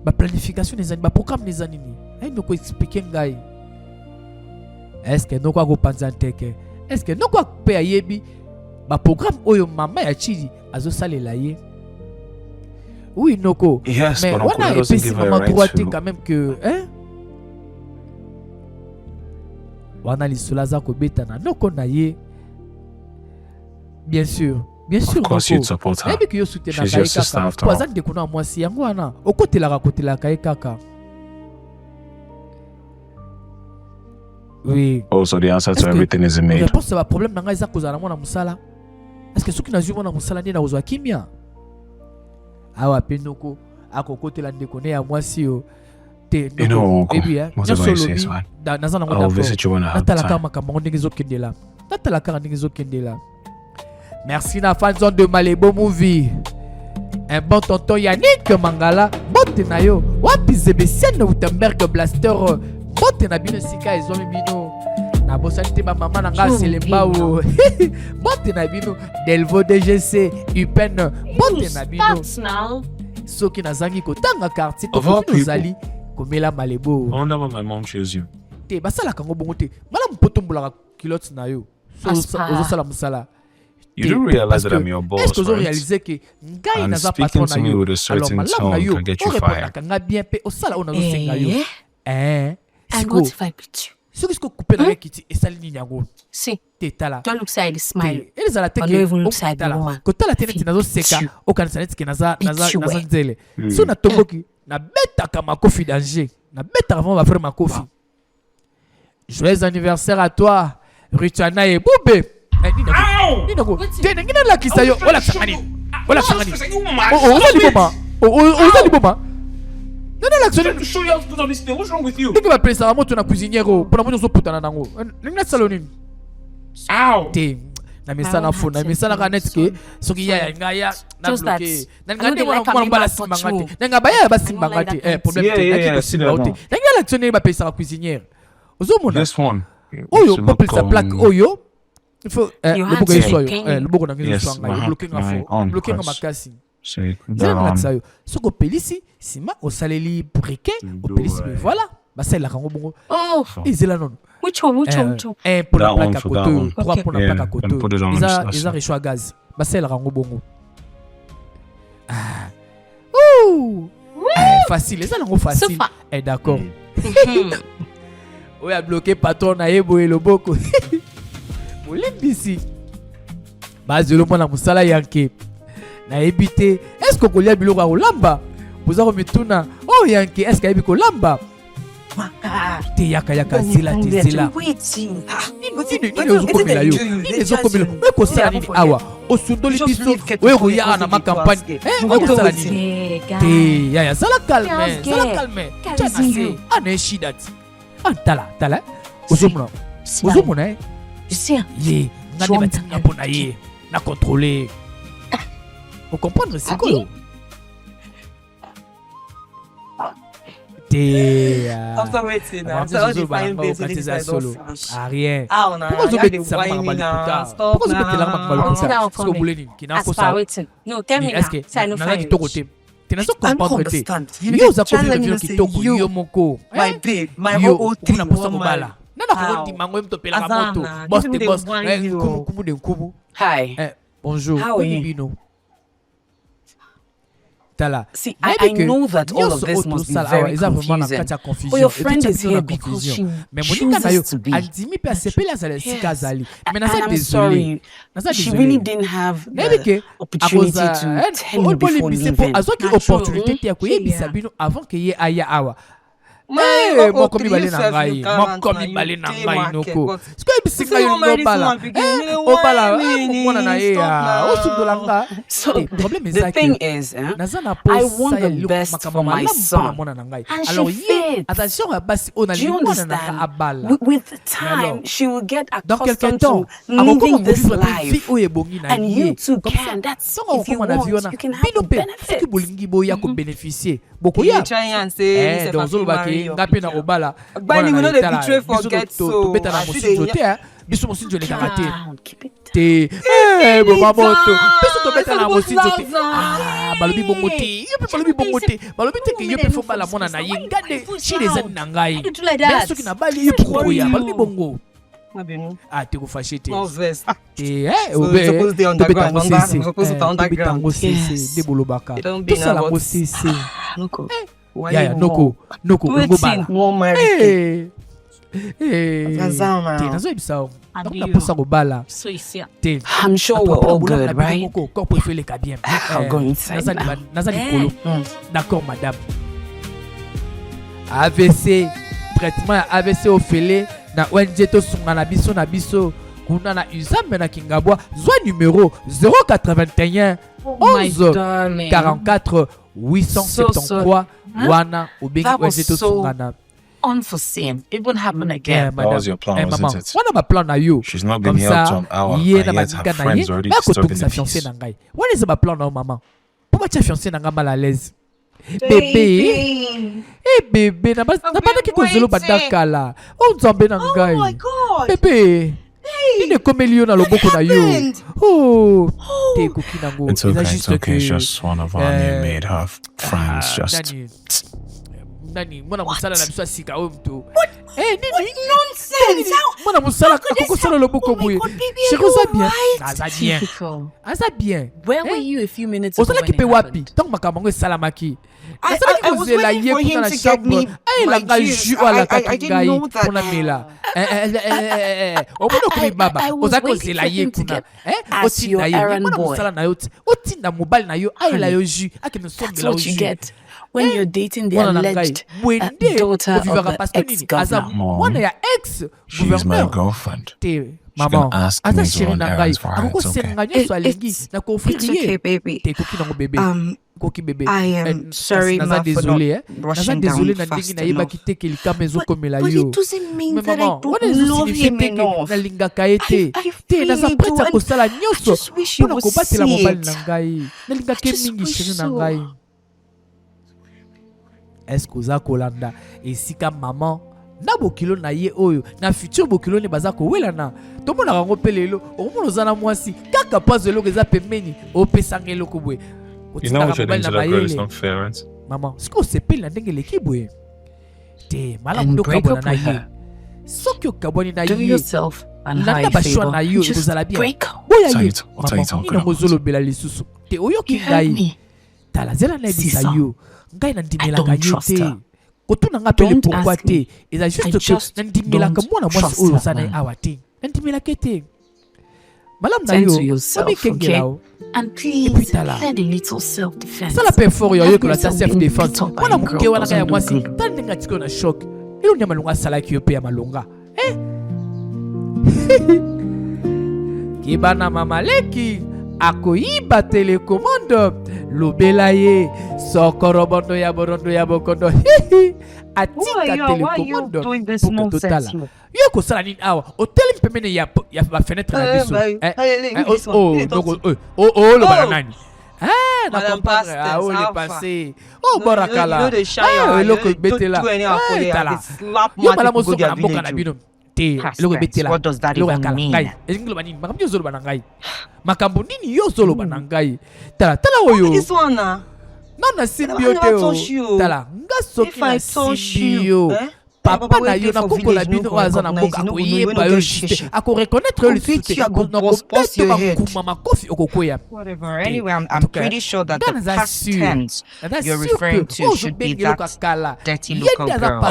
Ma planification des années, ma programme des années. Hein, Noko expliquer ngai. Est-ce que Noko go panzanteke? Est-ce que Noko pe ayebi? Ma programme oyo mama ya chidi azo sale la ye. Oui, Noko. Yes, mais but on a épais maman droite quand même que hein? Wana li solaza ko betana Noko na ye. Bien sûr. Bien sûr, of course you'd support her. She's your sister after all. De kuna mwasi yango wana. Okotelaka kotelaka ye kaka. Oui. Also, the answer to everything is in me. Réponse à problème nanga eza kozala mwana musala. Est-ce que soki nazwi mwana musala nde na kozwa kimia? Awa pe Noko akokotela ndeko ne ya mwasi yo. Te Noko. Whatever you say is fine. I'll visit you when I have time. Natalaka makambo ndenge ezokendela. Natalaka ndenge ezokendela. Merci na fanzone de Malebo Movie. Un bon tonton Yannick Mangala. Bote na yo. Wapi Zebesienne Wittenberg Blaster. Bote na bino sika ezomi bino. Na bosanite ba mama na nga Selemba o. Bote na bino Delvo DGC Upen. Bote na bino. Soki nazangi kotanga quartier ko ozali komela Malebo. I wonder why my mom chose you. Te basala kango bongo te. Mala mpotombola kilote na yo. Ozo sala musala. You do realize that I'm your boss, right? And speaking to me with a certain tone can get you fired. And what if I beat you? See, don't look sad, smile. Don't even look sad, woman. Joyeux anniversaire à toi, Richana et Boubé. What's wrong with you? Na misana fo na misana kanetke soki ya ngaya na bloqué na ngande mwana mbala simbangati na ngabaya ba simbangati problème te simbangati na ngala actionner ba pesa cuisinière ozomona this one oyo peuple sa plaque oyo il faut le bogo soyo le bogo na ngizo swanga bloqué ngafo bloqué ngamakasi c'est soko pelisi sima osaleli briquet opelisi mais voilà basela kango bongo izela non which one pour la plaque à côté 3 pour la plaque à côté ils a réchaud à gaz basela kango bongo facile ça nango facile d'accord oya bloqué patron na yebo et loboko molindisi bazelo mona musala yanke na ebité est-ce que kolia biloko ya kolamba boza komituna oh yanke est-ce que ayebi kolamba te yaka zila te zila nini ozokomela yo nini ezokomela oyo kosala nini awa osundoli biso oyo koyaka na makampagne oyo kosala nini te yaya zala calme tia na se ana eshida ti tala ozomona ye nga nde batinga mpo na ye na contrôler ocomprendre sikoyo rien. Pourquoi vous mettez ça dans ma pourquoi vous mettez là ma parce que vous voulez qui n'a pas ça. Non, termine. Est-ce que n'a qui to côté. Tu n'as pas comprendre te. Yo za ko vivre qui to yo moko. My babe, my old thing na posa mobala. Nana ko di mango mto pela moto. Boss te boss. Kumu de kumu. Hi. Bonjour. How are you? See, I know that all of this must be very confusing. But your friend is here because she chooses to be. And I'm sorry, she really didn't have the opportunity to tell you before leaving. Mokomi bale na ngai noko bisinga yo bala obala mwana na ye osundolanga. So the thing is, I want the best for my son, and she fits. Do you understand? With time, she will get accustomed to living this life, and you too can. That's if you want, you can have the benefits. Bokoya ngapi na obala bani we no dey betray forget so beta na mosinjo te biso mosinjo le kangate te bo mamoto biso to beta na mosinjo te balobi bongote balobi te ke yope fo bala mona na yingade shi les ani na ngai biso kina bali yopoya balobi bongo te ko fashete obe to beta ngo sese de bolobaka to sala ngo sese noko ngo bala I'm sure we're all good, right? I'll go inside now. D'accord, madame. AVC, traitement AVC au fele na ONG to sungana biso kuna na uzambe na Kingabwa zwa numéro 081 11 44 873 wana ubengi ONG to sungana. Unforeseen. It won't happen again. That was your plan, wasn't it? What am I plan now you? She's not been here to an hour, and yet her friends already disturbing the peace. What is my plan now, mama? Pourquoi tu as fiancé na mal à l'aise? Bébé. Bébé, na pas ki kozelo badakala. On nzambe na ngai. Oh my God. Bébé. Il est comme Elio na loboko na yo. Oh. Te koki nango. It's okay. It's just one of our new made her friends just. Nani mwana musala na biso sika o mtu nonsense mwana musala kokosala loboko boye aza bien where were you a few minutes ago osala kipe wapi tant makamango salamaki I was waiting for him to get me my juice. I didn't know that. I was waiting for him to get as your errand boy. That's what you get when you're dating the alleged daughter of the ex-governor. She's my girlfriend. She can ask me to run errands for her. It's okay, baby. I am sorry, ma, for not rushing down fast enough. But it doesn't mean that I don't love him enough. I really do. I just wish you would see it. I just wish so. Est-ce que oza kolanda esika maman na bokilo na ye oyo na futur bokilo ne baza ko welana to mona rango pelelo okomona ozana mwasi kaka pazo eloko eza pembeni opesanga eloko boye. You know what you're doing to that girl is not fair, right? Maman, siko sepeli na ndenge leki boye. Te malamu ndo kabona na ye. Sokyo kaboni na ye. Do yourself and how you feel. Just break up. What are you talking about? Mozolo bela lisusu. Te oyoki ngai. Tala zela na bisa yo. Ngai na ndimela kanyo te. Kotuna nga pele pourquoi te. Eza juste que na ndimela ka mwana mwasi oyo sana awa te. Na ndimela kete. Malam na yo. Yourself, okay? And please, learn a little self-defense. Ça la paix fort yo que la self-defense. Wana muke wana kaya mwasi. Tande nga tiko na shock. Ilo nya malunga sala ki yo pe ya malunga. Kibana mama leki akoyiba telecommande lobela ye sokorobondo ya borondo ya bokondo atika telecommande pour totala yo ko sala nini awa hotel pemene ya ba fenêtre na biso oh lo banani na comprendre le passé borakala lo ko betela tala yo bala moso na boka na bino what does that even mean? Makambo nini yo solo banangai tala oyo this one na simbio teo tala nga soki na simbio papa na yo na koko la bino aza na mboka koyeba yo juste ako reconnaître le suite kuma makofi okokoya. Whatever. Anyway, I'm pretty sure that the past tense you're referring to should be that dirty local girl.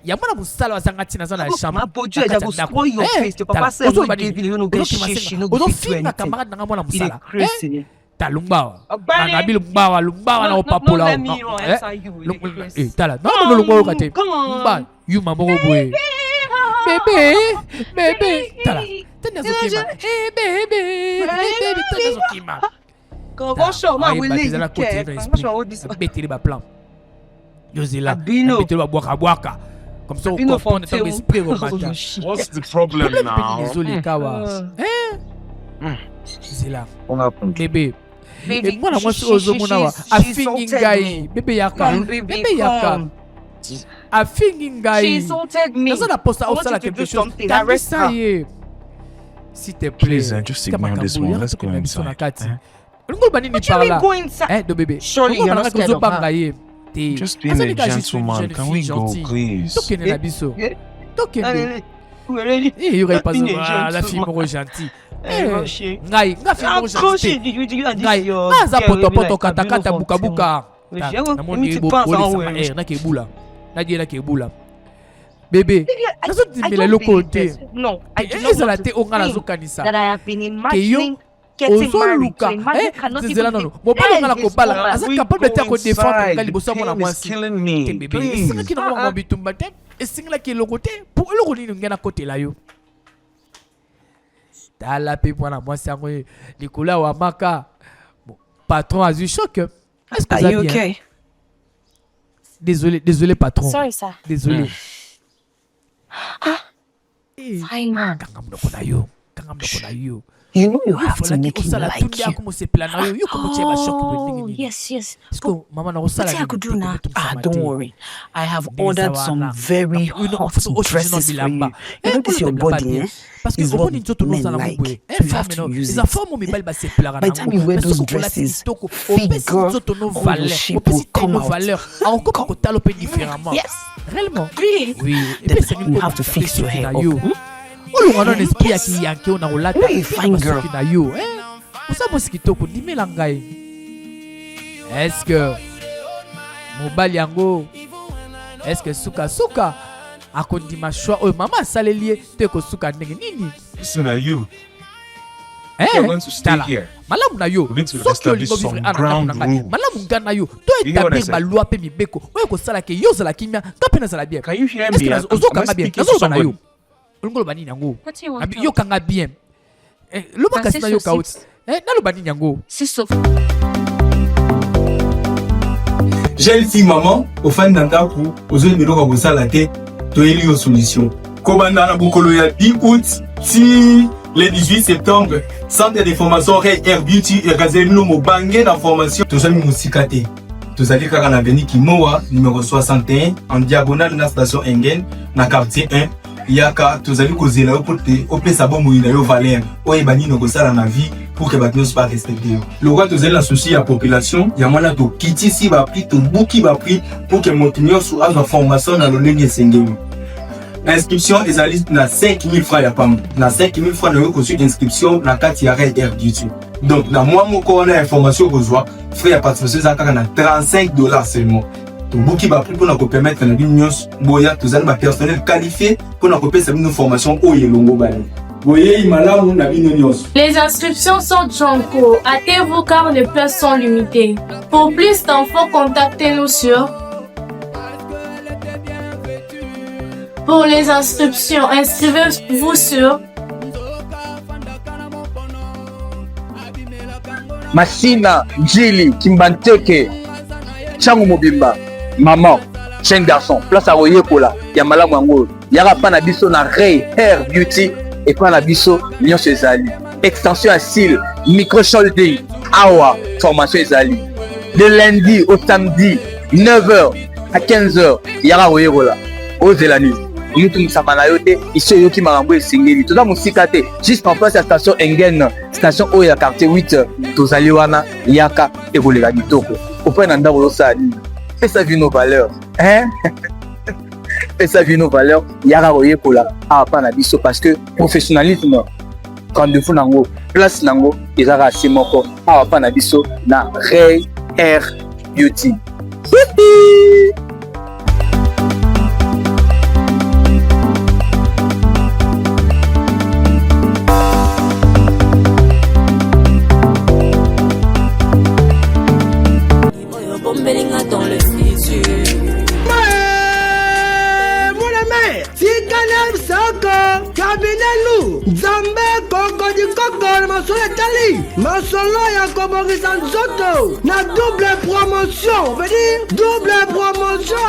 Yamana musala wasanga tina zana shamba. Mapoju eja go spoil your face. Papa say you give you no get shit, you no go fit do anything. Camarade na mwana musala. Ta lumbawa. Na bi lumbawa na opapola. Tala. No lumbawa kate. Lumba. You mamo boy. Bébé. Tala. Tena zokima. Bébé. Tena zokima. Go show ma we leave. Beteli ba plan. Yozila. Beteli ba boaka. Comme ça, on comprend ton esprit au matin. What's the problem now? Désolé, Kawa. C'est là. On a compris. Bébé. Et moi, moi, c'est Ozomunawa. Afingingai. Bébé Yaka. Afingingai. She insulted me. Dans la poste, on a quelque chose. T'as ça y est. S'il te plaît. Please, just ignore this one. Let's go inside. What do you mean go inside? De bébé. Surely you're not scared of her. Just being a gentleman. Can we go, please? Tokene na biso. Tokene. Il y aurait pas la fille moro gentille. Ngai, nga fille moro gentille. Ngai, naza poto kata buka. Na moni bo police na kebula. Na die na kebula. Bébé, nazo dimela lokote. No, I do not that I have been imagining getting married. So imagine cannot even It's killing me. Please. Patron a eu choc. Est-ce que Are you okay? Désolé patron. Sorry, sir. Désolé. Fine, man. You know you have to make him like you. Oh, yes. What I could do now? Don't worry. I have ordered some very hot dresses for you. You know this your body, eh? Is what men like. You have to use it. By the time you wear those dresses, figure all your shape will come out. Yes. Réellement? Oui. Then you have to fix your hair up. Very fine girl. Est-ce que mobali yango est-ce que suka akondima choix oyo mama asaleli te kosuka ndenge nini? Listen at you. You're going to stay here. Malamu na yo. Soki olingo vivre ana malamu ngana yo. To établir ba loi pe mibeko. Oyo kosala ke yo zala kimia kape na zala bien. Can you hear me? Ozokanga bien. Nazoloba na yo. Olingolo banini yango. Yo kanga bien. Loba kasi na yo kaut. Naloba nini yango. J'ai dit maman, au fin d'andaku, aux autres biloko kosala te, toyeli yo solution. Kobanda na bokolo ya 10 août, si le 18 septembre, centre de formation Air Beauty et Gazemino Mobange d'information. Tozali musika te. Tozali kaka na Avenue Kimoa, numéro 61, en diagonale na station Engen, na quartier 1. Yaka, tozali kozela yo pote, opesa bo moina yo valeur. Oye bani no kosala na vie pour que batnos pas respecter. Le roi tozali la souci à population, ya mwana to kiti si ba prix to buki ba prix pour que montinyo sous azo formation na lolenge sengeli. L'inscription ezali na 5000 francs ya pam. Na 5000 francs na yo ko sur inscription na kati ya Air Beauty. Donc na moi moko na information kozwa, frais ya participation za kaka na $35 seulement. To buki ba prix pour na ko permettre na binyos boya tozali ba personnel qualifié pour na ko pesa bino formation o yelongo bani. Les inscriptions sont Jonko. Hâtez-vous car les places sont limitées. Pour plus d'infos, contactez-nous sur. Pour les inscriptions, inscrivez-vous sur. Masina, Jili, Kimbanteke, Changu Mobimba, Maman, Chen Garçon, place à Oyekola, Yamala Mwango, Yarapa Nabiso na Air Beauty. Et puis la biso nyonso ezali extension à cils micro-shoulding awa formation ezali de lundi au samedi 9h à 15h yara oyerola ozelani mutu musama na yo te iso yoki makambo esengeli toza musika te juste en face ya station Engen station oyo ya quartier 8 tozali wana yaka ekoleka kitoko opena ndako osala nini pesa vino valeur hein pesa vino valeur yaka koyekola apa na biso parce que professionnalisme rendez-vous nango place nango ezaka asi moko apa na biso na Ray Hair Beauty. Dans le futur. Mon ami, si Caleb Soko, Kabinelu, Zambe Koko du Koko, Masolo Tali, Masolo Yakobo Sanzoto, na double promotion, veut dire double promotion.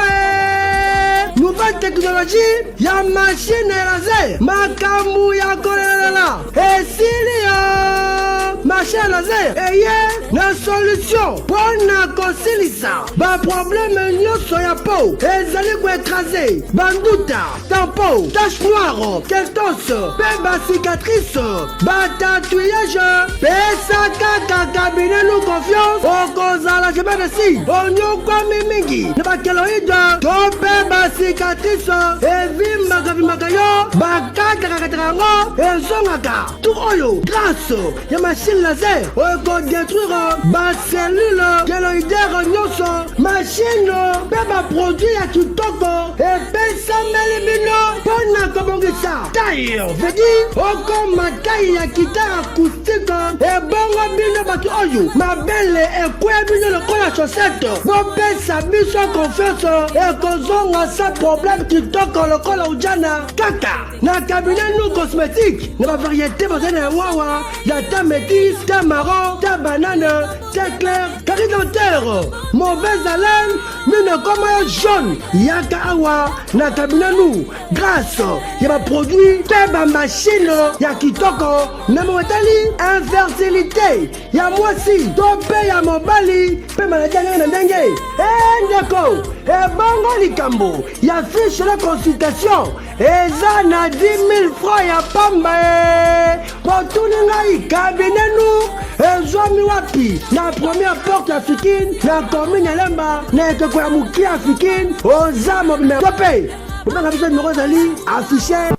Nouvelle technologie, ya machine laser, Makamu Yakolela, et Silia, machine laser, et yé, na solution, Bona Kosilisa, ba problème nyonso ya peau, ezali ko écraser, banduta, tampo, tache noire, keltos, pe ba cicatrice, ba tatouage, pesa kaka cabinet nous confiance, okozala je merci, onyokwa mingi, na ba keloïde, to pe ba cicatrice, evimba kabimaka yo, ba kaka kakatango, ezongaka, tout oyo, grâce, ya machine laser, oko détruire, ba cellule, keloïdère nyonso, machine, pe ba produit ya kitoko, epesa melimino, pona kobongisa, taille, veut dire, oko makai ya guitare acoustique, e bongo bino baki oyo, ma belle ekwe bino lokola chaussette, bopesa biso confiance, e kozonga sa problème kitoko lokola ujana, kaka, na cabinet nous cosmétique, na ba variété bozana ya wawa, ya ta métis, ta marron, ta banane, ta clair, carré dentaire, mauvaise haleine, mine comme un jaune, yaka awa, na cabinet nous, grâce, ya ba produit, te ba machine, ya kitoko, na motali, infertilité, ya mwasi, tope ya mobali, pe maladie na ndenge, ndeko, bongo likambo, ya fiche de consultation, eza na 10 000 francs ya pamba, potuni ngai cabinet nous, ezwami wapi, na première porte africaine, na commune Lemba, na ekeko ya muki africaine, oza mobile, tope.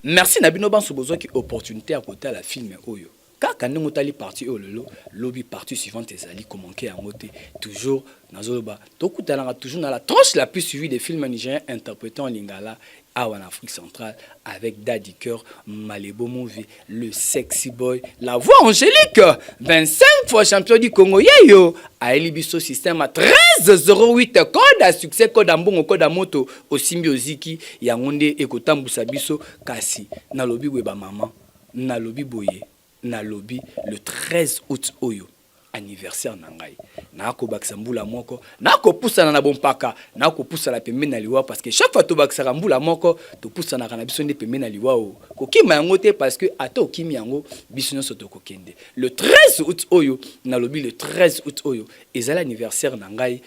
Merci Nabino Banso Bozoki opportunité à côté à la film Oyo. Kaka ndenge otali parti oyo lelo lobby partie suivante ezali komanke yango te toujours nazoloba tokutanaka toujours na la tranche la plus suivie des films nigériens interprétés en lingala en Afrique centrale avec Daddy Cœur, Malebo Movie, le sexy boy, la voix angélique, 25 fois champion du Congo, yeyo, a Elibiso système à 1308 code à succès, code ambongo, code à moto, au symbiosiki, yangonde ekotambu sabiso, kasi, na lobi weba maman, na lobi boye, na lobi le 13 août oyo. Anniversaire nangai nako bakisa mbula moko nako pusana na bompaka nako pusana pembeni na liwa parce que chaque fois to bakisa mbula moko to pusana kana biso nde pembeni na liwa o kokima yango te parce que ato okimi yango biso nyonso to kokende le 13 août oyo na lobi le 13 août oyo ezala anniversaire nangai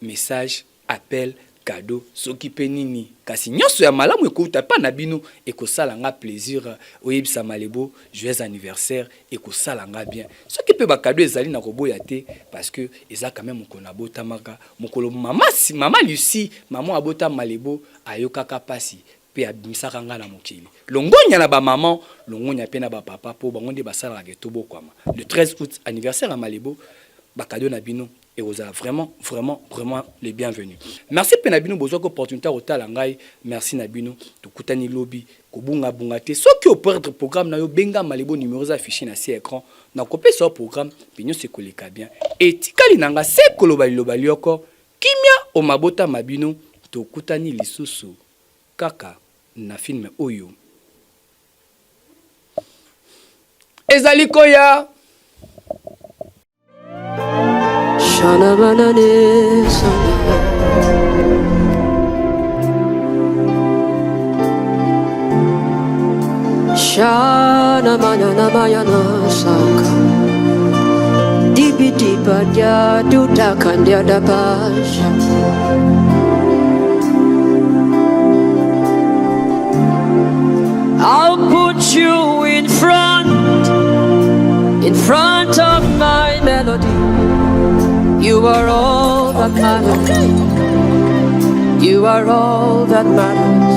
message appel cadeau soki penini kasi nyonso ya malamu ekouta pa na bino ekosala nga plaisir oyebisa Malebo joyeux anniversaire ekosala nga bien soki pe ba cadeau ezali na koboya te parce que eza quand même mokona botamaka mokolo mama Lucie maman abota Malebo ayokaka pasi pe abimisaka nga na mokili longonya na ba maman longonya pe na ba papa po bango nde basala ke tobo kwama le 13 août anniversaire à Malebo ba cadeau na bino et vous avez vraiment les bienvenus. Merci Penabino Bozoko opportunité au talangai. Merci Nabino to kutani lobby ko bunga bungate soki au perdre programme na yo benga Malebo numéros affichés na ci écran na copie sur programme pinyo se koleka bien et tikali nanga se kolobali lobali oko kimia o mabota mabino to kutani lisusu kaka na film oyo ezali koya Shana manane sana Shana manana mayana saka Dibi diba dia duta kandia da pasha I'll put you in front of my melody You are all that matters. You are all that matters.